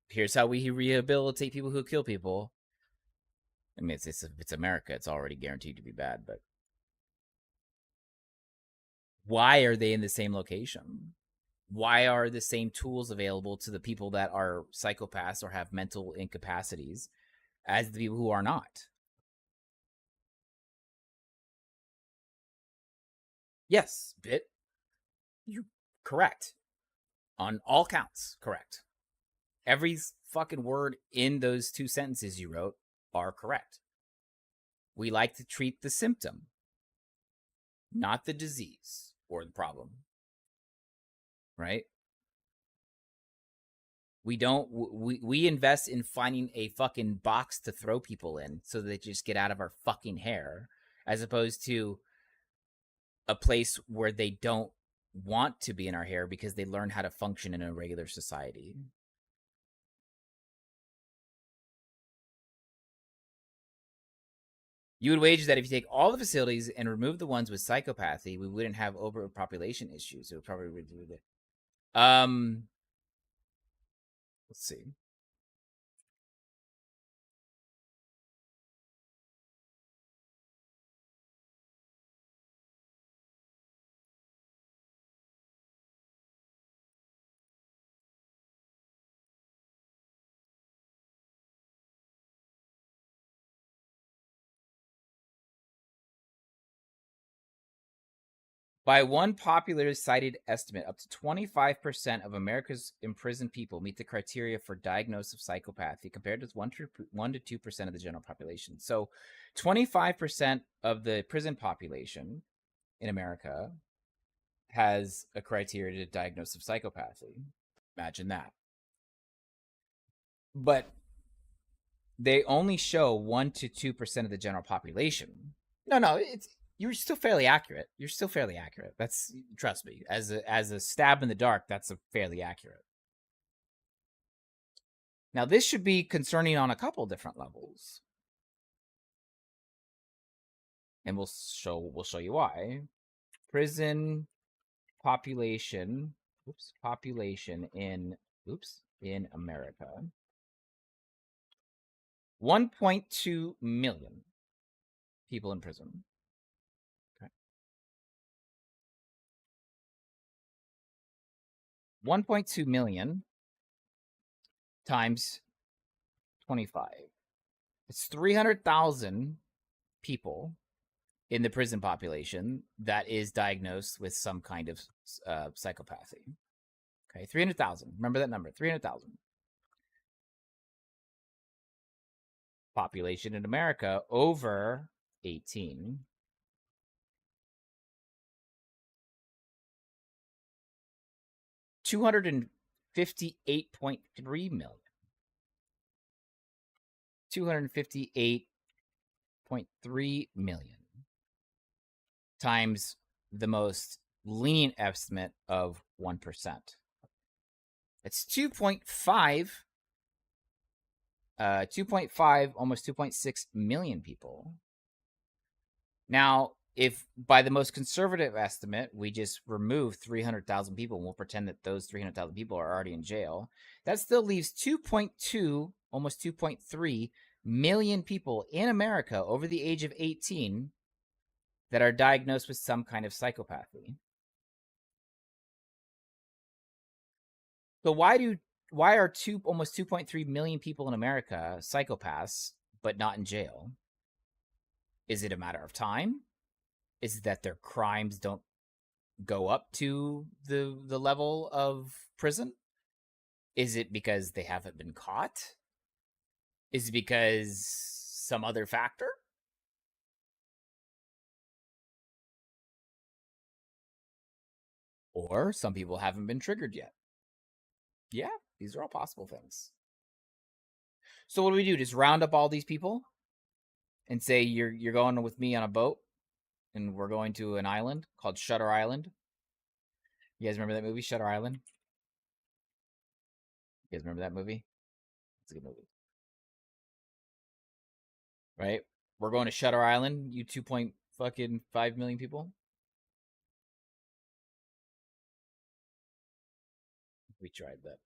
B: here's how we rehabilitate people who kill people. I mean, it's America. It's already guaranteed to be bad, but why are they in the same location? Why are the same tools available to the people that are psychopaths or have mental incapacities as the people who are not? Yes, Bit. You're correct. On all counts, correct. Every fucking word in those 2 sentences you wrote are correct. We like to treat the symptom, not the disease or the problem. Right? We invest in finding a fucking box to throw people in so that they just get out of our fucking hair, as opposed to a place where they don't want to be in our hair because they learn how to function in a regular society. You would wager that if you take all the facilities and remove the ones with psychopathy, we wouldn't have overpopulation issues. It would probably reduce it. Let's see. By one popular cited estimate, up to 25% of America's imprisoned people meet the criteria for diagnosis of psychopathy, compared with 1 to 2% of the general population. So 25% of the prison population in America has a criteria to diagnose of psychopathy. Imagine that. But they only show 1 to 2% of the general population. No, you're still fairly accurate. You're still fairly accurate. That's, trust me, as a stab in the dark, that's a fairly accurate. Now, this should be concerning on a couple different levels, and we'll show you why. Prison population, population in America. 1.2 million people in prison. Okay. 1.2 million times 25. It's 300,000 people in the prison population that is diagnosed with some kind of psychopathy. Okay, 300,000. Remember that number, 300,000. Population in America over 18. $258.3 million. 258.3 million times the most lenient estimate of 1%. It's 2.5, almost 2.6 million people. Now, if by the most conservative estimate, we just remove 300,000 people and we'll pretend that those 300,000 people are already in jail, that still leaves 2.2, almost 2.3 million people in America over the age of 18 that are diagnosed with some kind of psychopathy. So why are almost 2.3 million people in America psychopaths but not in jail? Is it a matter of time? Is it that their crimes don't go up to the level of prison? Is it because they haven't been caught? Is it because some other factor? Or some people haven't been triggered yet. Yeah, these are all possible things. So what do? Just round up all these people and say you're going with me on a boat and we're going to an island called Shutter Island. You guys remember that movie, Shutter Island? You guys remember that movie? It's a good movie. Right? We're going to Shutter Island, you 2.5 million people. We tried that.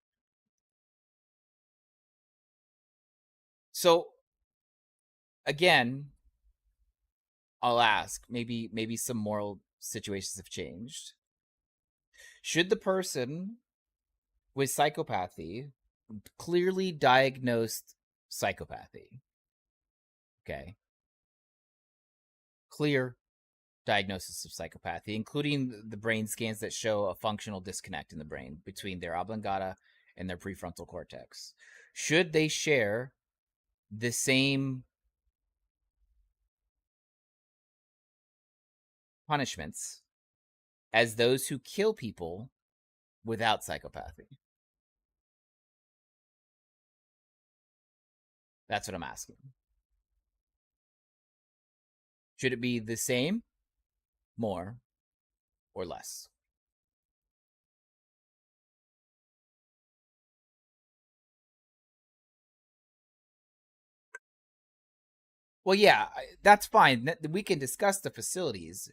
B: So again, I'll ask, maybe some moral situations have changed. Should the person with psychopathy, clearly diagnosed psychopathy, okay, clear diagnosis of psychopathy, including the brain scans that show a functional disconnect in the brain between their oblongata and their prefrontal cortex, should they share the same punishments as those who kill people without psychopathy? That's what I'm asking. Should it be the same, more, or less? Well, yeah, that's fine. We can discuss the facilities,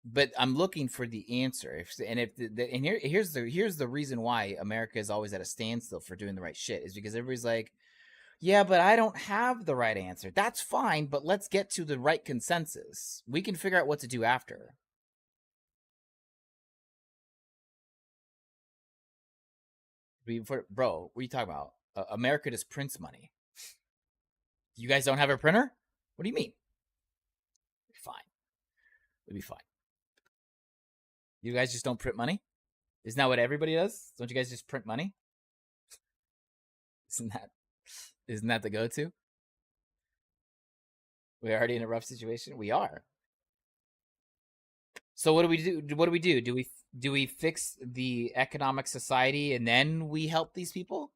B: but I'm looking for the answer. Here's the reason why America is always at a standstill for doing the right shit is because everybody's like, yeah, but I don't have the right answer. That's fine, but let's get to the right consensus. We can figure out what to do after. Bro, what are you talking about? America just prints money. You guys don't have a printer? What do you mean? Fine. It'll be fine. You guys just don't print money? Isn't that what everybody does? Don't you guys just print money? Isn't that the go-to? We're already in a rough situation. We are. So what do we do? What do we do? Do we fix the economic society and then we help these people?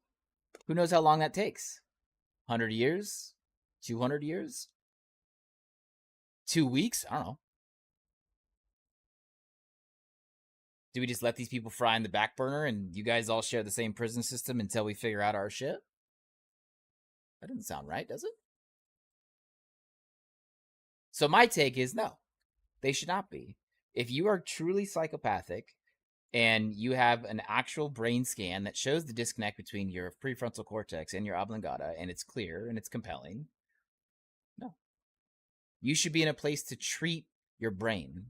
B: Who knows how long that takes? 100 years? 200 years? 2 weeks? I don't know. Do we just let these people fry in the back burner and you guys all share the same prison system until we figure out our shit? That doesn't sound right, does it? So my take is no, they should not be. If you are truly psychopathic and you have an actual brain scan that shows the disconnect between your prefrontal cortex and your oblongata, and it's clear and it's compelling, no. You should be in a place to treat your brain.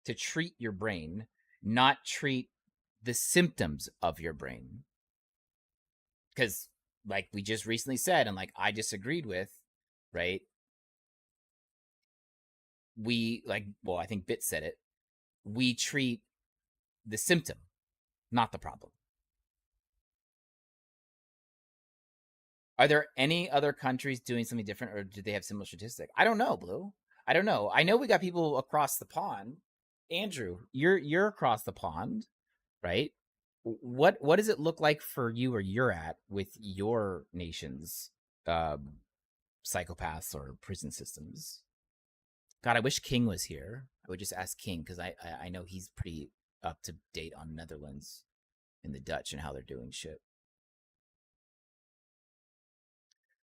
B: To treat your brain, not treat the symptoms of your brain. Because, like we just recently said, and like I disagreed with, right? I think Bit said it. We treat the symptom, not the problem. Are there any other countries doing something different, or do they have similar statistics? I don't know, Blue. I don't know. I know we got people across the pond. Andrew, you're across the pond, right? What does it look like for you where you're at with your nation's psychopaths or prison systems? God, I wish King was here. I would just ask King because I know he's pretty up to date on Netherlands and the Dutch and how they're doing shit.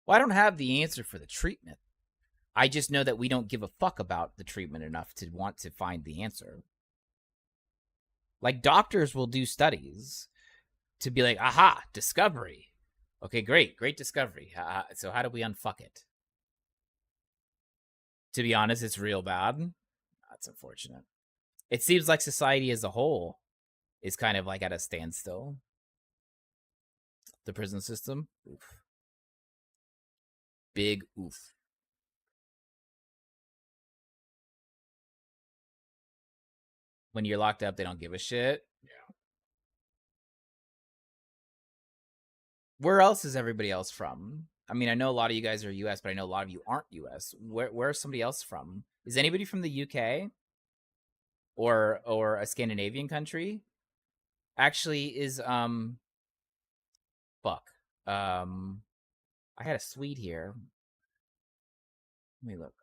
B: Well, I don't have the answer for the treatment. I just know that we don't give a fuck about the treatment enough to want to find the answer. Like, doctors will do studies to be like, aha, discovery. Okay, great discovery. So how do we unfuck it? To be honest, it's real bad. That's unfortunate. It seems like society as a whole is kind of like at a standstill. The prison system, oof. Big oof. When you're locked up, they don't give a shit. Yeah. Where else is everybody else from? I mean, I know a lot of you guys are US, but I know a lot of you aren't US. Where is somebody else from? Is anybody from the UK? Or a Scandinavian country? Actually, is fuck. I had a Swede here. Let me look.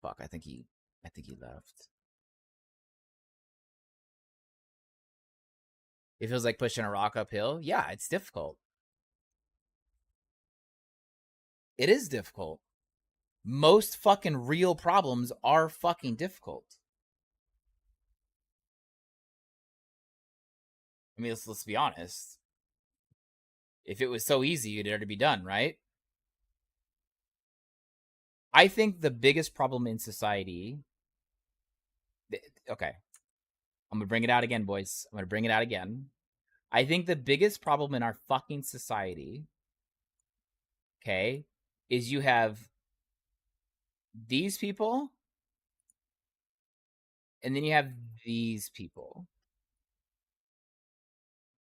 B: Fuck, I think he left. It feels like pushing a rock uphill. Yeah, it's difficult. It is difficult. Most fucking real problems are fucking difficult. I mean, let's be honest. If it was so easy, it'd already be done, right? I think the biggest problem in society... Okay. I'm going to bring it out again, boys. I'm going to bring it out again. I think the biggest problem in our fucking society, okay, is you have these people, and then you have these people.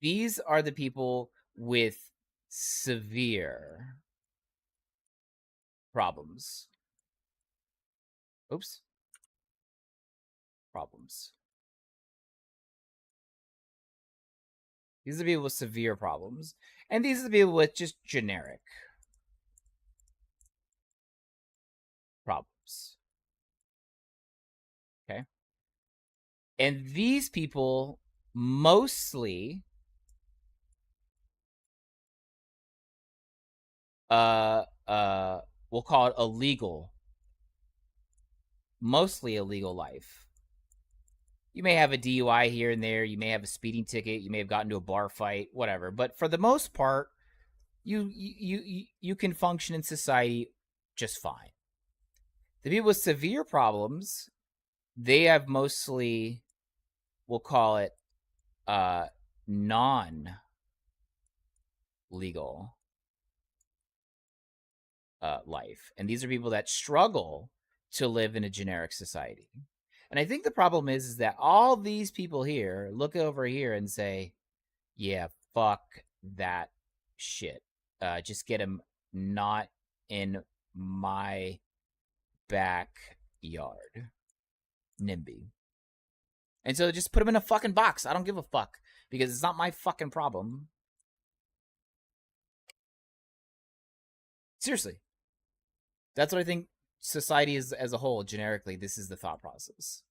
B: These are the people with severe problems. Oops. Problems. These are the people with severe problems. And these are the people with just generic problems. Okay? And these people mostly we'll call it a legal, mostly a legal life. You may have a DUI here and there, you may have a speeding ticket, you may have gotten into a bar fight, whatever, but for the most part, you can function in society just fine. The people with severe problems, they have mostly, we'll call it non-legal life. And these are people that struggle to live in a generic society. And I think the problem is that all these people here look over here and say, yeah, fuck that shit. Just get him not in my backyard. NIMBY. And so just put him in a fucking box. I don't give a fuck because it's not my fucking problem. Seriously. That's what I think society is as a whole, generically. This is the thought process.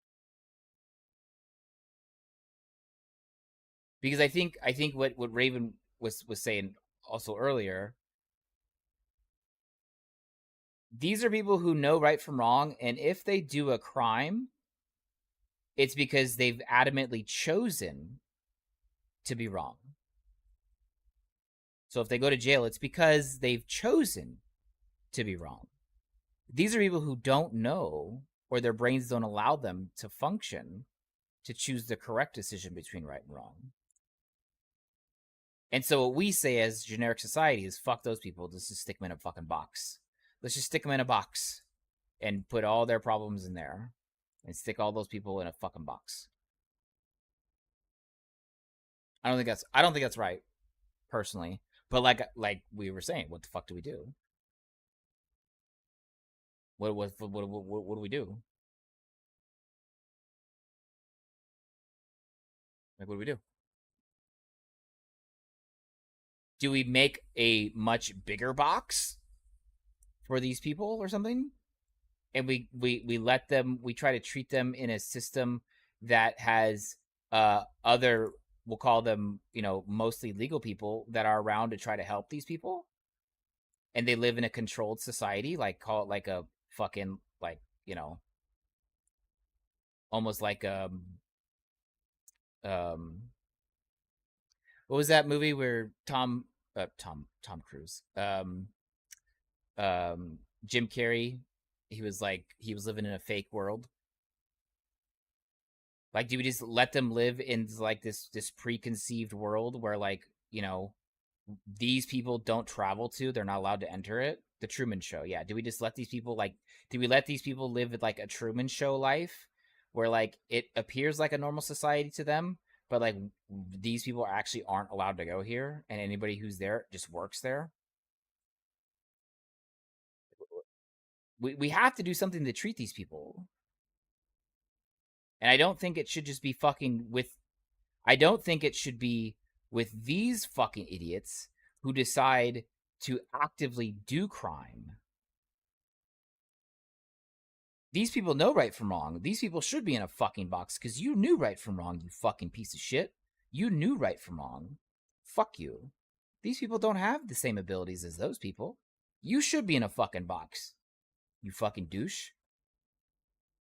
B: Because I think what Raven was saying also earlier, These are people who know right from wrong, and if they do a crime, it's because they've adamantly chosen to be wrong. So if they go to jail, it's because they've chosen to be wrong. These are people who don't know, or their brains don't allow them to function to choose the correct decision between right and wrong. And so what we say as generic society is fuck those people. Let's just stick them in a fucking box. Let's just stick them in a box and put all their problems in there and stick all those people in a fucking box. I don't think that's right, personally. But like we were saying, what the fuck do we do? What do we do? Like, what do we do? Do we make a much bigger box for these people or something? And we let them, we try to treat them in a system that has other, we'll call them, mostly legal people that are around to try to help these people. And they live in a controlled society, like call it like a fucking, like, almost like what was that movie where Tom Cruise, Jim Carrey, he was living in a fake world. Like, do we just let them live in like this preconceived world where, like, these people don't travel to, they're not allowed to enter it? The Truman Show. Yeah. Do we just let these people, like, do we let these people live like a Truman Show life where, like, it appears like a normal society to them, but like these people actually aren't allowed to go here, and anybody who's there just works there? We have to do something to treat these people. And I don't think it should just be I don't think it should be with these fucking idiots who decide to actively do crime. These people know right from wrong. These people should be in a fucking box because you knew right from wrong, you fucking piece of shit. You knew right from wrong. Fuck you. These people don't have the same abilities as those people. You should be in a fucking box, you fucking douche.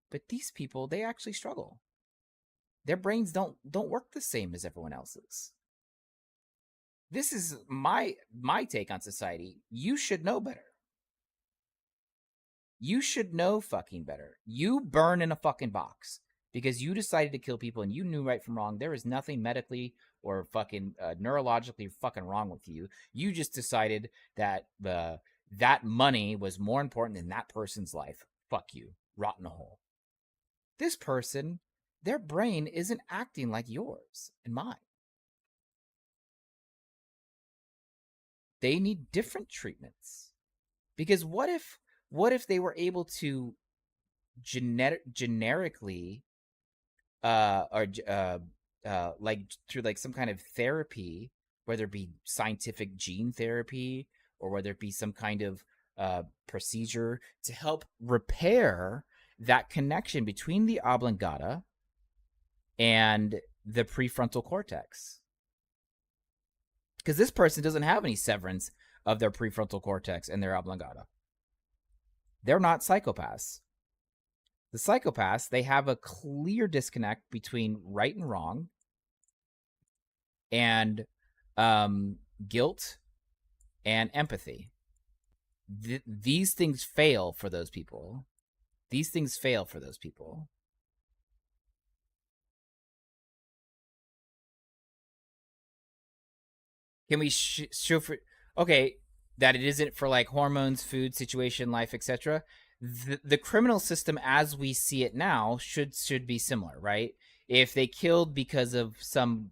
B: But these people, they actually struggle. Their brains don't work the same as everyone else's. This is my take on society. You should know better. You should know fucking better. You burn in a fucking box because you decided to kill people and you knew right from wrong. There is nothing medically or fucking neurologically fucking wrong with you. You just decided that that money was more important than that person's life. Fuck you. Rot in a hole. This person, their brain isn't acting like yours and mine. They need different treatments. Because what if they were able to generically like through like some kind of therapy, whether it be scientific gene therapy or whether it be some kind of procedure to help repair that connection between the oblongata and the prefrontal cortex. Because this person doesn't have any severance of their prefrontal cortex and their oblongata. They're not psychopaths. The psychopaths, they have a clear disconnect between right and wrong and guilt and empathy. These things fail for those people. These things fail for those people. Can we show for okay that it isn't for like hormones, food, situation, life, etc.? The criminal system as we see it now should be similar, right? If they killed because of some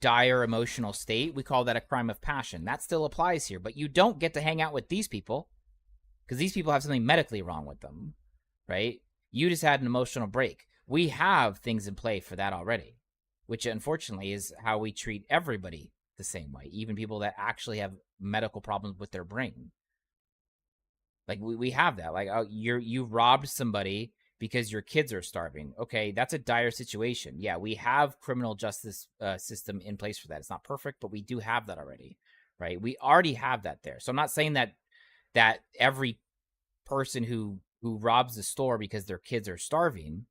B: dire emotional state, we call that a crime of passion. That still applies here, but you don't get to hang out with these people because these people have something medically wrong with them, right? You just had an emotional break. We have things in play for that already, which unfortunately is how we treat everybody the same way, even people that actually have medical problems with their brain. Like we have that. Like, oh, you robbed somebody because your kids are starving. Okay, that's a dire situation. Yeah, we have criminal justice system in place for that. It's not perfect, but we do have that already, right? We already have that there. So I'm not saying that every person who robs the store because their kids are starving,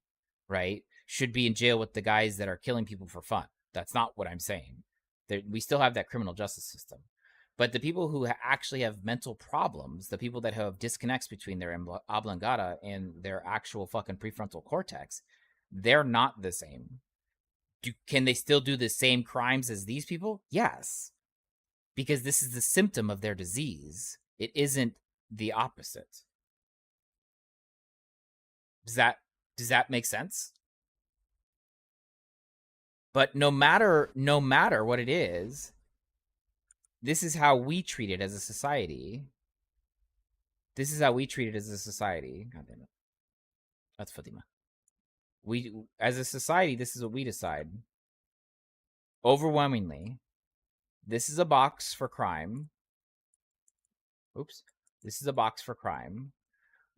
B: right, should be in jail with the guys that are killing people for fun. That's not what I'm saying. We still have that criminal justice system. But the people who actually have mental problems, the people that have disconnects between their oblongata and their actual fucking prefrontal cortex, they're not the same. Can they still do the same crimes as these people? Yes. Because this is the symptom of their disease. It isn't the opposite. Does that make sense? But no matter what it is, this is how we treat it as a society. This is how we treat it as a society. God damn it. That's Fatima. We, as a society, this is what we decide. Overwhelmingly, this is a box for crime. Oops. This is a box for crime.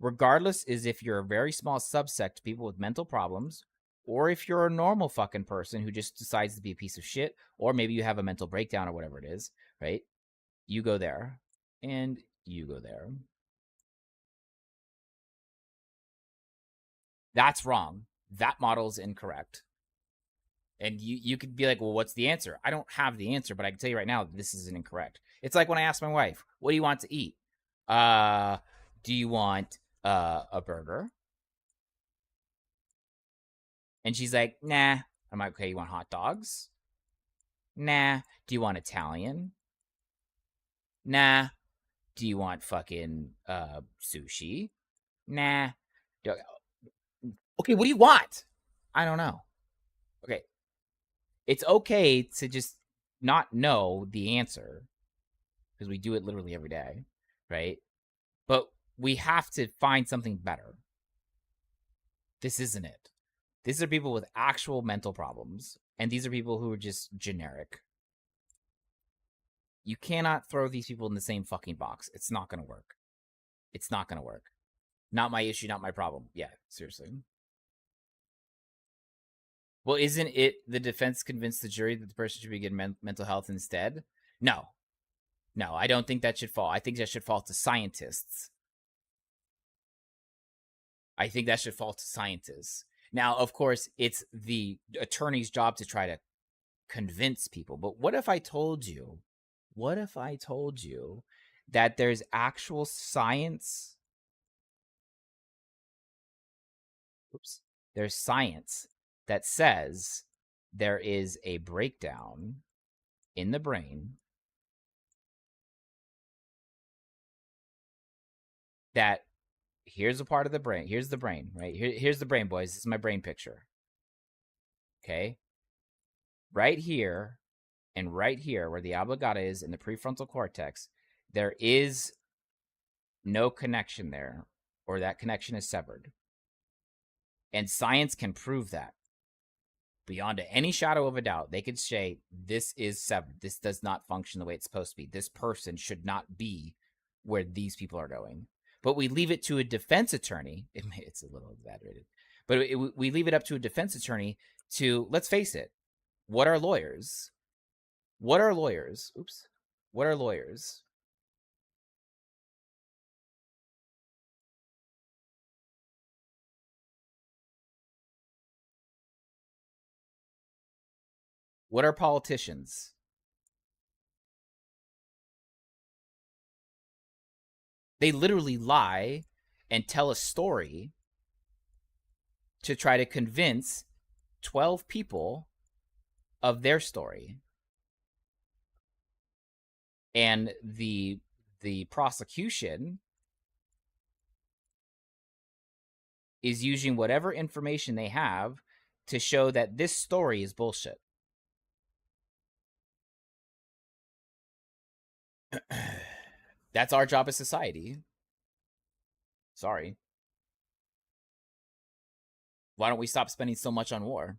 B: Regardless is if you're a very small subsect of people with mental problems, or if you're a normal fucking person who just decides to be a piece of shit, or maybe you have a mental breakdown or whatever it is, right? You go there, and you go there. That's wrong. That model is incorrect. And you could be like, well, what's the answer? I don't have the answer, but I can tell you right now, this is incorrect. It's like when I ask my wife, what do you want to eat? Do you want a burger? And she's like, nah. I'm like, okay, you want hot dogs? Nah. Do you want Italian? Nah. Do you want fucking sushi? Nah. Okay, what do you want? I don't know. Okay. It's okay to just not know the answer because we do it literally every day, right? But we have to find something better. This isn't it. These are people with actual mental problems, and these are people who are just generic. You cannot throw these people in the same fucking box. It's not going to work. It's not going to work. Not my issue, not my problem. Yeah, seriously. Well, isn't it the defense convinced the jury that the person should be getting mental health instead? No. No, I don't think that should fall. I think that should fall to scientists. I think that should fall to scientists. Now, of course, it's the attorney's job to try to convince people. But what if I told you that there's actual science? Oops. There's science that says there is a breakdown in the brain that here's a part of the brain. Here's the brain, right? Here's the brain, boys. This is my brain picture. Okay? Right here and right here where the oblongata is in the prefrontal cortex, there is no connection there, or that connection is severed. And science can prove that. Beyond any shadow of a doubt, they could say, this is severed. This does not function the way it's supposed to be. This person should not be where these people are going. But we leave it to a defense attorney. It's a little exaggerated. But we leave it up to a defense attorney to, let's face it, what are lawyers? What are lawyers? Oops. What are lawyers? What are politicians? They literally lie and tell a story to try to convince 12 people of their story. And the prosecution is using whatever information they have to show that this story is bullshit. That's our job as society. Sorry. Why don't we stop spending so much on war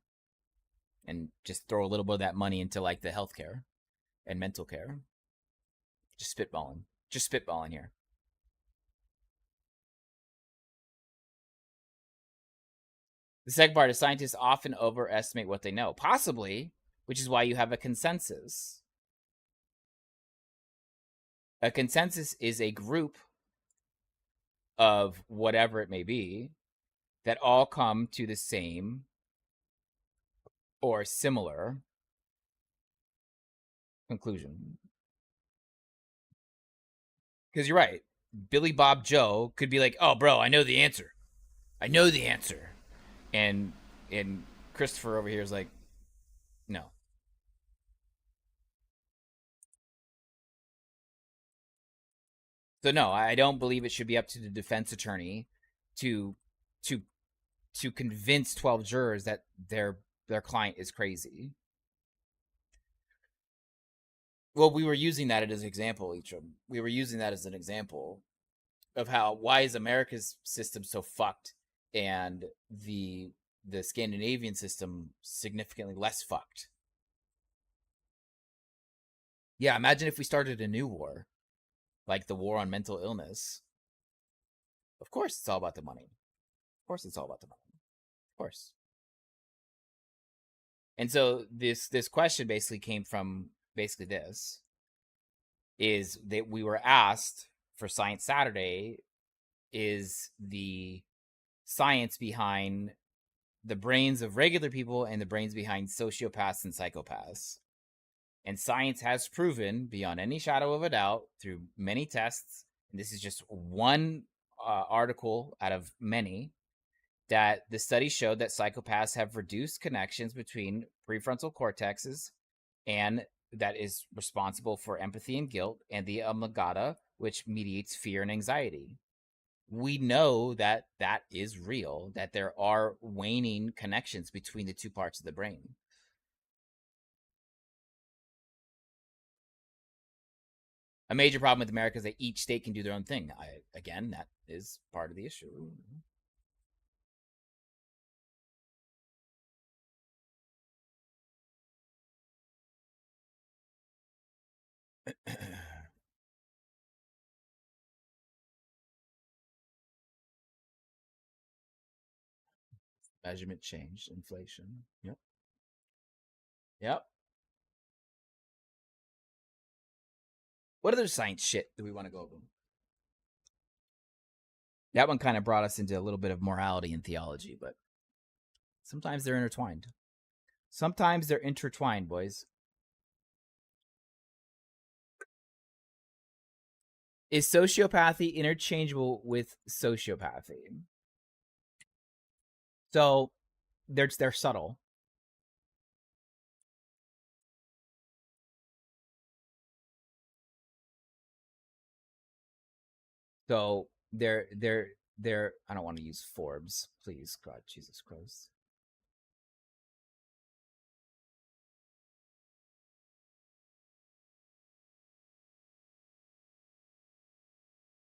B: and just throw a little bit of that money into like the healthcare and mental care? Just spitballing here. The second part is scientists often overestimate what they know. Possibly, which is why you have a consensus. A consensus is a group of whatever it may be that all come to the same or similar conclusion. Because you're right. Billy Bob Joe could be like, oh, bro, I know the answer. I know the answer. And Christopher over here is like, no. So no, I don't believe it should be up to the defense attorney to convince 12 jurors that their client is crazy. Well, we were using that as an example, Eacham. We were using that as an example of why is America's system so fucked and the Scandinavian system significantly less fucked. Yeah, imagine if we started a new war, like the war on mental illness. Of course it's all about the money. Of course it's all about the money. Of course. And so this question basically came from basically this, is that we were asked for Science Saturday, is the science behind the brains of regular people and the brains behind sociopaths and psychopaths. And science has proven beyond any shadow of a doubt through many tests, and this is just one article out of many, that the study showed that psychopaths have reduced connections between prefrontal cortexes, and that is responsible for empathy and guilt, and the amygdala, which mediates fear and anxiety. We know that that is real, that there are waning connections between the two parts of the brain. A major problem with America is that each state can do their own thing. Again, that is part of the issue. Measurement changed, inflation. Yep. Yep. What other science shit do we want to go over? That one kind of brought us into a little bit of morality and theology, but sometimes they're intertwined. Sometimes they're intertwined, boys. Is sociopathy interchangeable with sociopathy? So they're subtle. So they're I don't want to use Forbes, please, God, Jesus Christ.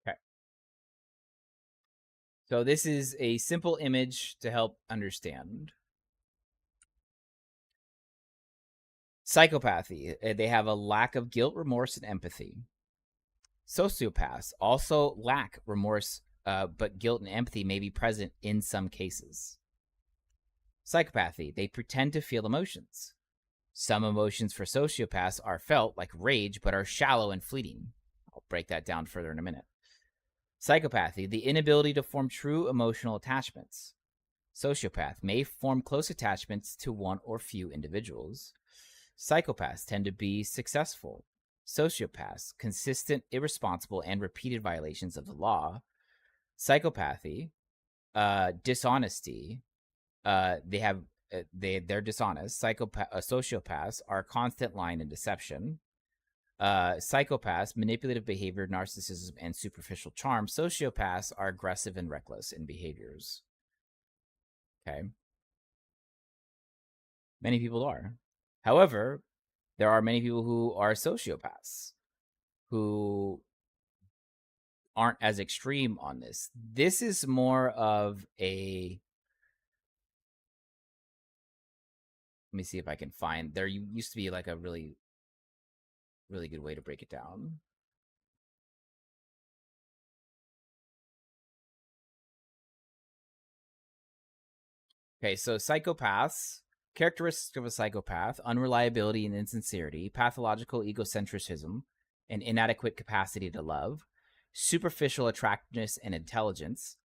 B: Okay. So this is a simple image to help understand. Psychopathy, they have a lack of guilt, remorse, and empathy. Sociopaths also lack remorse, but guilt and empathy may be present in some cases. Psychopathy, they pretend to feel emotions. Some emotions for sociopaths are felt, like rage, but are shallow and fleeting. I'll break that down further in a minute. Psychopathy, the inability to form true emotional attachments. Sociopath may form close attachments to one or few individuals. Psychopaths tend to be successful. Sociopaths, consistent, irresponsible, and repeated violations of the law. Psychopathy, dishonesty. They're dishonest. Sociopaths are constant lying and deception. Psychopaths, manipulative behavior, narcissism, and superficial charm. Sociopaths are aggressive and reckless in behaviors. Okay. Many people are. However, there are many people who are sociopaths who aren't as extreme on this. This is more of a... Let me see if I can find... There used to be like a really, really good way to break it down. Okay, so psychopaths... Characteristics of a psychopath: unreliability and insincerity, pathological egocentrism, and inadequate capacity to love, superficial attractiveness and intelligence,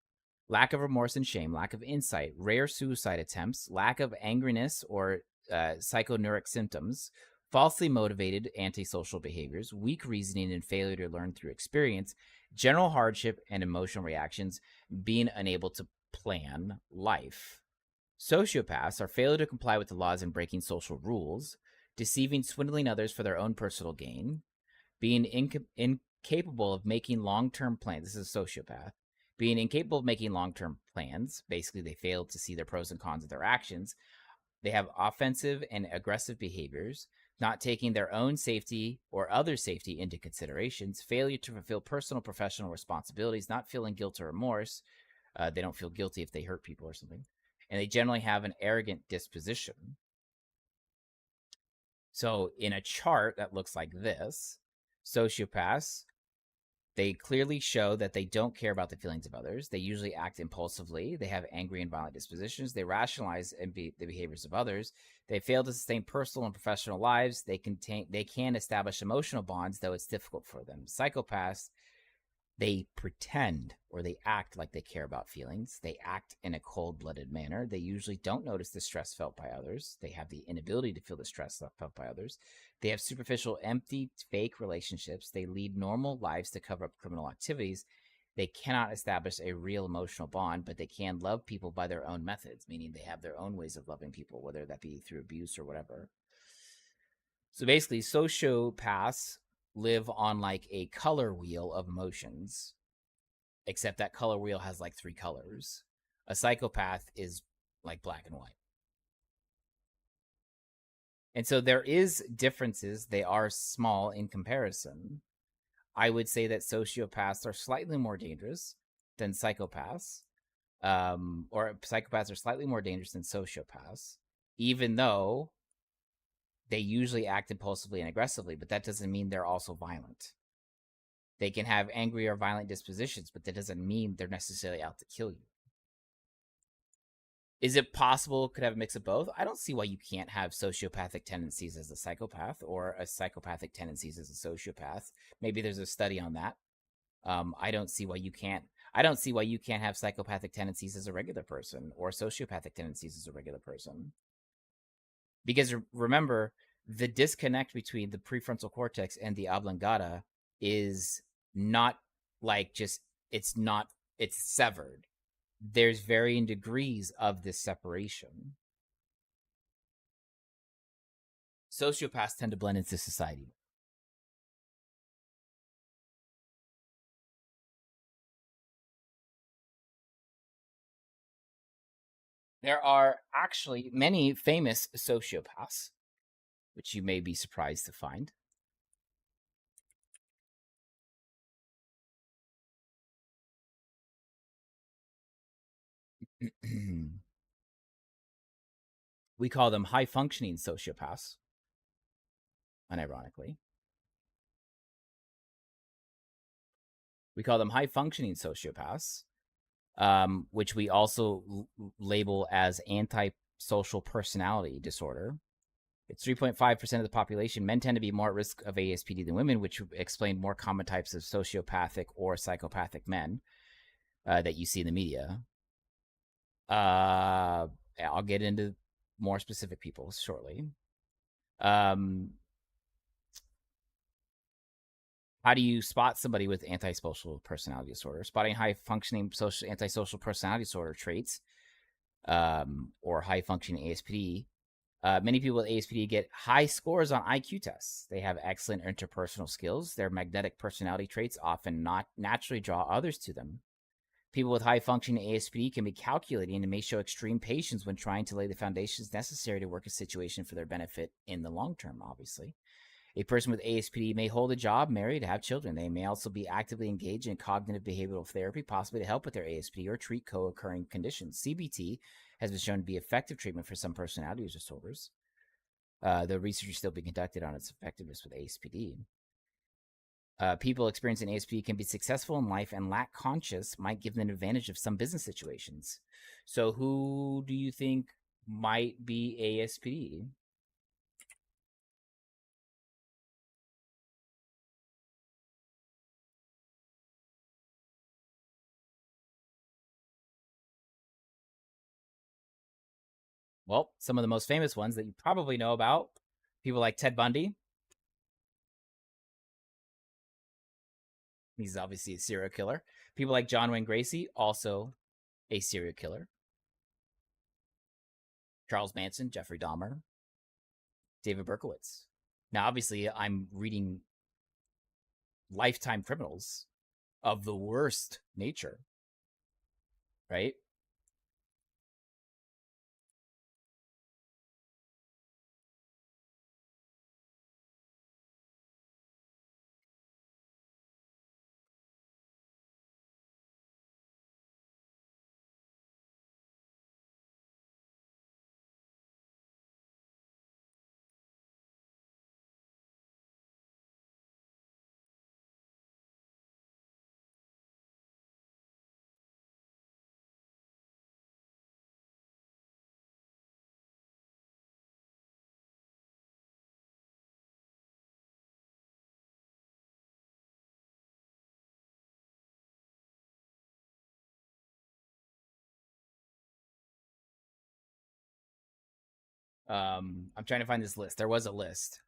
B: lack of remorse and shame, lack of insight, rare suicide attempts, lack of angriness or psychoneurotic symptoms, falsely motivated antisocial behaviors, weak reasoning and failure to learn through experience, general hardship and emotional reactions, being unable to plan life. Sociopaths are failure to comply with the laws and breaking social rules, deceiving, swindling others for their own personal gain, being incapable of making long-term plans. This is a sociopath. Being incapable of making long-term plans. Basically, they fail to see their pros and cons of their actions. They have offensive and aggressive behaviors, not taking their own safety or other safety into considerations, failure to fulfill personal professional responsibilities, not feeling guilt or remorse. They don't feel guilty if they hurt people or something. And they generally have an arrogant disposition. So in a chart that looks like this, sociopaths, they clearly show that they don't care about the feelings of others. They usually act impulsively. They have angry and violent dispositions. They rationalize the behaviors of others. They fail to sustain personal and professional lives. They can establish emotional bonds, though it's difficult for them. Psychopaths, they pretend or they act like they care about feelings. They act in a cold-blooded manner. They usually don't notice the stress felt by others. They have the inability to feel the stress felt by others. They have superficial, empty, fake relationships. They lead normal lives to cover up criminal activities. They cannot establish a real emotional bond, but they can love people by their own methods, meaning they have their own ways of loving people, whether that be through abuse or whatever. So basically, sociopaths live on like a color wheel of emotions, except that color wheel has like 3 colors. A psychopath is like black and white. And so there is differences. They are small in comparison. I would say that sociopaths are slightly more dangerous than psychopaths, or psychopaths are slightly more dangerous than sociopaths, even though they usually act impulsively and aggressively, but that doesn't mean they're also violent. They can have angry or violent dispositions, but that doesn't mean they're necessarily out to kill you. Is it possible it could have a mix of both? I don't see why you can't have sociopathic tendencies as a psychopath or a psychopathic tendencies as a sociopath. Maybe there's a study on that. I don't see why you can't have psychopathic tendencies as a regular person or sociopathic tendencies as a regular person. Because remember, the disconnect between the prefrontal cortex and the oblongata is not like just, it's severed. There's varying degrees of this separation. Sociopaths tend to blend into society. There are actually many famous sociopaths, which you may be surprised to find. We call them high-functioning sociopaths, unironically. We call them high-functioning sociopaths, which we also label as antisocial personality disorder. It's 3.5% of the population. Men tend to be more at risk of ASPD than women, which explain more common types of sociopathic or psychopathic men that you see in the media. I'll get into more specific people shortly. How do you spot somebody with antisocial personality disorder? Spotting high-functioning antisocial personality disorder traits or high-functioning ASPD. Many people with ASPD get high scores on IQ tests. They have excellent interpersonal skills. Their magnetic personality traits often not naturally draw others to them. People with high-functioning ASPD can be calculating and may show extreme patience when trying to lay the foundations necessary to work a situation for their benefit in the long term, obviously. A person with ASPD may hold a job, marry, to have children. They may also be actively engaged in cognitive behavioral therapy, possibly to help with their ASPD or treat co-occurring conditions. CBT has been shown to be effective treatment for some personality disorders. The research is still being conducted on its effectiveness with ASPD. People experiencing ASPD can be successful in life and lack conscience might give them an advantage of some business situations. So who do you think might be ASPD? Well, some of the most famous ones that you probably know about, people like Ted Bundy. He's obviously a serial killer. People like John Wayne Gacy, also a serial killer. Charles Manson, Jeffrey Dahmer, David Berkowitz. Now, obviously, I'm reading lifetime criminals of the worst nature, right? I'm trying to find this list. There was a list.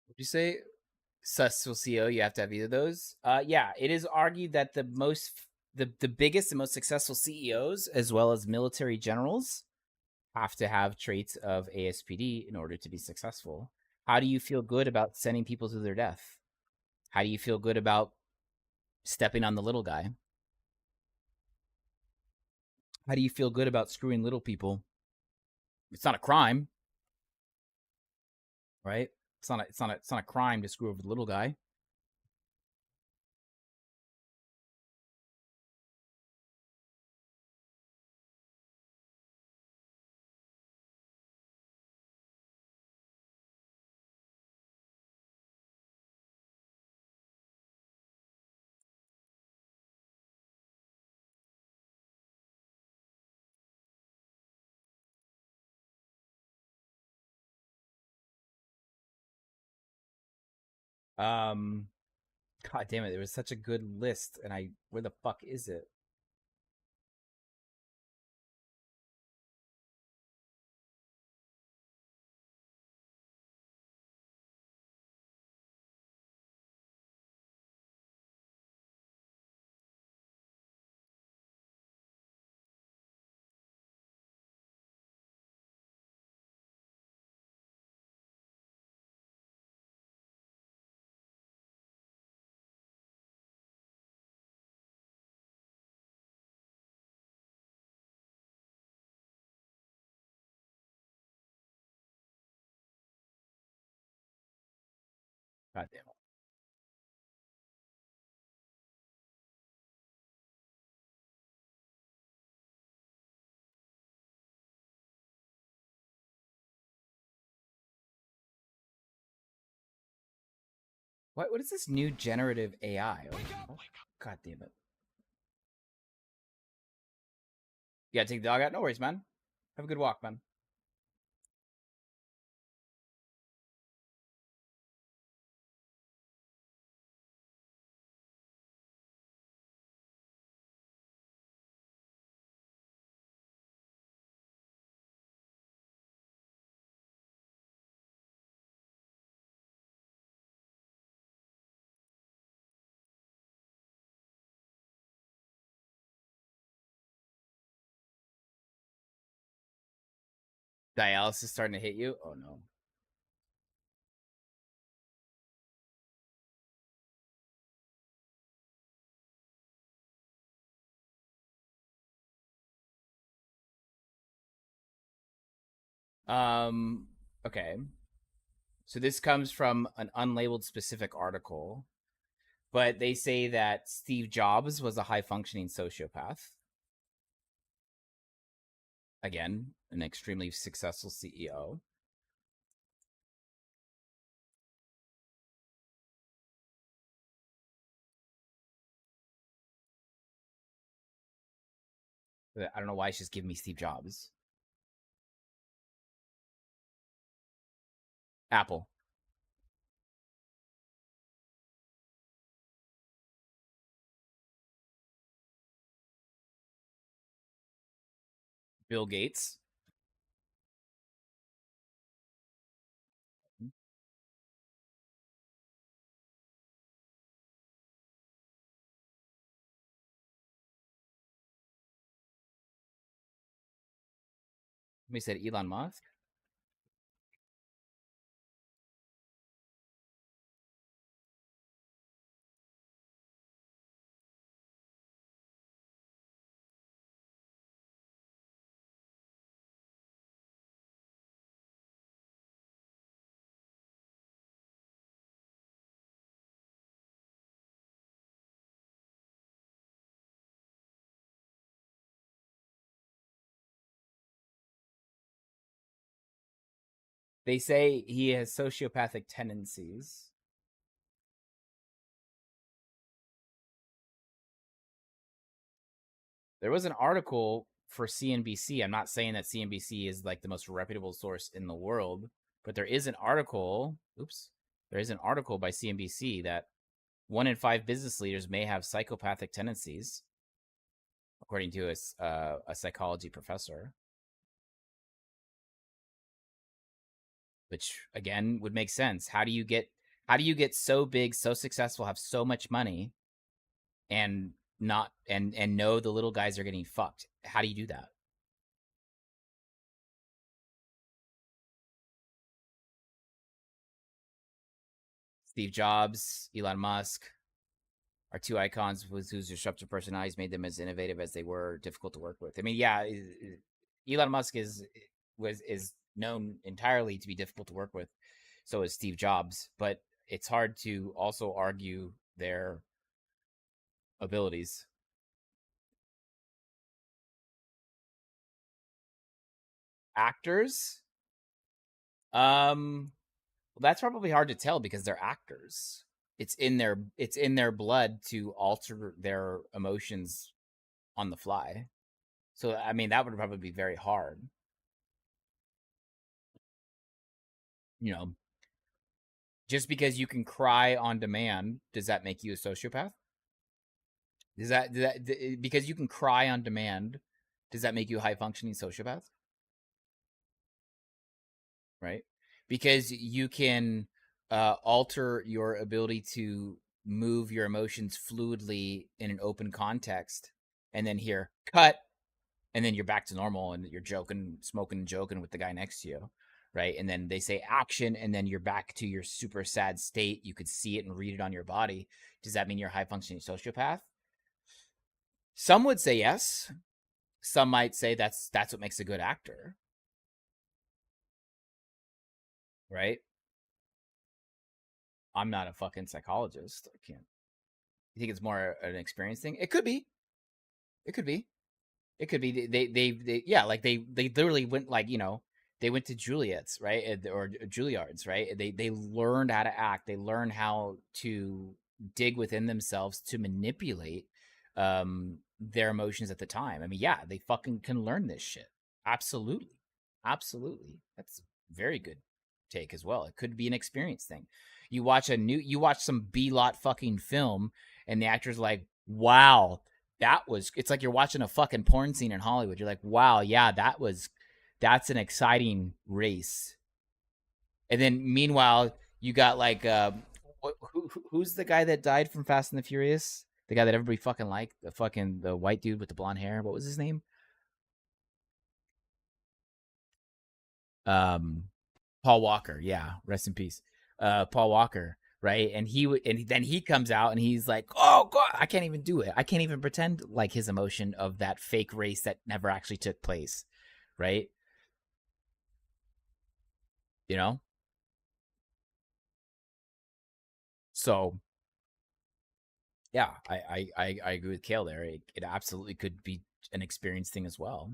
B: Would you say successful CEO, you have to have either of those? Yeah, it is argued that the biggest and most successful CEOs, as well as military generals, have to have traits of ASPD in order to be successful. How do you feel good about sending people to their death? How do you feel good about stepping on the little guy? How do you feel good about screwing little people? It's not a crime, right? It's not a crime to screw over the little guy. Um, God damn it, there was such a good list, and where the fuck is it? God damn it. What is this new generative AI? Oh, God damn it. You gotta take the dog out? No worries, man. Have a good walk, man. Dialysis starting to hit you? Oh no. Okay. So this comes from an unlabeled specific article, but they say that Steve Jobs was a high functioning sociopath. Again, an extremely successful CEO. I don't know why she's giving me Steve Jobs. Apple. Bill Gates. We said Elon Musk. They say he has sociopathic tendencies. There was an article for CNBC. I'm not saying that CNBC is like the most reputable source in the world, but there is an article. Oops. There is an article by CNBC that 1 in 5 business leaders may have psychopathic tendencies, according to a psychology professor. Which again would make sense. How do you get so big, so successful, have so much money, and not and know the little guys are getting fucked? How do you do that? Steve Jobs, Elon Musk are two icons whose disruptive personalities made them as innovative as they were difficult to work with. I mean, yeah, Elon Musk is known entirely to be difficult to work with. So is Steve Jobs, but it's hard to also argue their abilities. Actors, well, that's probably hard to tell because they're actors. It's in their blood to alter their emotions on the fly. So I mean that would probably be very hard. You know, just because you can cry on demand, does that make you a sociopath? Because you can cry on demand, does that make you a high functioning sociopath? Right? Because you can alter your ability to move your emotions fluidly in an open context, and then here cut, and then you're back to normal, and you're joking, smoking, and joking with the guy next to you, right? And then they say action, and then you're back to your super sad state. You could see it and read it on your body. Does that mean you're a high functioning sociopath? Some would say yes. Some might say that's what makes a good actor, right? I'm not a fucking psychologist. I can't. You think it's more an experience thing? It could be. It could be. It could be. They yeah, like they literally went, like, they went to Juliet's, right, or Juilliard's, right. They learned how to act. They learned how to dig within themselves to manipulate their emotions at the time. I mean, yeah, they fucking can learn this shit. Absolutely, absolutely. That's very good take as well. It could be an experience thing. You watch some B lot fucking film, and the actor's like, wow, it's like you're watching a fucking porn scene in Hollywood. You're like, wow, yeah, that's an exciting race. And then meanwhile, you got like, who's the guy that died from Fast and the Furious? The guy that everybody fucking liked, the white dude with the blonde hair. What was his name? Paul Walker, yeah, rest in peace. Paul Walker, right? And then he comes out and he's like, "Oh God, I can't even do it. I can't even pretend like his emotion of that fake race that never actually took place." Right? You know? So yeah, I agree with Kale there. It absolutely could be an experience thing as well.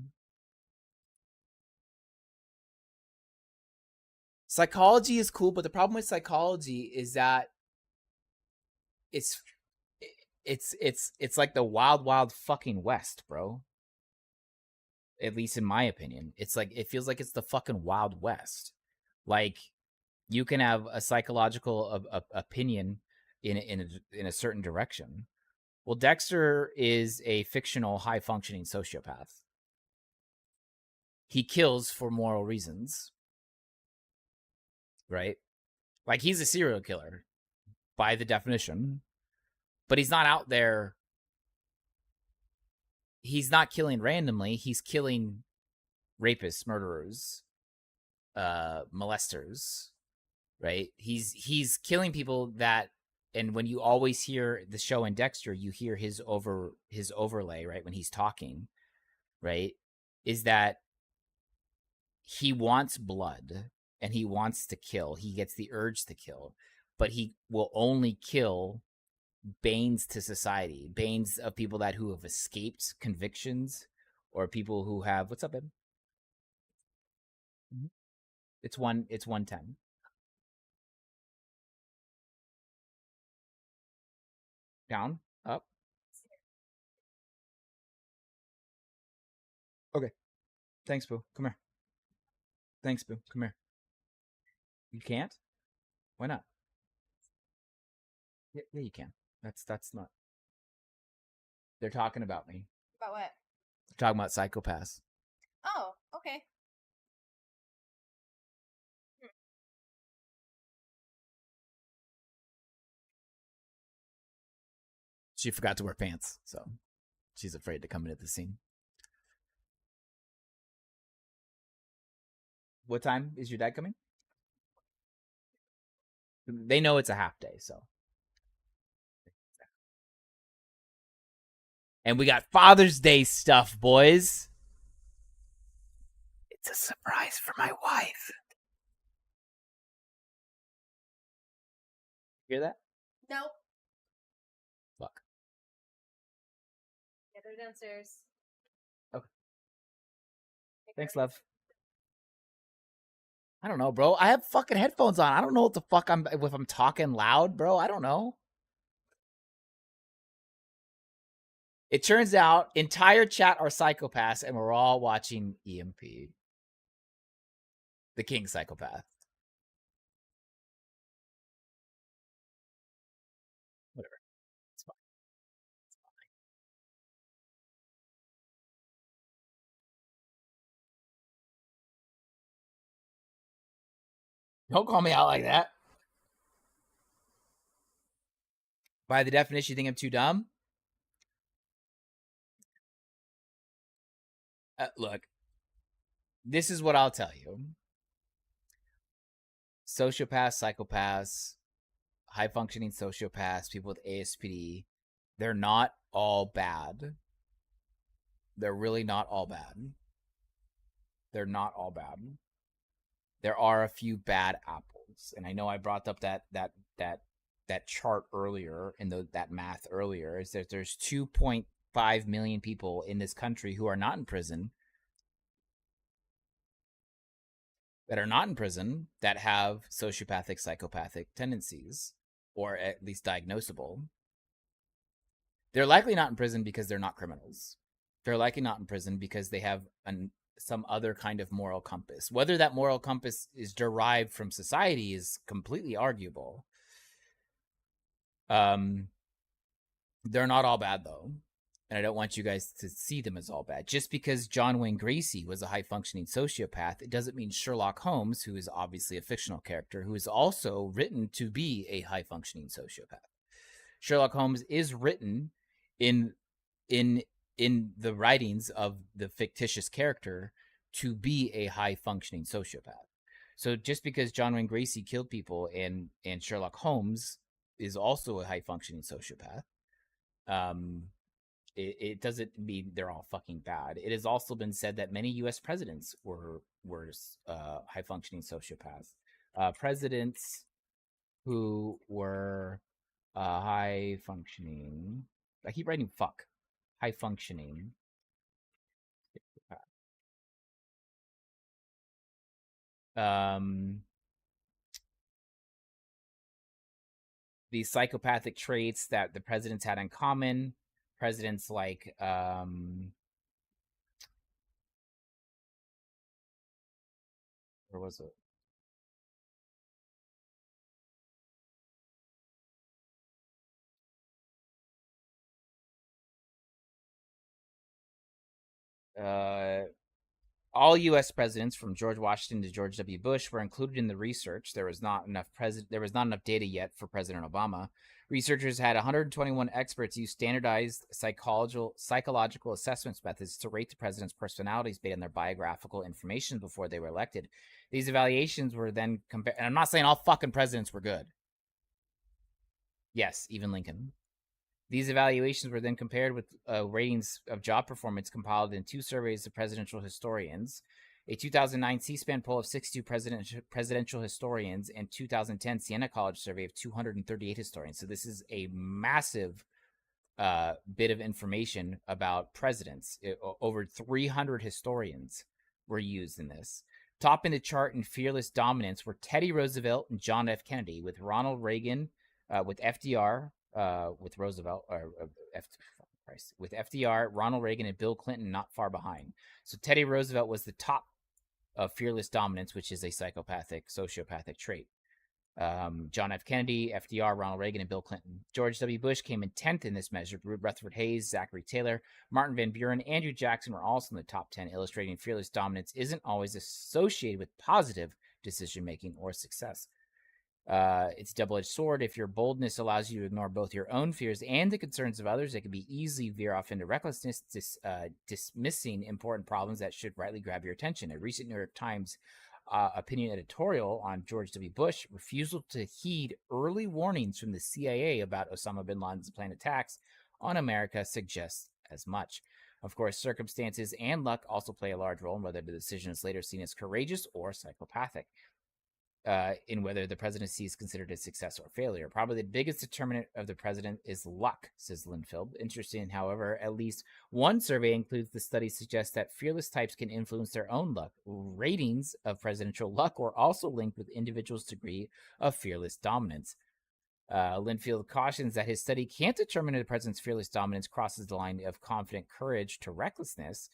B: Psychology is cool, but the problem with psychology is that it's it's like the wild fucking west, bro. At least in my opinion, it's like it feels like it's the fucking wild west. Like you can have a psychological opinion in a certain direction. Well, Dexter is a fictional high functioning sociopath. He kills for moral reasons, right? Like he's a serial killer by the definition, but he's not out there. He's not killing randomly. He's killing rapists, murderers, molesters, right? He's killing people that, and when you always hear the show in Dexter, you hear his overlay, right? When he's talking, right? Is that he wants blood and he wants to kill. He gets the urge to kill, but he will only kill banes to society, banes of people who have escaped convictions, or people who have, what's up, babe? It's 110. Down, up. Okay. Thanks, Boo. Come here. Thanks, Boo. Come here. You can't? Why not? Yeah, you can. That's not. They're talking about me.
F: About what?
B: They're talking about psychopaths.
F: Oh, okay.
B: She forgot to wear pants, so she's afraid to come into the scene. What time is your dad coming? They know it's a half day, so. And we got Father's Day stuff, boys. It's a surprise for my wife. Hear that?
F: Nope.
B: Fuck.
F: Yeah, they're downstairs.
B: Okay. Thanks, love. I don't know, bro. I have fucking headphones on. I don't know what the fuck if I'm talking loud, bro. I don't know. It turns out entire chat are psychopaths, and we're all watching EMP. The King Psychopath. Whatever. It's fine. It's fine. Don't call me out like that. By the definition, you think I'm too dumb? Look, this is what I'll tell you. Sociopaths, psychopaths, high-functioning sociopaths, people with ASPD, they're not all bad. They're really not all bad. They're not all bad. There are a few bad apples, and I know I brought up that chart earlier in that math earlier. Is that there's 2.5 million people in this country who are not in prison, that have sociopathic, psychopathic tendencies, or at least diagnosable. They're likely not in prison because they're not criminals. They're likely not in prison because they have some other kind of moral compass. Whether that moral compass is derived from society is completely arguable. They're not all bad, though. And I don't want you guys to see them as all bad. Just because John Wayne Gacy was a high-functioning sociopath, it doesn't mean Sherlock Holmes, who is obviously a fictional character, who is also written to be a high-functioning sociopath. Sherlock Holmes is written in the writings of the fictitious character to be a high functioning sociopath. So just because John Wayne Gacy killed people and Sherlock Holmes is also a high functioning sociopath, it doesn't mean they're all fucking bad. It has also been said that many U.S. presidents were high functioning sociopaths. Presidents who were high functioning. I keep writing fuck. High functioning. These psychopathic traits that the presidents had in common. Presidents like where was it? All U.S. presidents from George Washington to George W. Bush were included in the research. There was not enough data yet for President Obama. Researchers had 121 experts use standardized psychological assessment methods to rate the president's personalities based on their biographical information before they were elected. These evaluations were then compared, and I'm not saying all fucking presidents were good. Yes, even Lincoln. These evaluations were then compared with ratings of job performance compiled in 2 surveys of presidential historians. A 2009 C-SPAN poll of 62 presidential historians and 2010 Siena College survey of 238 historians. So this is a massive bit of information about presidents. Over 300 historians were used in this. Topping the chart in fearless dominance were Teddy Roosevelt and John F. Kennedy, with Ronald Reagan, with FDR, with Roosevelt, with FDR, Ronald Reagan, and Bill Clinton not far behind. So Teddy Roosevelt was the top of fearless dominance, which is a sociopathic trait. John F. Kennedy, FDR, Ronald Reagan, and Bill Clinton. George W. Bush came in 10th in this measure. Rutherford Hayes, Zachary Taylor, Martin Van Buren, Andrew Jackson were also in the top 10, illustrating fearless dominance isn't always associated with positive decision-making or success. It's a double-edged sword. If your boldness allows you to ignore both your own fears and the concerns of others, it can be easily veer off into recklessness, dismissing important problems that should rightly grab your attention. A recent New York Times opinion editorial on George W. Bush's refusal to heed early warnings from the CIA about Osama bin Laden's planned attacks on America suggests as much. Of course, circumstances and luck also play a large role in whether the decision is later seen as courageous or psychopathic. In whether the presidency is considered a success or failure. Probably the biggest determinant of the president is luck, says Linfield. Interesting, however, at least one survey includes the study suggests that fearless types can influence their own luck. Ratings of presidential luck were also linked with individuals' degree of fearless dominance. Linfield cautions that his study can't determine if the president's fearless dominance crosses the line of confident courage to recklessness.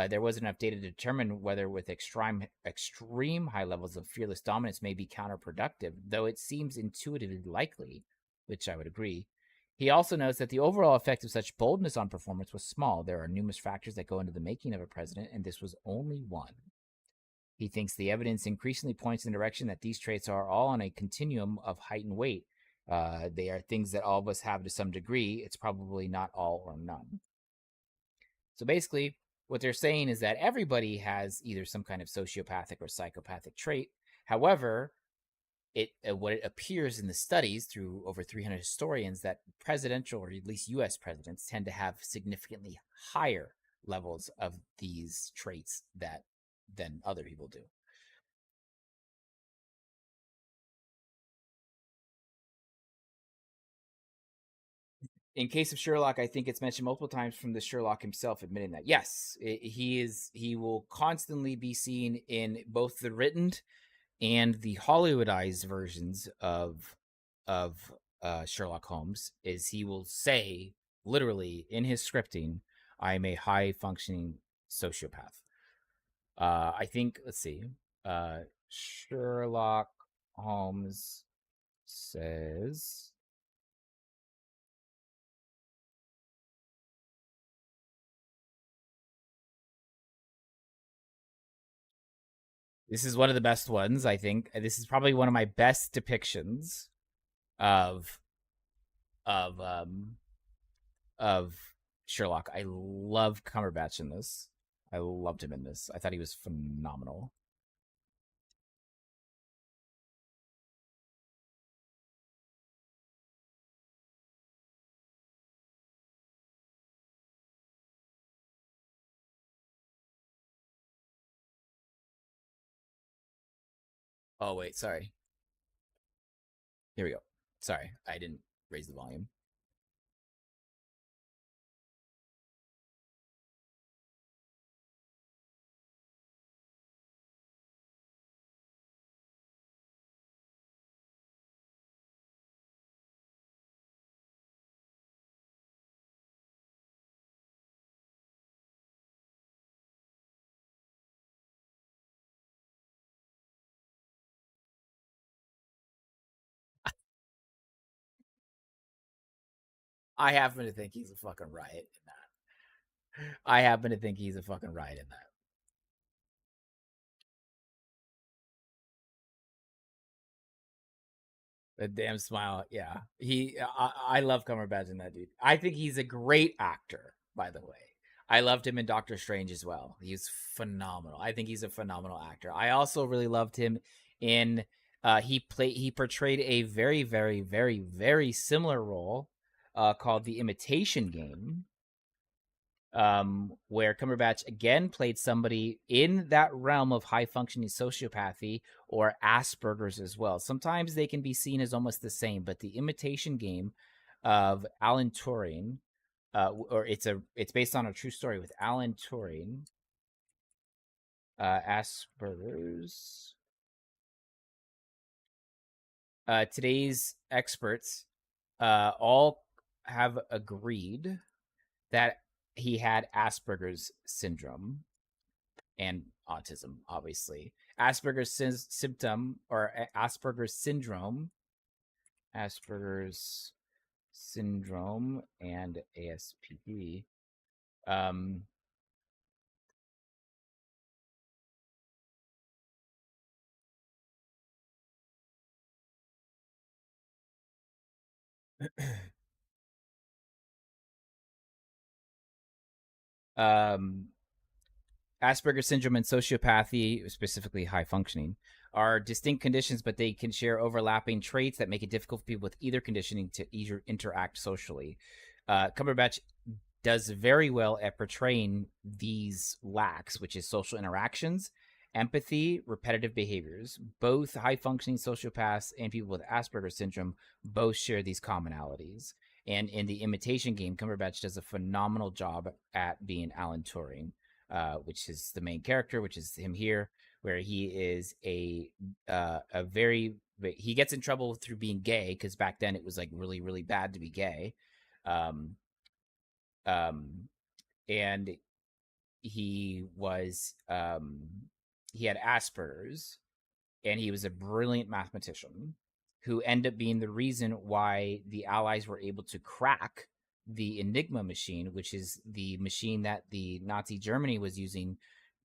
B: There wasn't enough data to determine whether with extreme high levels of fearless dominance may be counterproductive, though it seems intuitively likely, which I would agree. He also notes that the overall effect of such boldness on performance was small. There are numerous factors that go into the making of a president, and this was only one. He thinks the evidence increasingly points in the direction that these traits are all on a continuum of height and weight. They are things that all of us have to some degree. It's probably not all or none. So basically, what they're saying is that everybody has either some kind of sociopathic or psychopathic trait. However, what it appears in the studies through over 300 historians that presidential, or at least U.S. presidents, tend to have significantly higher levels of these traits than other people do. In case of Sherlock, I think it's mentioned multiple times from the Sherlock himself admitting that. Yes, he will constantly be seen in both the written and the Hollywoodized versions of Sherlock Holmes. Is he will say literally in his scripting, "I'm a high functioning sociopath." I think, let's see, Sherlock Holmes says. This is one of the best ones, I think. This is probably one of my best depictions of Sherlock. I love Cumberbatch in this. I loved him in this. I thought he was phenomenal. Oh wait, sorry. Here we go. Sorry, I didn't raise the volume. I happen to think he's a fucking riot in that. I happen to think he's a fucking riot in that. The damn smile, yeah. I love Cumberbatch in that dude. I think he's a great actor, by the way. I loved him in Doctor Strange as well. He's phenomenal. I think he's a phenomenal actor. I also really loved him in he portrayed a very, very, very, very similar role called The Imitation Game. Where Cumberbatch again played somebody in that realm of high functioning sociopathy or Asperger's as well. Sometimes they can be seen as almost the same, but The Imitation Game of Alan Turing, or it's based on a true story with Alan Turing, Asperger's. Today's experts all have agreed that he had Asperger's syndrome and autism, obviously. Asperger's symptom or Asperger's syndrome, Asperger's syndrome and ASPD. um, Asperger's syndrome and sociopathy, specifically high functioning, are distinct conditions, but they can share overlapping traits that make it difficult for people with either conditioning to interact socially. Cumberbatch does very well at portraying these lacks, which is social interactions, empathy, repetitive behaviors. Both high functioning sociopaths and people with Asperger's syndrome both share these commonalities. And in The Imitation Game, Cumberbatch does a phenomenal job at being Alan Turing, which is the main character, which is him here, where he is a very he gets in trouble through being gay because back then it was like really really bad to be gay, and he was he had Asperger's, and he was a brilliant mathematician who ended up being the reason why the Allies were able to crack the Enigma machine, which is the machine that the Nazi Germany was using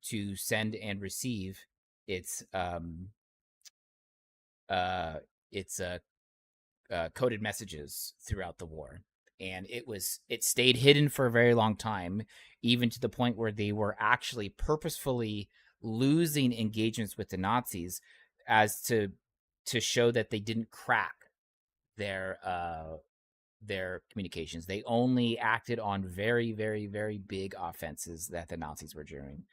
B: to send and receive its coded messages throughout the war. And it stayed hidden for a very long time, even to the point where they were actually purposefully losing engagements with the Nazis as to show that they didn't crack their communications. They only acted on very, very, very big offenses that the Nazis were doing.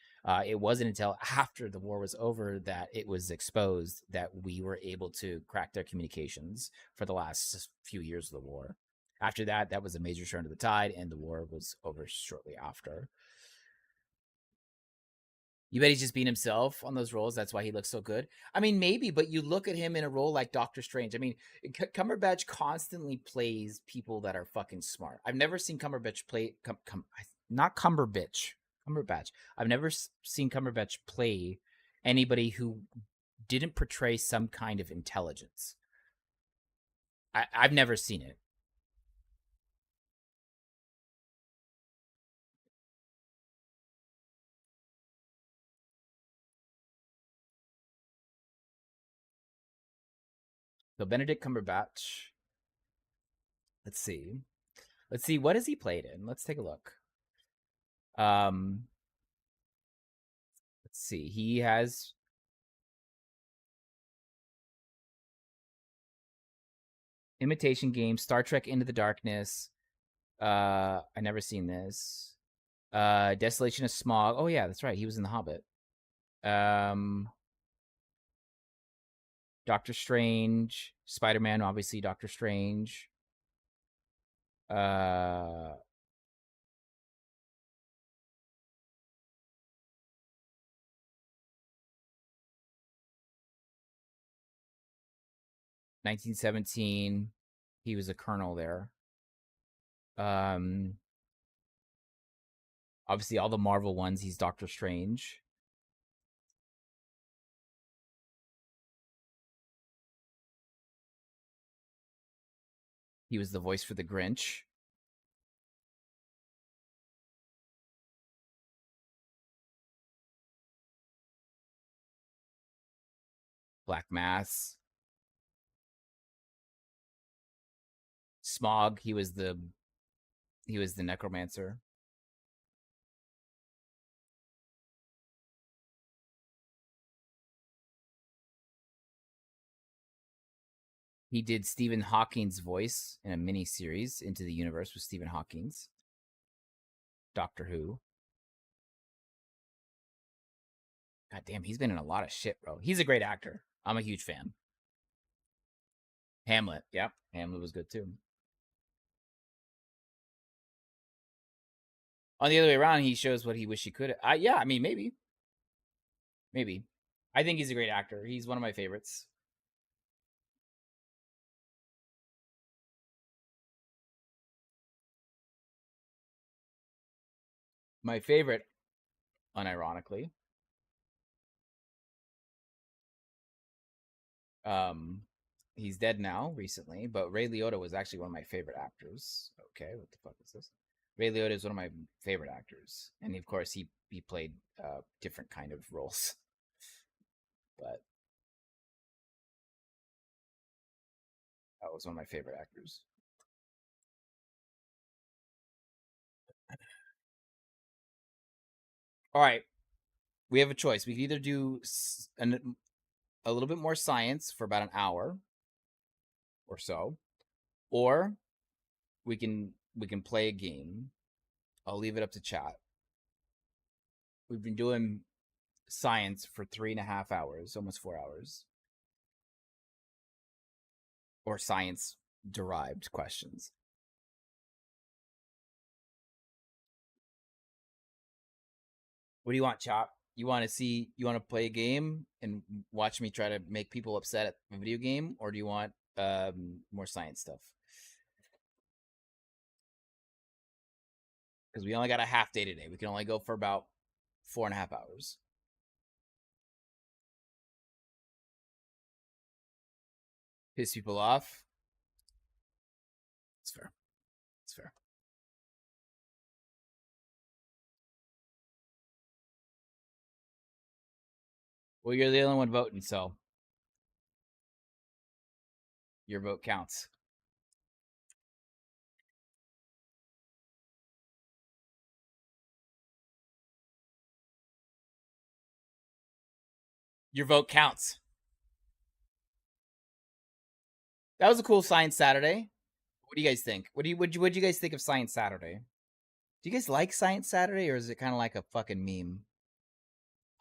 B: It wasn't until after the war was over that it was exposed that we were able to crack their communications for the last few years of the war. After that, that was a major turn of the tide, and the war was over shortly after. You bet he's just being himself on those roles. That's why he looks so good. I mean, maybe, but you look at him in a role like Doctor Strange. I mean, Cumberbatch constantly plays people that are fucking smart. I've never seen Cumberbatch play not Cumberbatch. I've never seen Cumberbatch play anybody who didn't portray some kind of intelligence. I've never seen it. So Benedict Cumberbatch. Let's see. What has he played in? Let's take a look. Let's see. He has Imitation Game, Star Trek Into the Darkness. I never seen this. Desolation of Smog. Oh yeah, that's right. He was in The Hobbit. Doctor Strange, Spider-Man, obviously Doctor Strange. 1917, he was a colonel there. Obviously all the Marvel ones, he's Doctor Strange. He was the voice for the Grinch. Black Mass. Smog, he was the necromancer. He did Stephen Hawking's voice in a mini series, Into the Universe with Stephen Hawking's. Doctor Who. God damn, he's been in a lot of shit, bro. He's a great actor. I'm a huge fan. Hamlet. Yep. Hamlet was good too. On the other way around, he shows what he wished he could. Yeah, I mean, maybe. Maybe. I think he's a great actor. He's one of my favorites. My favorite, unironically. He's dead now recently, but Ray Liotta was actually one of my favorite actors. Okay, what the fuck is this? Ray Liotta is one of my favorite actors, and of course he played different kind of roles. But that was one of my favorite actors. All right, we have a choice. We can either do a little bit more science for about an hour or so, or we can play a game. I'll leave it up to chat. We've been doing science for 3.5 hours, almost 4 hours. Or science derived questions. What do you want, Chop? You want to play a game and watch me try to make people upset at a video game, or do you want more science stuff? Because we only got a half day today. We can only go for about 4.5 hours. Piss people off. It's fair. It's fair. Well, you're the only one voting, so your vote counts. Your vote counts. That was a cool Science Saturday. What do you guys think? What do you guys think of Science Saturday? Do you guys like Science Saturday, or is it kind of like a fucking meme?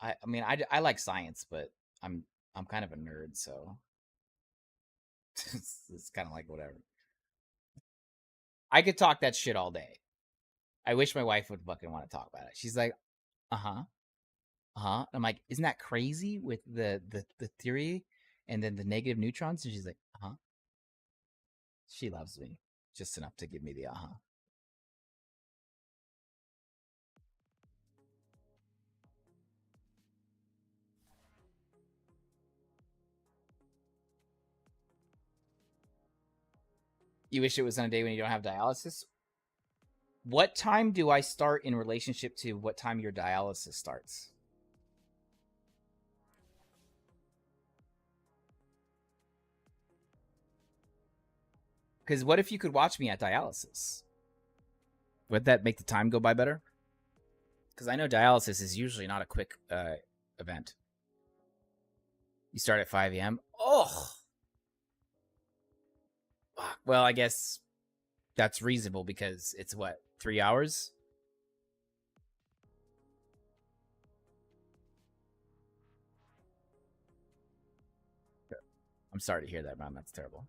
B: I mean, I like science, but I'm kind of a nerd, so it's kind of like whatever. I could talk that shit all day. I wish my wife would fucking want to talk about it. She's like, I'm like, isn't that crazy with the theory and then the negative neutrons? And she's like, She loves me just enough to give me the You wish it was on a day when you don't have dialysis? What time do I start in relationship to what time your dialysis starts? Because what if you could watch me at dialysis? Would that make the time go by better? Because I know dialysis is usually not a quick event? You start at 5 a.m. Oh, fuck. Well, I guess that's reasonable because it's what, 3 hours? I'm sorry to hear that, man. That's terrible.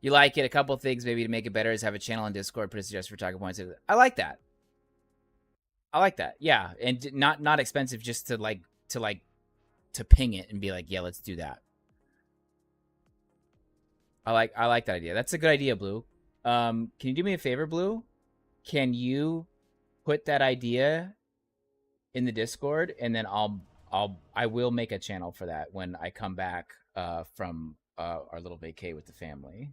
B: You like it? A couple things maybe to make it better is have a channel on Discord. Put a suggestion for talking points. I like that. I like that. Yeah, and not expensive, just to ping it and be like, yeah, let's do that. I like that idea. That's a good idea, Blue. Can you do me a favor, Blue? Can you put that idea in the Discord, and then I will make a channel for that when I come back from our little vacay with the family.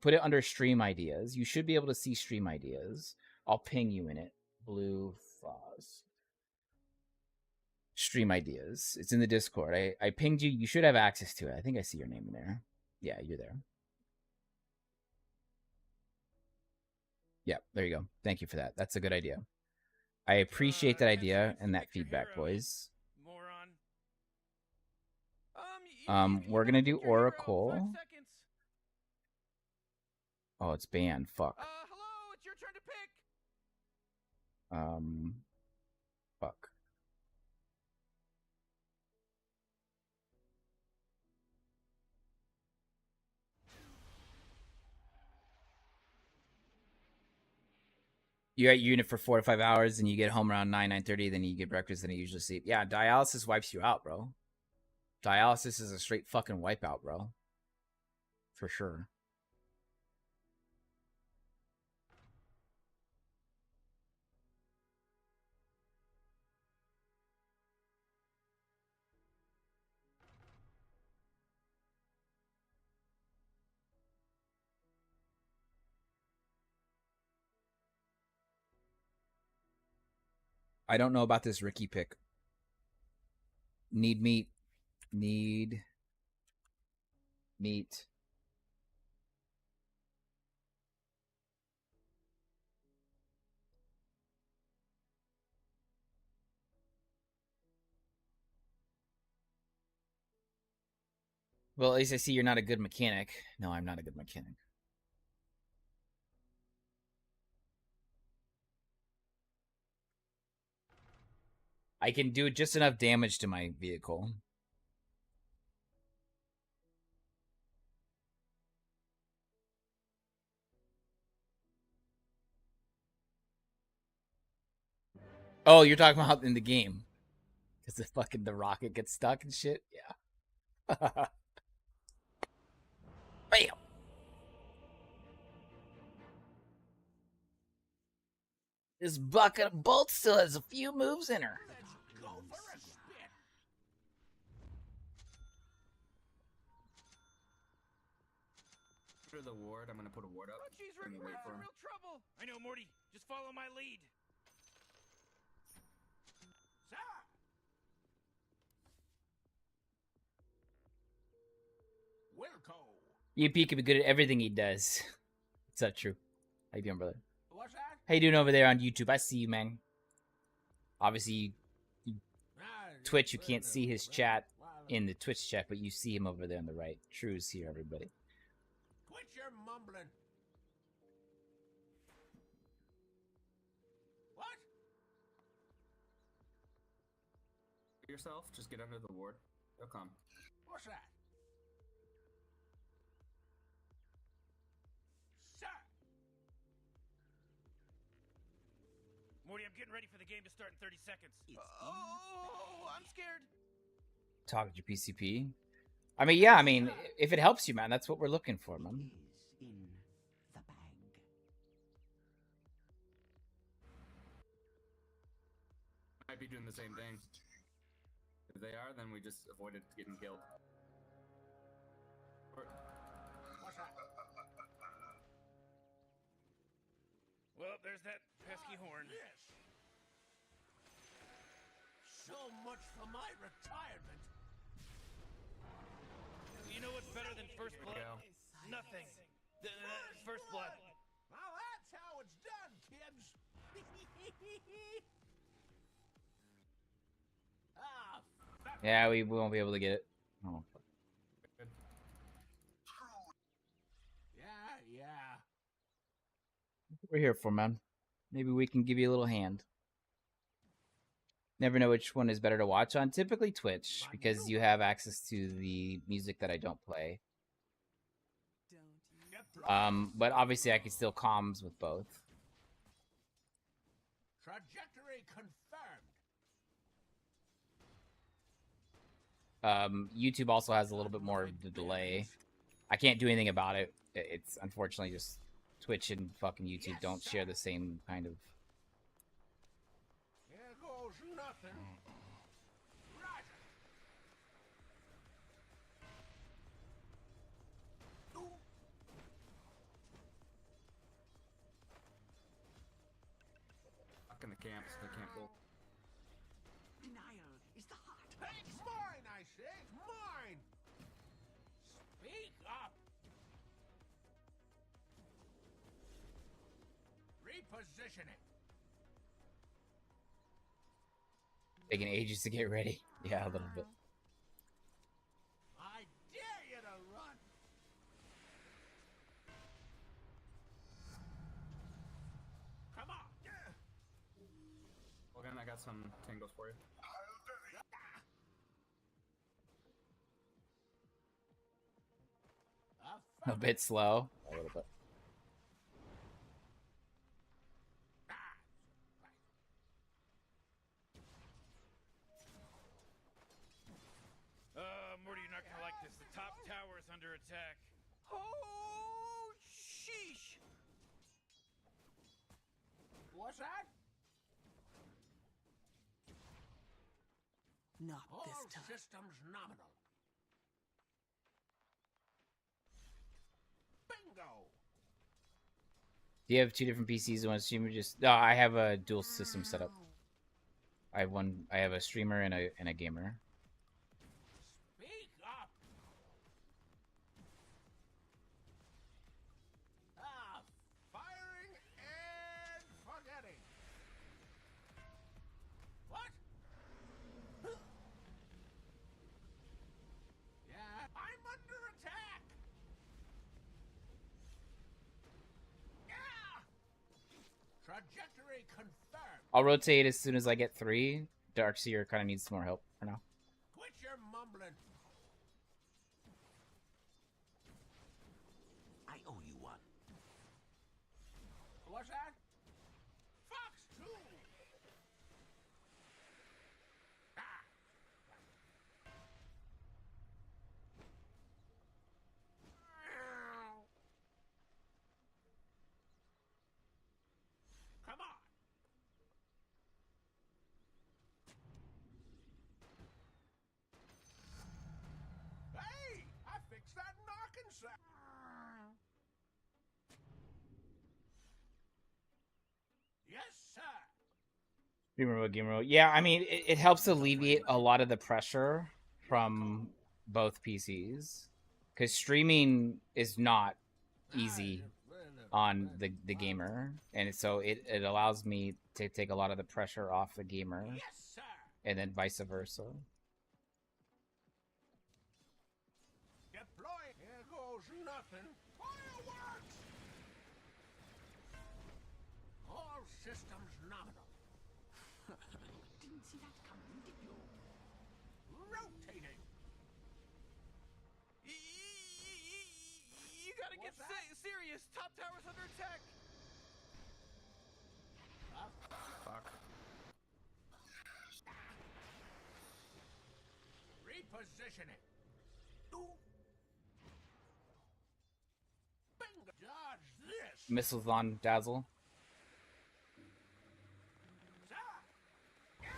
B: Put it under stream ideas. You should be able to see stream ideas. I'll ping you in it. Blue Fuzz. Stream ideas. It's in the Discord. I pinged you. You should have access to it. I think I see your name in there. Yeah, you're there. Yeah, there you go. Thank you for that. That's a good idea. I appreciate that idea and that feedback, boys. We're gonna do Oracle. Oh, it's banned. Fuck.
C: Hello, it's your turn to pick.
B: Fuck. You're at unit for 4 to 5 hours, and you get home around 9:30. Then you get breakfast, and you usually sleep. Yeah, dialysis wipes you out, bro. Dialysis is a straight fucking wipeout, bro. For sure. I don't know about this Ricky pick. Need meat. Need meat. Well, at least I see you're not a good mechanic. No, I'm not a good mechanic. I can do just enough damage to my vehicle. Oh, you're talking about in the game. Because the rocket gets stuck and shit? Yeah. Bam! This bucket of bolts still has a few moves in her.
D: Let's go for a spin.
G: For the ward, I'm gonna put a ward up.
C: She's
G: and
C: in
G: wait for him.
C: real trouble. I know, Morty. Just follow my lead.
D: Sir. Wilco.
B: UP can be good at everything he does. Is that true? How you doing, brother?
D: What's that?
B: How you doing over there on YouTube? I see you, man. Obviously, Twitch, you can't see his chat in the Twitch chat, but you see him over there on the right. True's here, everybody.
D: Quit your mumbling. What?
G: Yourself, just get under the ward. They'll come.
D: What's that? Sir.
C: Morty, I'm getting ready for the game to start in 30 seconds. Oh, I'm scared.
B: Talk to PCP. I mean, yeah, I mean, if it helps you, man, that's what we're looking for, man.
D: Is in the bag.
G: Might be doing the same thing. If they are, then we just avoided getting killed.
D: What's that?
C: Well, there's that pesky horn.
D: Yes. So much for my retirement.
C: You know what's better than first blood? Nothing. First blood.
D: Now that's how it's done, kids. Ah,
B: Yeah, we won't be able to get it. Oh.
D: Yeah.
B: We're here for, man. Maybe we can give you a little hand. Never know which one is better to watch on. Typically Twitch, because you have access to the music that I don't play. But obviously I can still comms with both.
D: Trajectory confirmed.
B: YouTube also has a little bit more of the delay. I can't do anything about it. It's unfortunately just Twitch and fucking YouTube don't share the same kind of...
D: Here goes nothing. Roger.
G: Fuck in the camps. They can't pull.
D: Denial is the heart. It's mine, I say. It's mine. Speak up. Repositioning.
B: Taking ages to get ready. Yeah, a little bit.
D: I dare you to run. Come on.
G: Logan, I got some tangles for you.
B: A bit slow. A little bit.
C: Morty, you're not gonna like this. The top tower is under attack. Oh, sheesh!
D: What's that?
H: Not
D: All
H: this time.
D: systems nominal. Bingo.
B: Do you have two different PCs and one streamer? Just no, I have a dual system setup. I have one. I have a streamer and a gamer.
D: Speak up. Firing and forgetting. What? Yeah, I'm under attack. Yeah. Trajectory confirmed.
B: I'll rotate as soon as I get 3. Darkseer kind of needs some more help for now.
D: Quit your mumbling.
H: I owe you one.
D: What's that? Fox 2. Ah. Come on. Hey, I fixed that knocking sound. Yes, sir.
B: Streamer mode, gamer mode. Yeah, I mean, it helps alleviate a lot of the pressure from both PCs. Because streaming is not easy on the gamer. And so it allows me to take a lot of the pressure off the gamer.
D: Yes, sir.
B: And then vice versa.
D: Deploy. Here goes nothing. Fireworks. All systems nominal.
H: Didn't see that coming, did you?
D: Rotating.
C: You gotta get
D: What's that?
C: serious. Top tower's under attack.
G: Fuck.
D: Repositioning. Bingo. Dodge this.
B: Missiles on Dazzle.
D: Sir. Yeah.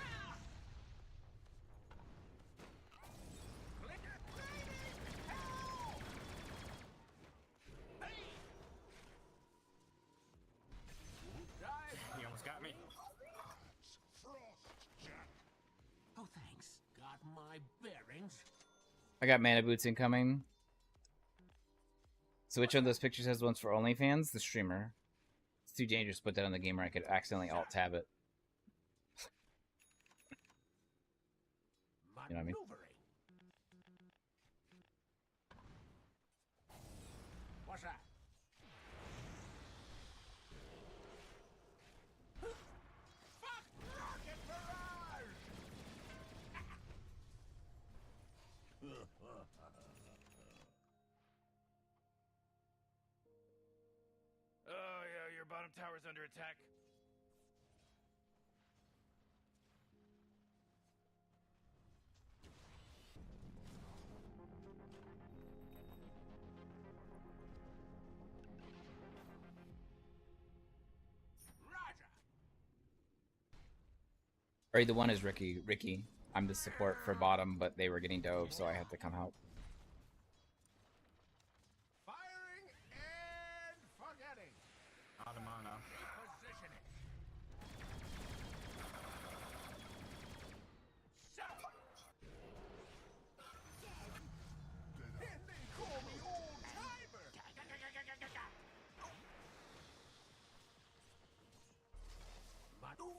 D: Click it. Hey. Dive.
G: He almost got me.
H: Oh, thanks.
D: Got my bearings.
B: I got mana boots incoming. So which one of those pictures has ones for OnlyFans? The streamer. It's too dangerous to put that on the gamer. I could accidentally alt-tab it.
D: Start
I: You know what I mean?
D: maneuvering. What's that? Fuck! Rocket barrage!
C: Oh, yeah, your bottom tower's under attack.
D: Roger!
I: Or the one is Ricky. I'm the support for bottom, but they were getting dove, so I had to come help.
D: Firing and forgetting.
G: Out of mana.
D: Repositioning. So. And they call me old timer. Manu.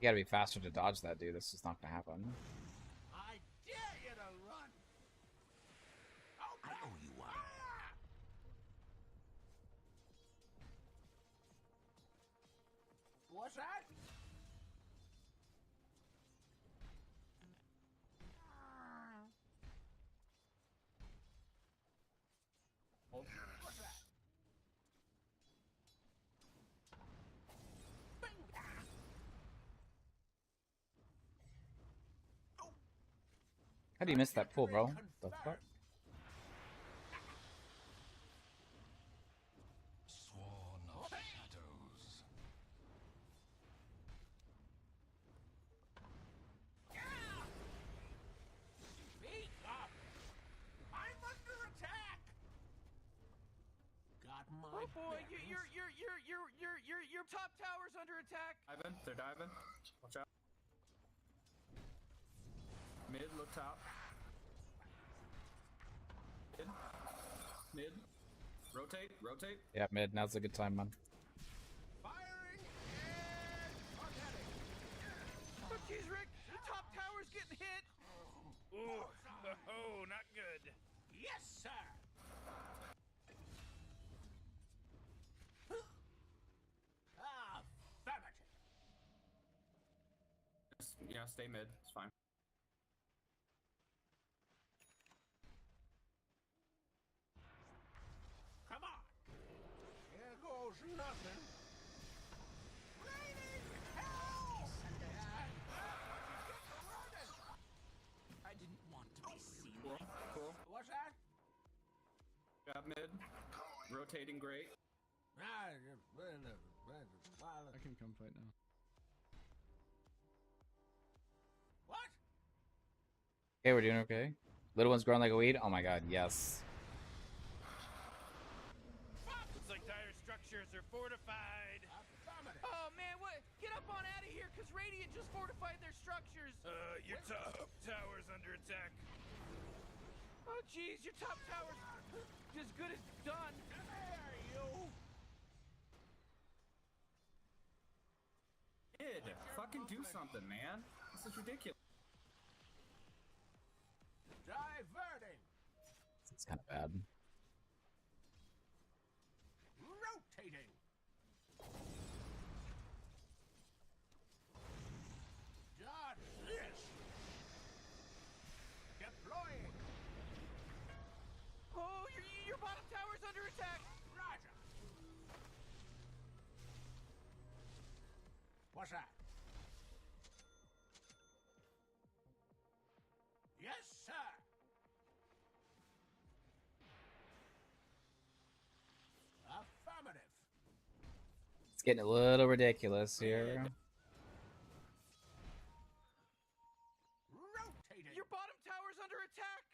I: You gotta be faster to dodge that, dude. This is not gonna happen.
D: I dare you to run. I owe you one. What's that?
G: Hold.
D: What's that? Bing!
I: How do you miss that pull, bro? The fuck?
D: Sworn of shadows. Speak up! I'm under attack. Got my
C: Oh boy,
D: bearings.
C: your top tower's under attack.
G: Diving. They're diving. Watch out. Mid, look top. Mid. Rotate.
I: Yeah, mid. Now's a good time, man.
D: Firing and forgetting.
C: Oh jeez, Rick, your top tower's getting hit. Ooh, oh, not good.
D: Yes, sir. Affirmative.
G: Yeah, stay mid. It's fine.
D: Come on. Here goes nothing. Raining hell!
H: I didn't want to be seen.
G: Cool.
D: What's that?
G: Got mid. Rotating great.
D: I
J: I can come fight now.
D: What?
I: Okay, we're doing okay. Little one's growing like a weed. Oh my god, yes.
C: Looks like dire structures are fortified.
D: Affirmative.
C: Oh man, what? Get up on out of here, cause Radiant just fortified their structures. Your top tower's under attack. Oh jeez, your top tower's as good as done.
D: There you.
G: Mid. Fucking do something, man. This is ridiculous.
D: Diverting.
I: It's kind of bad.
D: Rotating. Dodge this. Deploying.
C: Oh, your bottom tower's under attack.
D: Roger. What's that? Yes, sir. Affirmative.
I: It's getting a little ridiculous here.
D: Rotating.
C: Your bottom tower's under attack.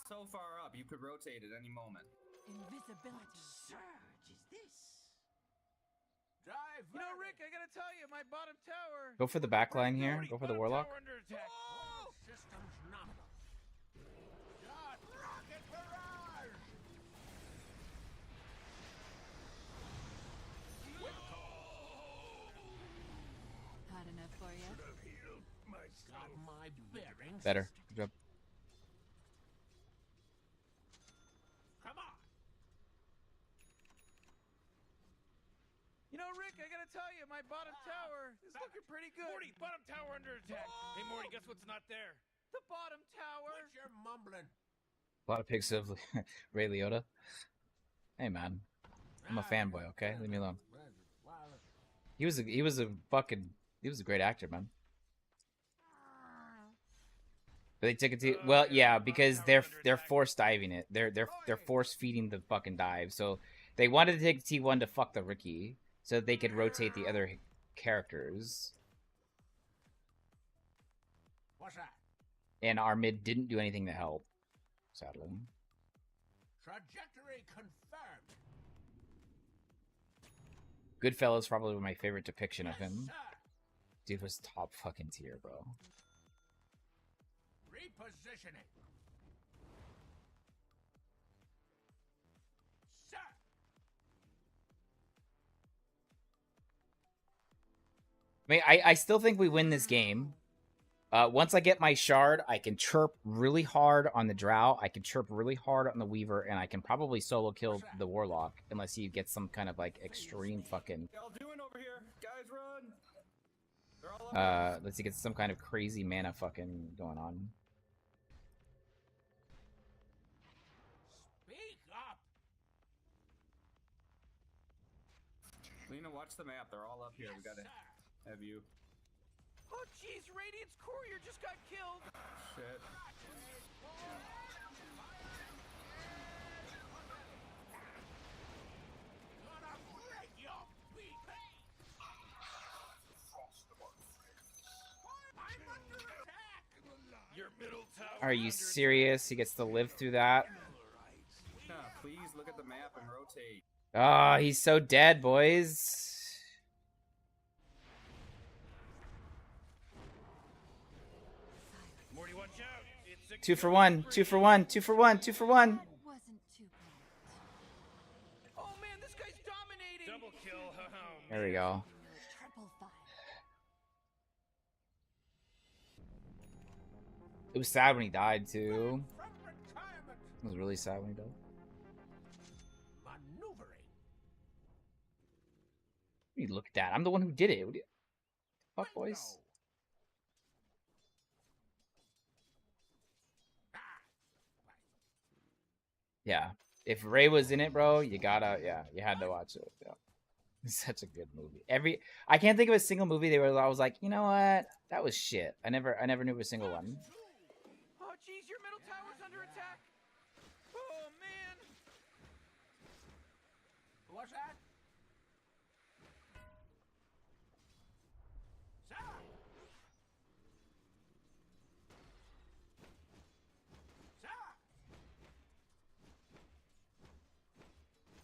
G: So far up, you could rotate at any moment.
H: Invisibility.
D: Surge is this?
C: You know, Rick, I gotta tell you, my bottom tower.
I: Go for the back line here. Go for the
C: Bottom
I: warlock.
C: tower under attack.
D: All systems nominal. God, rocket barrage!
H: Hot enough for you?
D: Got my bearings.
I: Better. Good job.
D: Come on.
C: You know, Rick, I gotta tell you, my bottom tower is looking pretty good. Morty, bottom tower under attack. Hey, Morty, guess what's not there? The bottom tower.
D: What you're mumbling?
I: A lot of pics of Ray Liotta. Hey man, I'm a fanboy. Okay, leave me alone. He was a great actor, man. But they took it to well, yeah, because they're force diving it. They're force feeding the fucking dive. So they wanted to take T1 to fuck the Ricky, so that they could rotate the other characters.
D: What's that?
I: And our mid didn't do anything to help, sadly.
D: Trajectory confirmed.
I: Goodfellas probably my favorite depiction of him.
D: Sir.
I: Dude was top fucking tier, bro.
D: Repositioning. Sir.
I: I mean, I still think we win this game. Once I get my shard, I can chirp really hard on the Drow. I can chirp really hard on the Weaver, and I can probably solo kill the Warlock, unless he gets some kind of like extreme fucking.
G: Y'all doing over here? Guys, run! They're all up.
I: Unless he gets some kind of crazy mana fucking going on.
D: Speak up.
G: Lena, watch the map. They're all up here. We gotta have you.
C: Oh, jeez, Radiant's courier just got killed.
G: Shit.
D: Gonna break your beak. I'm under attack.
C: Your middle tower.
I: Are you serious? He gets to live through that?
G: Nah, please look at the map and rotate.
I: Ah, he's so dead, boys.
C: Morty, watch out. It's a
I: 2 for 1. 2 for 1. 2 for 1. 2 for 1.
H: That wasn't too bad.
C: Oh man, this guy's dominating. Double kill.
I: There we go.
H: Triple fire.
I: It was sad when he died too.
D: From retirement.
I: It was really sad when he died.
D: Maneuvering.
I: What do you look at that? I'm the one who did it. What do you... Fuck, boys. Yeah. If Ray was in it, bro, you gotta, yeah, you had to watch it. Yeah. It's such a good movie. I can't think of a single movie I was like, you know what? That was shit. I never knew of a single one.
C: Oh jeez, your middle tower's under attack. Oh man.
D: What's that? Sir. Sir.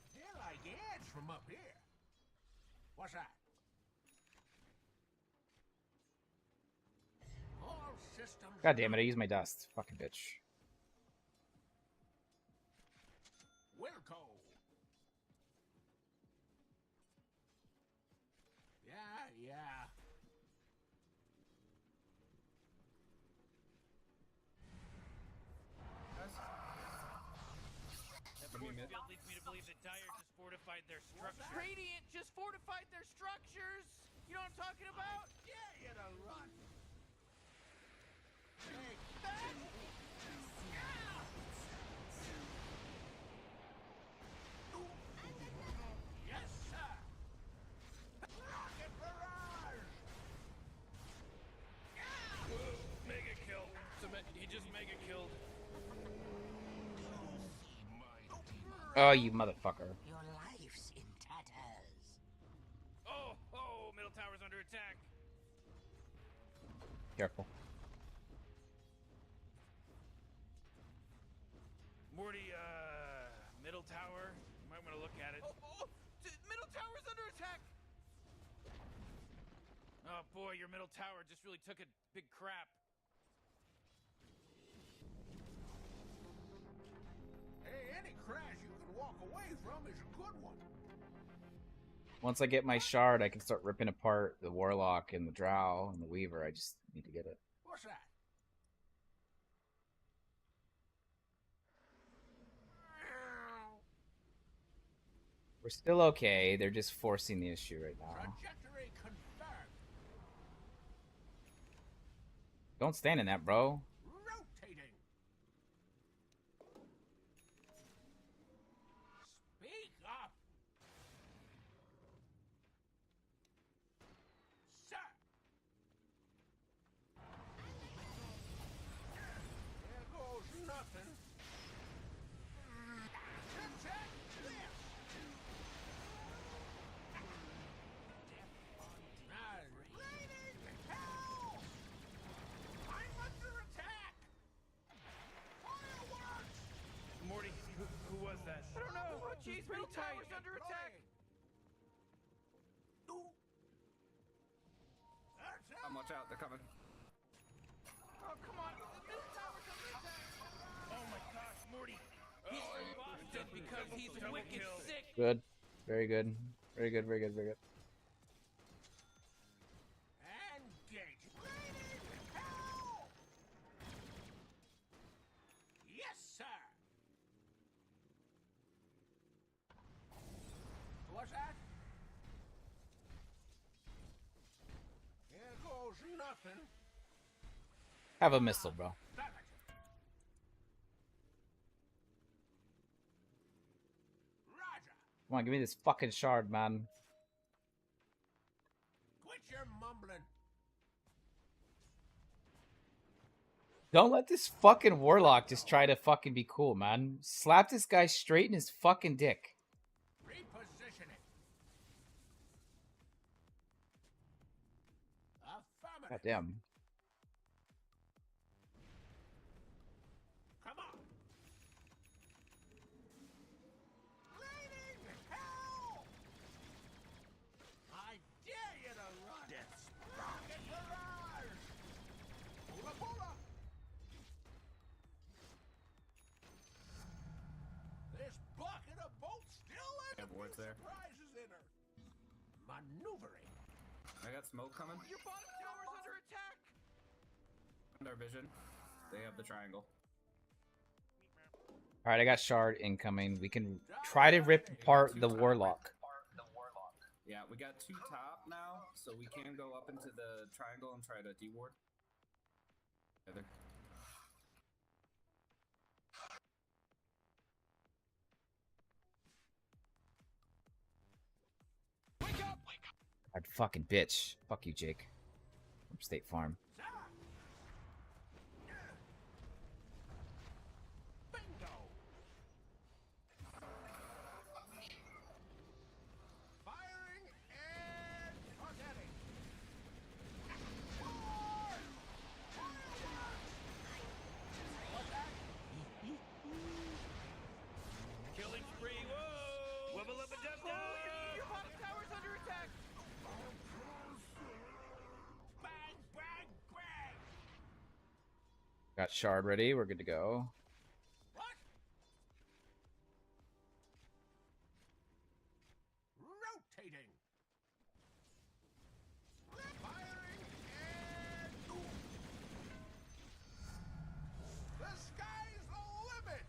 D: Feel like edge from up here. What's that? All systems.
I: God damn it, I used my dust. Fucking bitch.
D: Wilco. Yeah.
C: That force field leads me to believe that Dire just fortified their structures. Radiant just fortified their structures. You know what I'm talking about?
D: Yeah, you to run. Take that. Yes, sir. Rocket barrage.
C: Mega kill. He just mega killed.
I: Oh, you motherfucker.
D: Your life's in tatters.
C: Oh, middle tower's under attack.
I: Careful.
C: Morty, middle tower. You might want to look at it. Middle tower's under attack. Oh boy, your middle tower just really took a big crap.
D: Hey, any crash you can walk away from is a good one.
I: Once I get my shard, I can start ripping apart the Warlock and the Drow and the Weaver. I just need to get it.
D: What's that?
I: We're still okay. They're just forcing the issue right now.
D: Trajectory confirmed.
I: Don't stand in that, bro.
D: Rotating. Speak up. Sir. There goes nothing. Check this. Raining hell! I'm under attack! Fireworks!
C: Morty, who was that? I don't know. Oh, jeez, middle tower's under attack.
D: That's it.
G: Watch out, they're coming.
C: Oh, come on. The middle tower's under attack. Oh my gosh, Morty. He's busted because he's wicked sick.
I: Good. Very good. Very good, very good, very good.
D: Engage! Raining hell! Yes, sir! What's that? Here goes nothing.
I: Have a missile, bro.
D: Affirmative. Roger.
I: Come on, give me this fucking shard, man.
D: Quit your mumbling.
I: Don't let this fucking Warlock just try to fucking be cool, man. Slap this guy straight in his fucking dick.
D: Reposition it. Affirmative.
I: God damn.
D: Come on. Raining hell! I dare you to run. Death's rocket barrage! Pula pula! This bucket of bolts still has
G: Yeah,
D: a few
G: boards there.
D: surprises in her. Maneuvering.
G: I got smoke coming.
C: Your bottom tower's under attack.
G: Under vision. They have the triangle.
I: Alright, I got shard incoming. We can try to rip apart the Warlock.
G: Yeah, we got two top now, so we can go up into the triangle and try to deward. Together.
I: God fucking bitch. Fuck you, Jake. From State Farm.
D: Bingo! Firing and targeting. Fire! What's that?
C: Killing spree. Whoa. Wubba lubba dub dub. Your bottom tower's under attack.
D: Bang, bang, bang!
I: Got shard ready. We're good to go.
D: What? Rotating. Firing and the sky's the limit.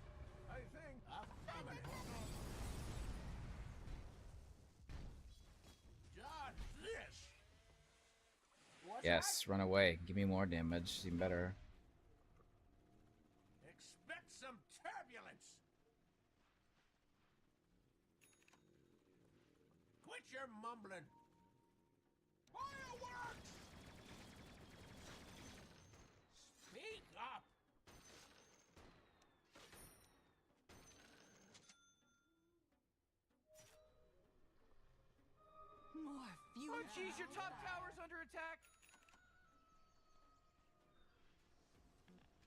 D: I think. Affirmative. Dodge this. What's
I: Yes, run away. Give me more damage. Even better.
D: that? Expect some turbulence. Quit your mumbling. Fireworks! Speak up.
H: More fuel.
C: Oh, jeez, your top tower's under attack.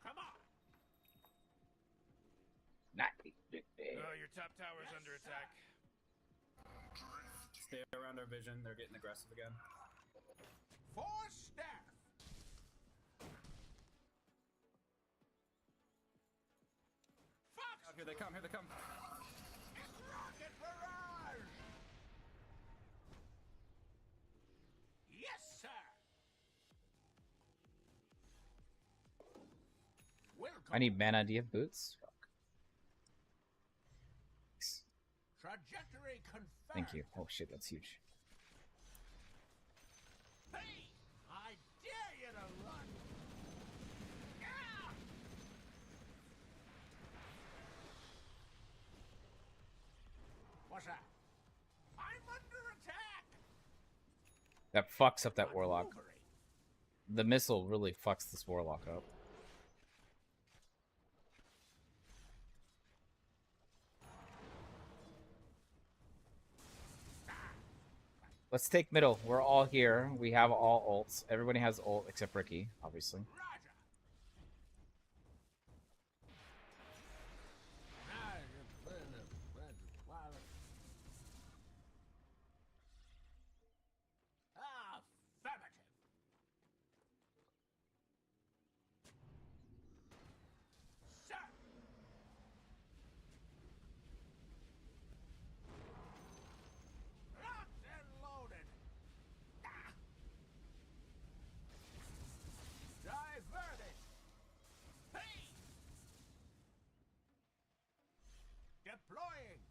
D: Come on.
C: Oh, your top tower's under attack.
G: Stay around our vision. They're getting aggressive again.
D: for staff. Fox,
G: Oh, here they come, here they come.
D: rocket barrage. Yes, sir. Welcome.
I: I need mana. Do you have boots?
D: Trajectory confirmed.
I: Thank you. Oh shit, that's huge.
D: Hey, I dare you to run. Ah! What's that? I'm under attack.
I: That fucks up that warlock.
D: Maneuvering.
I: The missile really fucks this warlock up. Let's take middle. We're all here. We have all ults. Everybody has ult except Ricky, obviously.
D: Roger. Affirmative. Sir. Locked and loaded. Ah. Diverted. Hey. Deploying.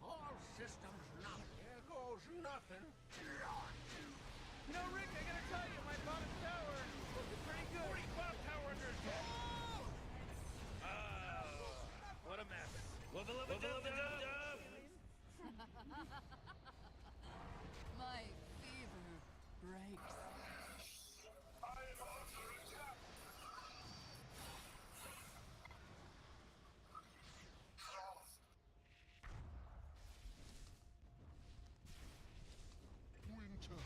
D: All systems nothing. Here goes nothing.
C: You know, Rick, I gotta tell you, my bottom tower is pretty good. 40 bottom tower under attack. What a mess. Wubba lubba dub dub.
H: My fever breaks.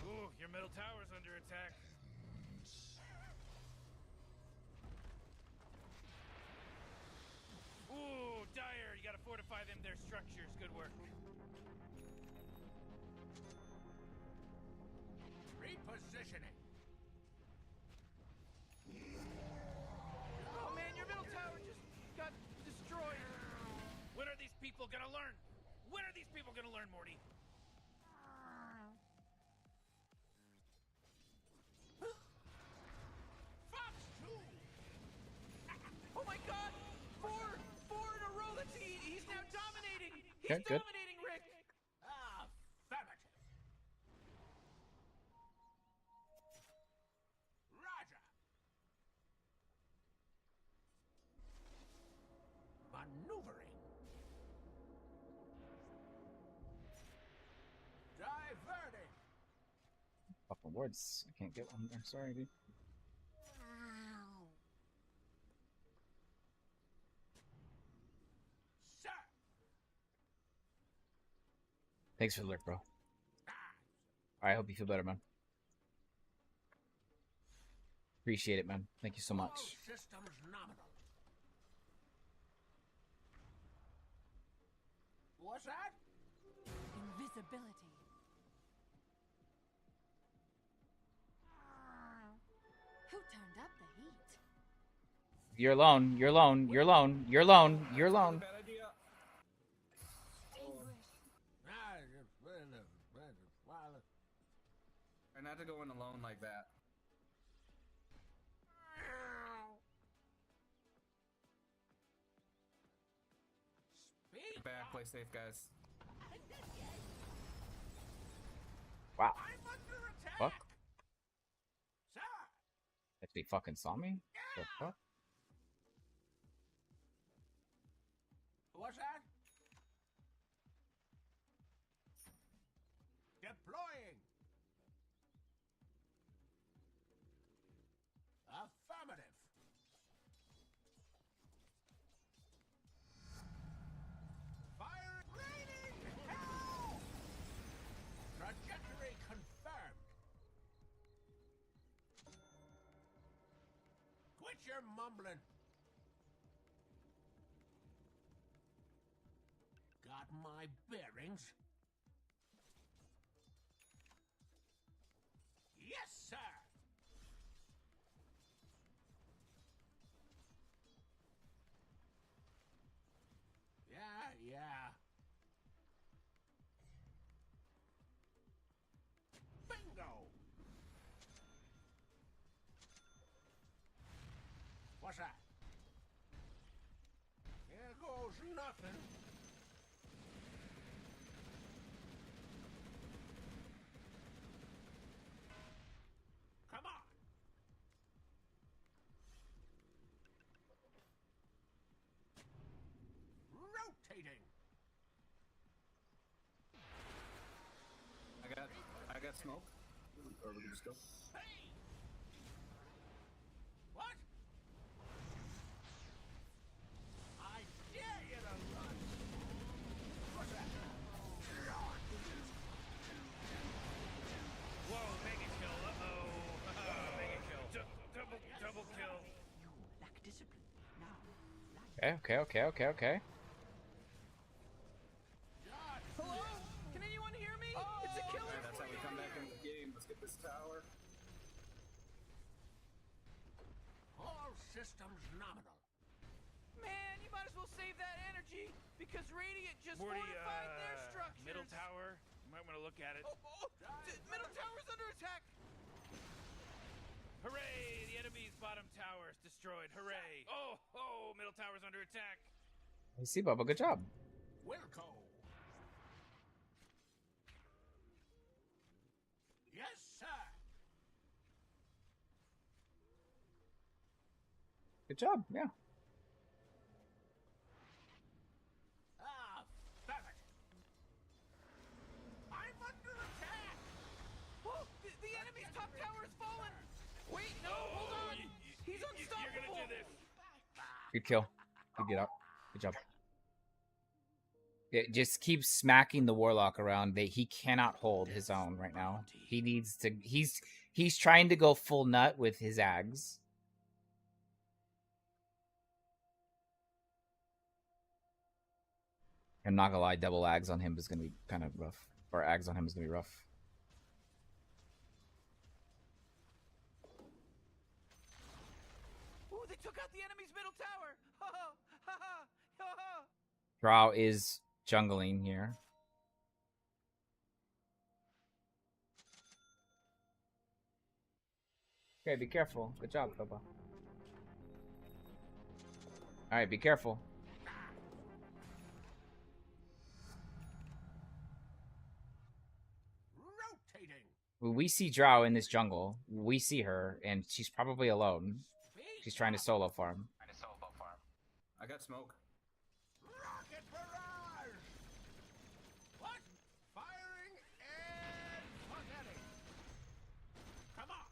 C: Ooh, your middle tower's under attack. Ooh, Dyer, you gotta fortify them their structures. Good work.
D: Repositioning.
C: Oh man, your middle tower just got destroyed. When are these people gonna learn? When are these people gonna learn, Morty?
D: Fox 2.
C: Oh my god! Four in a row! He's now dominating! He's
I: Okay, good.
C: dominating, Rick!
D: Affirmative. Roger. Maneuvering. Diverting.
I: Fucking words. I can't get one there. Sorry, dude.
D: Sir.
I: Thanks for the lurk, bro. I hope you feel better, man. Appreciate it, man. Thank you so
D: All
I: much.
D: systems nominal. What's that?
H: Invisibility. Who turned up the heat?
I: You're alone. You're alone. You're alone. You're alone. You're alone.
G: Bad idea. Try not to go in alone like that.
D: Speak.
G: Back, play safe, guys.
I: Wow.
D: I'm under attack.
I: Fuck.
D: Sir.
I: Actually fucking saw me? The fuck?
D: What's that? Deploying. Affirmative. Fire. Raining hell. Trajectory confirmed. Quit your mumbling. Got my bearings. What's that? Here goes nothing. Come on. Rotating.
G: I got smoke. Or we can just go.
D: Hey! What? I dare you to run. What's that?
C: Whoa, mega kill. Uh-oh. Mega kill. Double kill.
H: You lack discipline. Now,
I: Okay.
C: Hello? Can anyone hear me? It's a killer.
G: Alright, that's how we come back into the game. Let's get this tower.
D: All systems nominal.
C: Man, you might as well save that energy because Radiant just fortified their structures. Middle tower. You might want to look at it. Middle tower's under attack. Hooray! The enemy's bottom tower is destroyed. Hooray! Oh, middle tower's under attack.
I: You see, Bubba, good job.
D: Wilco. Yes, sir.
I: Good job, yeah.
D: Ah, damn it. I'm under attack.
C: Whoa! The enemy's top tower has fallen. Wait, no, hold on. He's unstoppable. You're gonna do this.
I: Good kill. Good get up. Good job. Yeah, just keep smacking the warlock around. He cannot hold his own right now. He needs to. He's trying to go full nut with his ags. I'm not gonna lie, double ags on him is gonna be kind of rough. Or ags on him is gonna be rough.
C: Ooh, they took out the enemy's middle tower. Ha ha ha ha ha.
I: Drow is jungling here. Okay, be careful. Good job, Bubba. Alright, be careful.
D: Rotating.
I: We see Drow in this jungle. We see her, and she's probably alone. She's trying to solo farm.
G: I got smoke.
D: Rocket barrage. What? Firing and forgetting. Come on.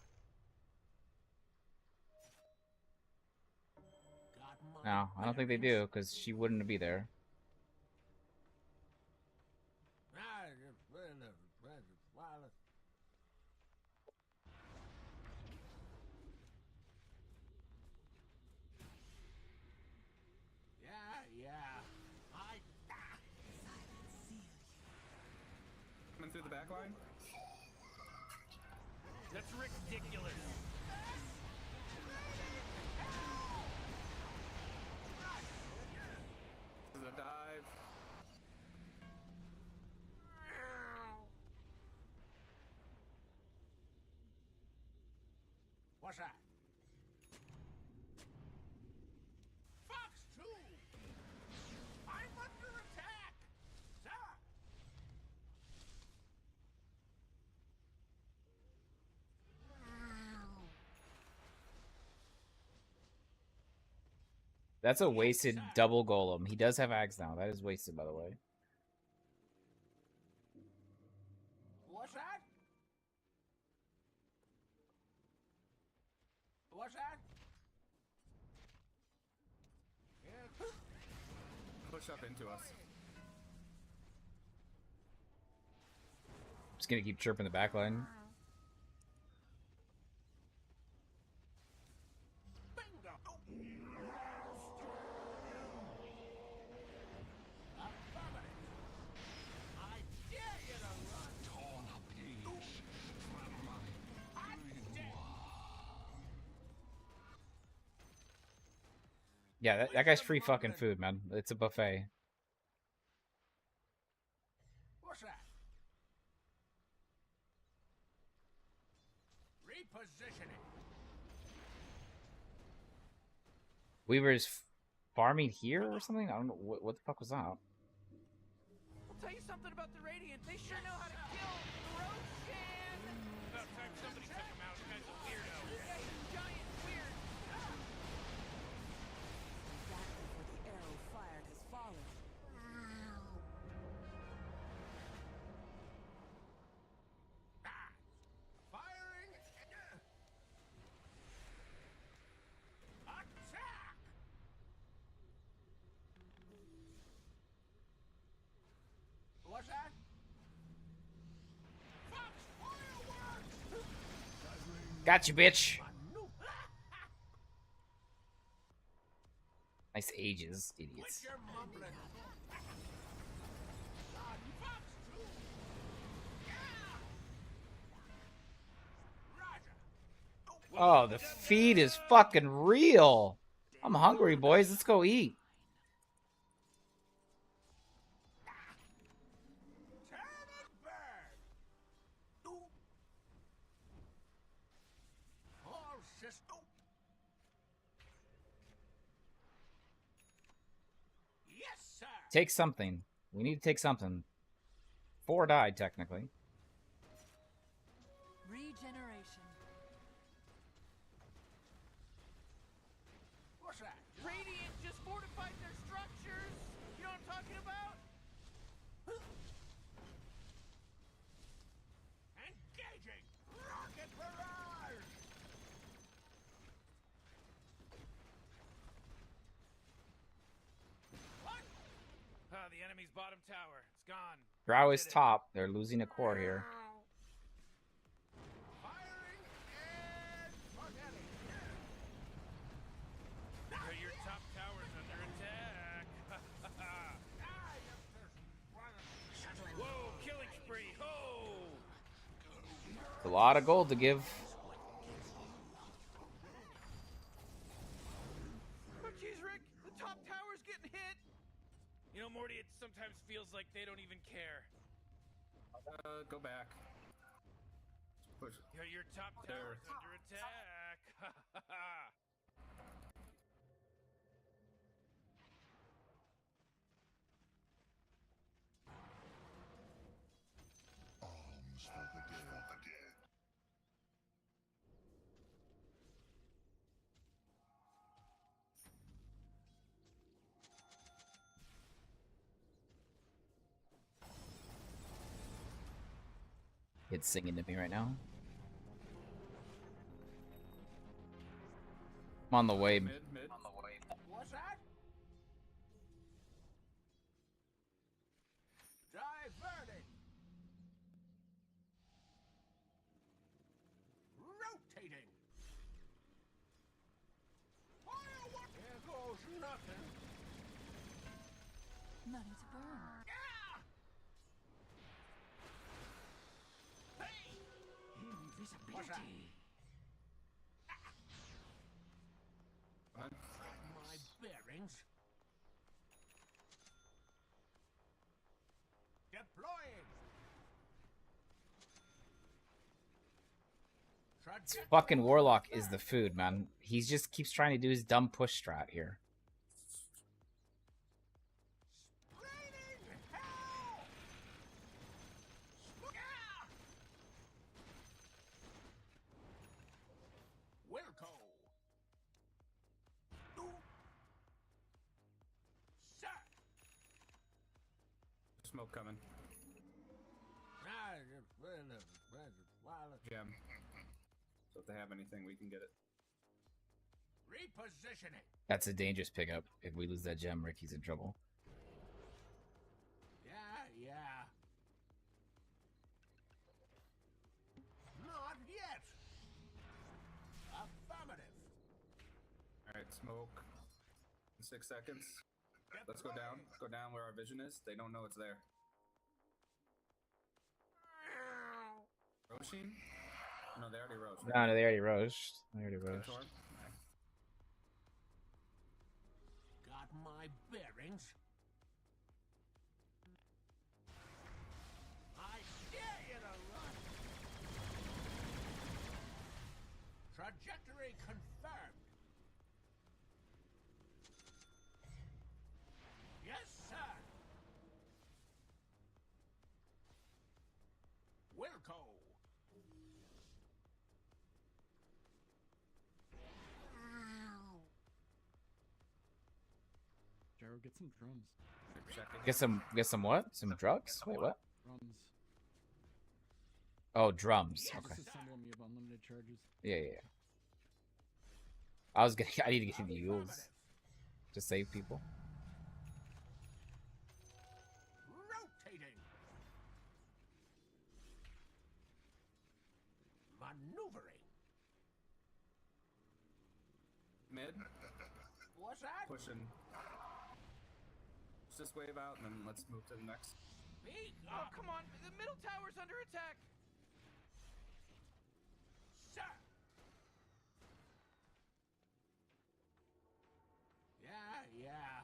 D: Got my
I: No, I don't think they do, because she wouldn't be there.
D: Yeah.
G: Coming through the back line.
C: That's ridiculous.
G: This is a dive.
D: What's that? Fox 2! I'm under attack! Sir!
I: That's a wasted double golem. He does have ags now. That is wasted, by the way.
D: What's that? What's that?
G: Push up into us.
I: Just gonna keep chirping the backline.
D: Bingo! I dare you to run! I'm dead!
I: Yeah, that guy's free fucking food, man. It's a buffet.
D: What's that? Repositioning.
I: Weaver's farming here or something? I don't know. What the fuck was that?
C: I'll tell you something about the Radiant. They sure know how to kill Roshan. About time somebody took him out. Guy's a weirdo. Yeah, he's giant weird.
H: Exactly where the arrow fired has fallen.
D: Firing! Attack! What's that? Fox fireworks!
I: Got you, bitch. Nice ages, idiots.
D: Quit your mumbling. Fox two. Yeah! Roger.
I: Oh, the feed is fucking real. I'm hungry, boys. Let's go eat.
D: Turn and burn. All system. Yes, sir.
I: Take something. We need to take something. 4 died, technically.
H: Regeneration.
D: What's that?
C: Radiant just fortified their structures. You know what I'm talking about?
D: Engaging. Rocket barrage. What?
C: The enemy's bottom tower. It's gone.
I: Drow is top. They're losing a core here.
D: Firing and forgetting.
C: Your top tower's under attack. Whoa, killing spree. Ho!
I: A lot of gold to give.
C: Oh, jeez, Rick. The top tower's getting hit. You know, Morty, it sometimes feels like they don't even care.
G: Go back. Push.
C: Your top tower's under attack.
I: It's singing to me right now. I'm on the way.
G: Mid.
D: What's that? Diverting. Rotating. Firework. There goes nothing.
H: Money to burn.
D: What's that?
H: Invisibility.
D: My bearings. Deploying.
I: This fucking warlock is the food, man. He just keeps trying to do his dumb push strat here.
D: Raining hell. Wilco. Sir.
G: Smoke coming. Gem. So if they have anything, we can get it.
D: Repositioning.
I: That's a dangerous pickup. If we lose that gem, Ricky's in trouble.
D: Yeah. Not yet. Affirmative.
G: Alright, smoke. 6 seconds. Let's go down. Go down where our vision is. They don't know it's there. Roshin? No, they already rose.
I: No, they already rose.
G: Torn?
D: Got my bearings. I dare you to run. Trajectory confirmed.
J: get some drums.
I: Get some what? Some drugs? Wait, what?
J: Drums.
I: Oh, drums. Okay.
J: Disassemble me of unlimited charges.
I: Yeah, yeah, yeah. I need to get the mules to save people.
D: Rotating. Maneuvering.
G: Mid.
D: What's that?
G: Pushing. Push this wave out, and then let's move to the next.
D: Speak
C: Oh,
D: up.
C: come on. The middle tower's under attack.
D: Sir. Yeah.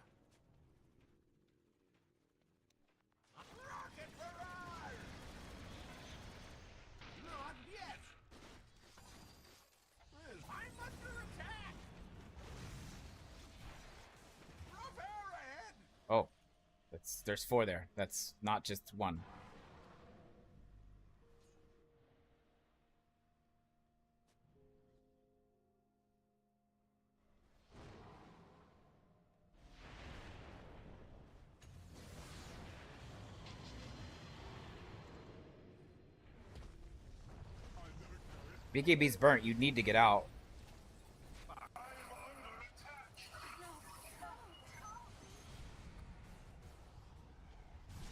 D: Rocket barrage! Not yet. I'm under attack. Rough air ahead.
I: Oh, there's 4 there. That's not just 1. BKB's burnt. You need to get out.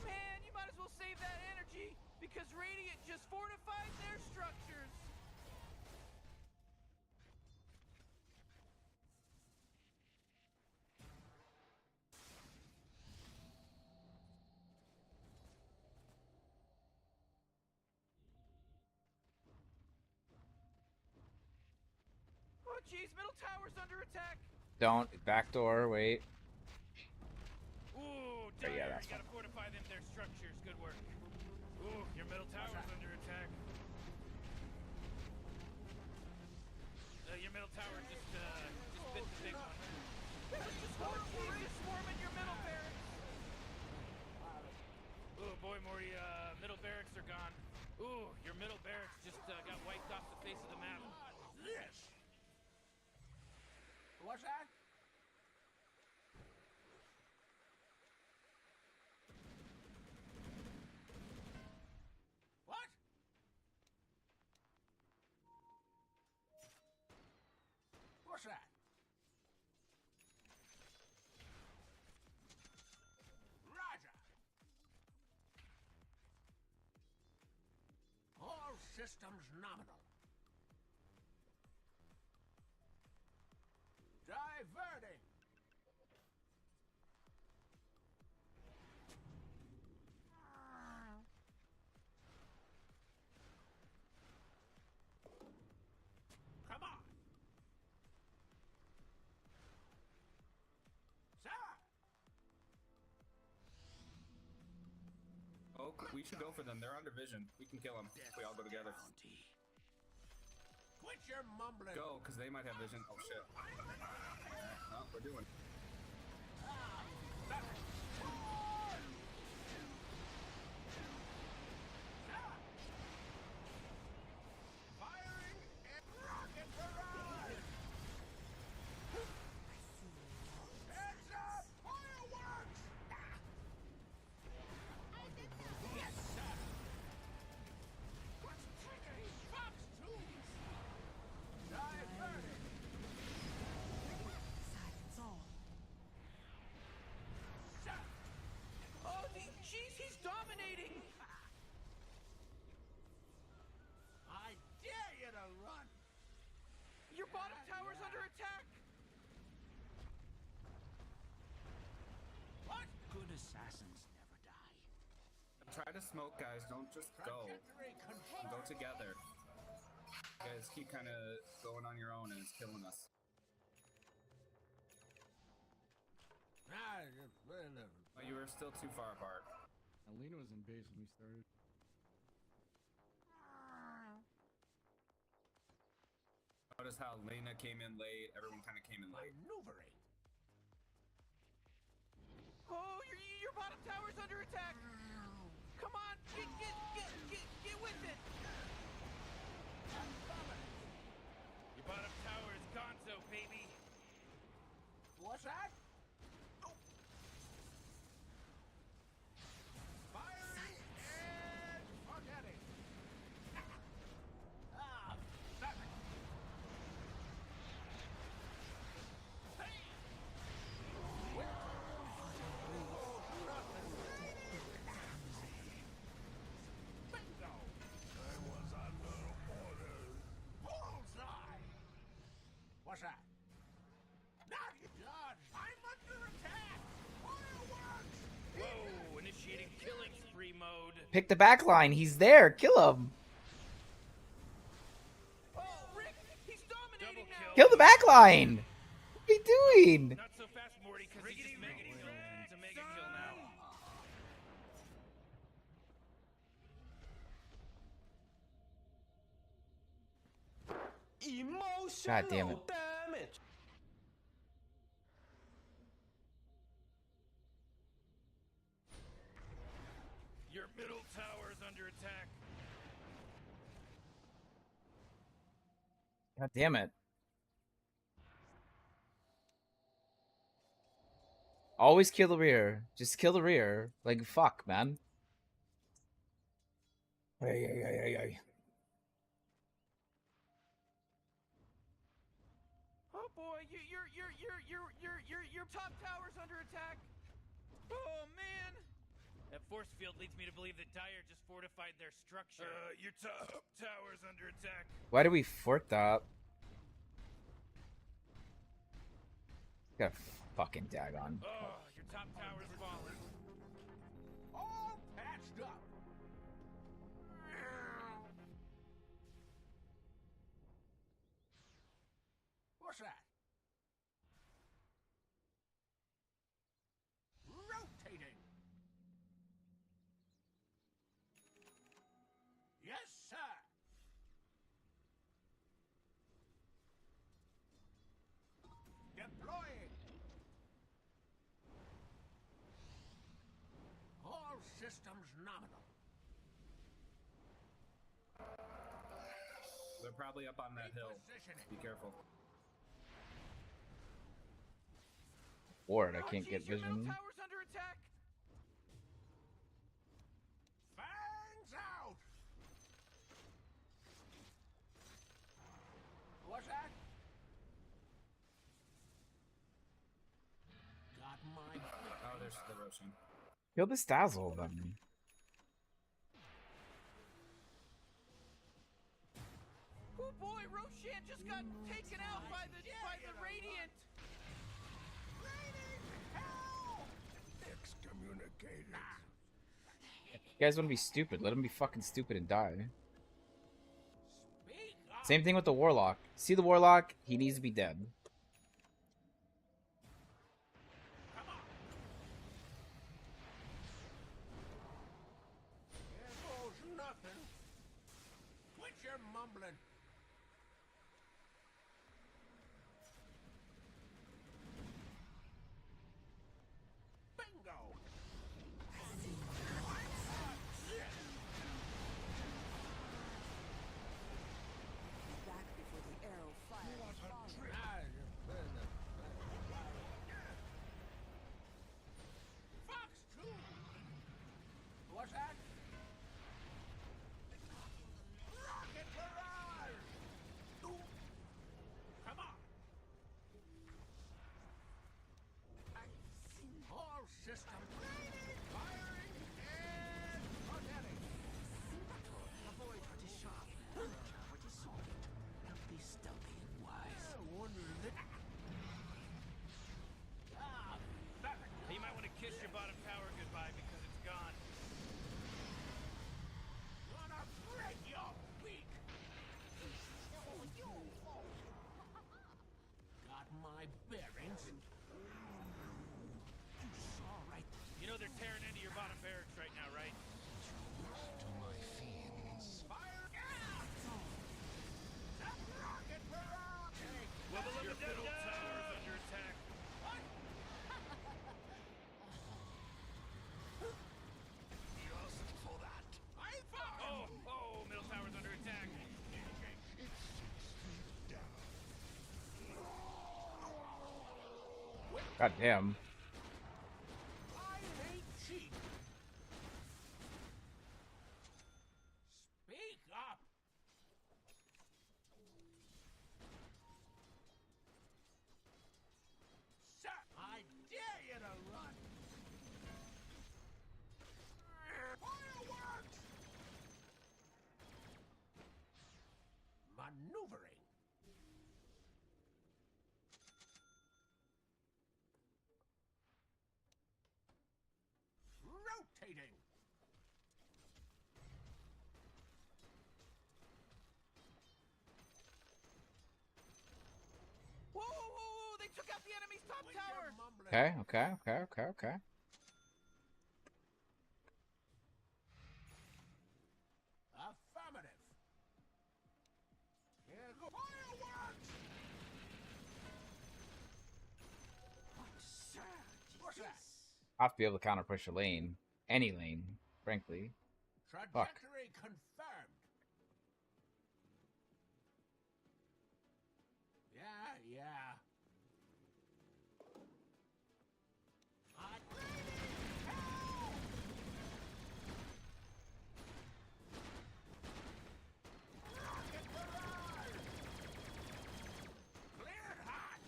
C: Man, you might as well save that energy because Radiant just fortified their structures. Oh, jeez, middle tower's under attack.
I: Don't backdoor. Wait.
C: Ooh,
I: Oh, yeah,
C: dire.
I: that's
C: You gotta fortify them their structures. Good work. Ooh, your middle tower's under attack. Your middle tower just bit the big one. Just swarming your middle barracks. Ooh, boy, Morty, middle barracks are gone. Ooh, your middle barracks just got wiped off the face of the map.
D: Yes. What's that? What? What's that? Roger. All systems nominal. Diverting. Come on. Sir.
G: Oh, we should go for them. They're under vision. We can kill them if we all go together.
D: Quit your mumbling.
G: Go, because they might have vision. Oh, shit. No, we're doing.
D: Firing and rocket barrage. Heads up! Fireworks! Yes, sir. What's triggering? Fox 2. Diverting.
H: Silence all.
D: Sir.
C: Oh, jeez, he's dominating.
D: I dare you to run.
C: Your bottom tower's under attack.
D: What? Good assassins never die.
G: Try to smoke, guys. Don't just go.
D: Trajectory control.
G: Go together. You guys keep kind of going on your own, and it's killing us. Oh, you were still too far apart.
J: Alina was in base when we started.
G: Notice how Lena came in late. Everyone kind of came in late.
D: Maneuvering.
C: Oh, your bottom tower's under attack. Come on, get with it. Your bottom tower is gonzo, baby.
D: What's that?
I: Pick the back line. He's there. Kill him.
C: Oh, Rick, he's dominating now.
I: Kill the back line. What are you doing?
C: Not so fast, Morty, because he's just mega kill. It's a mega kill now.
I: God damn it.
D: Damage.
C: Your middle tower is under attack.
I: God damn it. Always kill the rear. Just kill the rear. Like, fuck, man. Ay.
C: Oh boy, your top tower's under attack. Oh man. That force field leads me to believe that Dyer just fortified their structure. Your top tower's under attack.
I: Why do we fort that? Got fucking daggone.
C: Oh, your top tower's fallen.
D: All patched up. What's that? Rotating. Yes, sir. Deploying. All systems nominal.
G: They're probably up on that hill. Be careful.
I: Ward, I can't
C: Jeez,
I: get
C: your middle
I: vision.
C: tower's under attack.
D: Fangs out. What's that? Got my.
G: Oh, there's the Roshan.
I: Kill this Dazzle, then.
C: Oh boy, Roshan just got taken out by the Radiant.
D: Excommunicated.
I: You guys want to be stupid. Let him be fucking stupid and die.
D: Speak up.
I: Same thing with the Warlock. See the Warlock? He needs to be dead.
D: Come on. There goes nothing. Quit your mumbling. Bingo.
H: Back before the arrow fires.
D: Fox 2. What's that? Rocket barrage. Come on. All systems firing and forgetting.
H: Avoid what is sharp. Nurture what is soft. Be stealthy and wise.
C: You might want to kiss your bottom tower goodbye because it's gone.
D: Gonna break your beak. Got my bearings. You saw right.
C: You know they're tearing into your bottom barracks right now, right?
D: Fire out. Rocket barrage.
C: Your middle tower's under attack.
D: Just for that. I found.
C: Oh, middle tower's under attack.
I: God damn.
D: I ain't cheap. Speak up. Sir, I dare you to run. Fireworks. Maneuvering. Rotating.
C: top tower.
I: Okay, okay, okay, okay, okay.
D: Affirmative. Here go fireworks. What's that?
I: I have to be able to counter push a lane. Any lane, frankly.
D: Trajectory confirmed. Yeah. Hot. Rocket barrage. Cleared hot.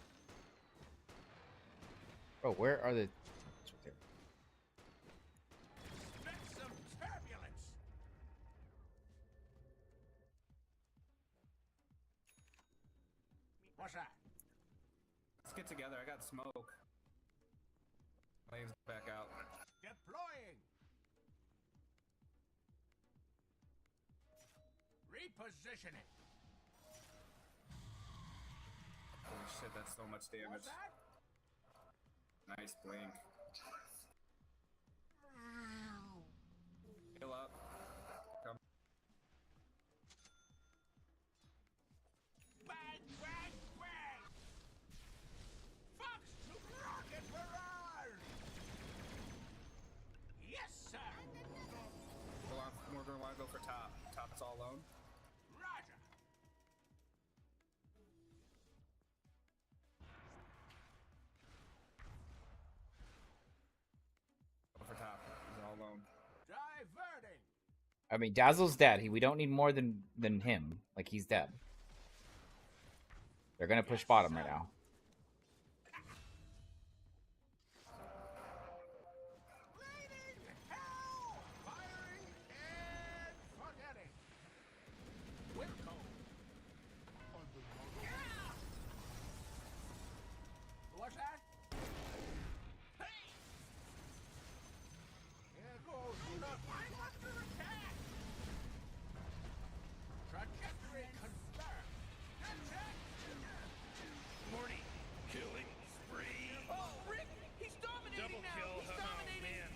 I: Bro, where are the... It's right there.
D: Expect some turbulence. What's that?
G: Let's get together. I got smoke. Lane's back out.
D: Deploying. Repositioning.
G: Holy shit, that's so much damage.
D: What's that?
G: Nice blink. Heal up. Come.
D: Bang, bang, bang! Fox to rocket barrage! Yes, sir!
G: We're gonna want to go for top. Top's all alone.
D: Roger!
G: Go for top. He's all alone.
D: Diverting!
I: I mean, Dazzle's dead. We don't need more than him. Like, he's dead. They're gonna push bottom right now.
D: Raining hell! Firing and forgetting! Wilco! What's that? Hey! Here goes I'm under attack! Trajectory confirmed! Attack!
C: Morty, killing spree. Oh, Rick, he's dominating Double now. kill. He's Oh, dominating. man.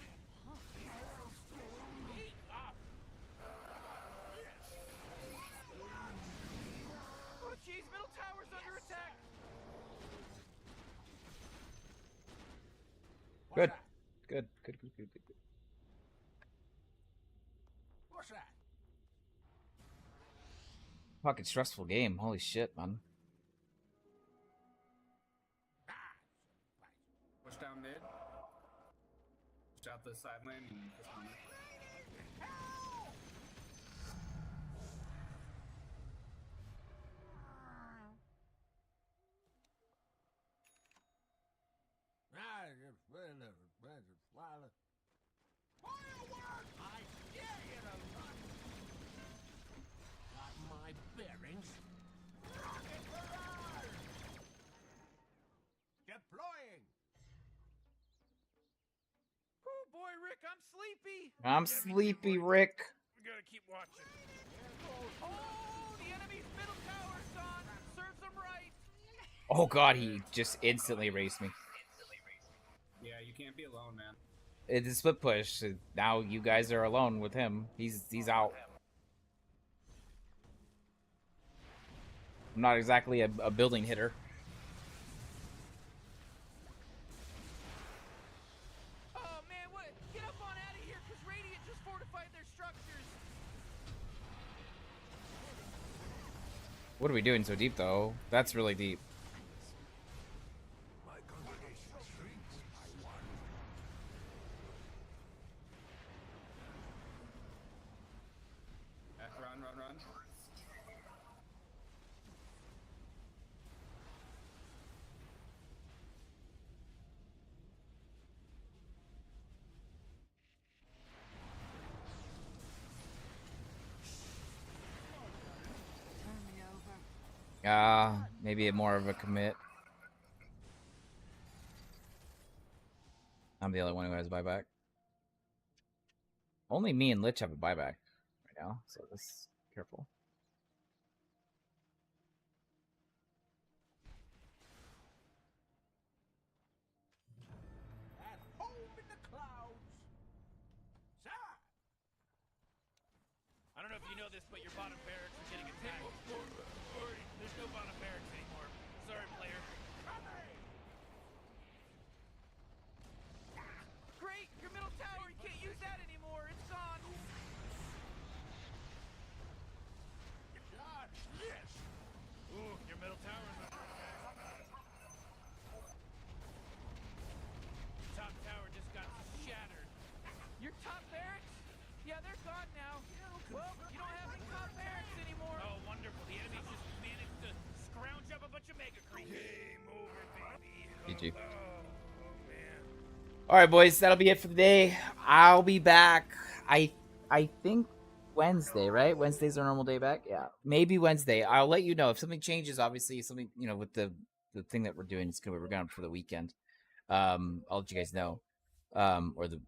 D: Heat up!
C: Oh, jeez, middle tower's under attack.
D: What's
I: Good.
D: that?
I: Good.
D: What's that?
I: Fucking stressful game. Holy shit, man.
G: Push down mid. Push out the side lane and push on it.
D: Firework! I dare you to run! Got my bearings. Rocket barrage! Deploying!
C: Oh boy, Rick, I'm sleepy.
I: I'm sleepy, Rick.
C: We gotta keep watching. Oh, the enemy's middle tower's gone. Serves them right.
I: Oh god, he just instantly erased me.
G: Yeah, you can't be alone, man.
I: It's a split push. Now you guys are alone with him. He's out. I'm not exactly a building hitter.
C: Oh man, what? Get up on out of here, cause Radiant just fortified their structures.
I: What are we doing so deep, though? That's really deep.
D: My congregation shrinks by one.
G: Run.
I: Maybe more of a commit. I'm the only one who has buyback. Only me and Lich have a buyback right now, so just careful.
C: this, but your bottom barracks are getting attacked. There's no bottom barracks anymore. Sorry, player. Great! Your middle tower, you can't use that anymore. It's gone.
D: Yes.
C: Ooh, your middle tower's under attack. Top tower just got shattered. Your top barracks? Yeah, they're gone now. Well, you don't have any top barracks anymore. Oh, wonderful. The enemy just managed to scrounge up a bunch of mega creeps. Game over, baby.
I: GG.
C: Oh, man.
I: All right, boys, that'll be it for the day. I'll be back. I think Wednesday, right? Wednesday's our normal day back. Yeah, maybe Wednesday. I'll let you know if something changes. Obviously, something with the thing that we're doing. We're going for the weekend. I'll let you guys know, or the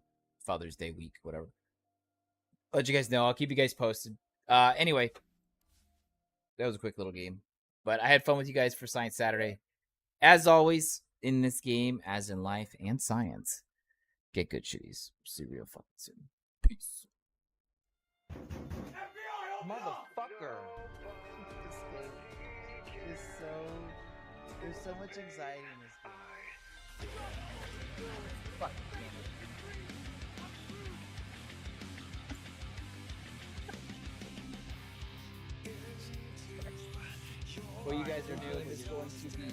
I: Father's Day week, whatever. I'll let you guys know. I'll keep you guys posted. Anyway, that was a quick little game, but I had fun with you guys for Science Saturday. As always, in this game, as in life and science, get good, shitties. See you real fucking soon. Peace.
A: Motherfucker. This game is so... There's so much anxiety in this game. Fuck.
I: What you guys are doing is going to be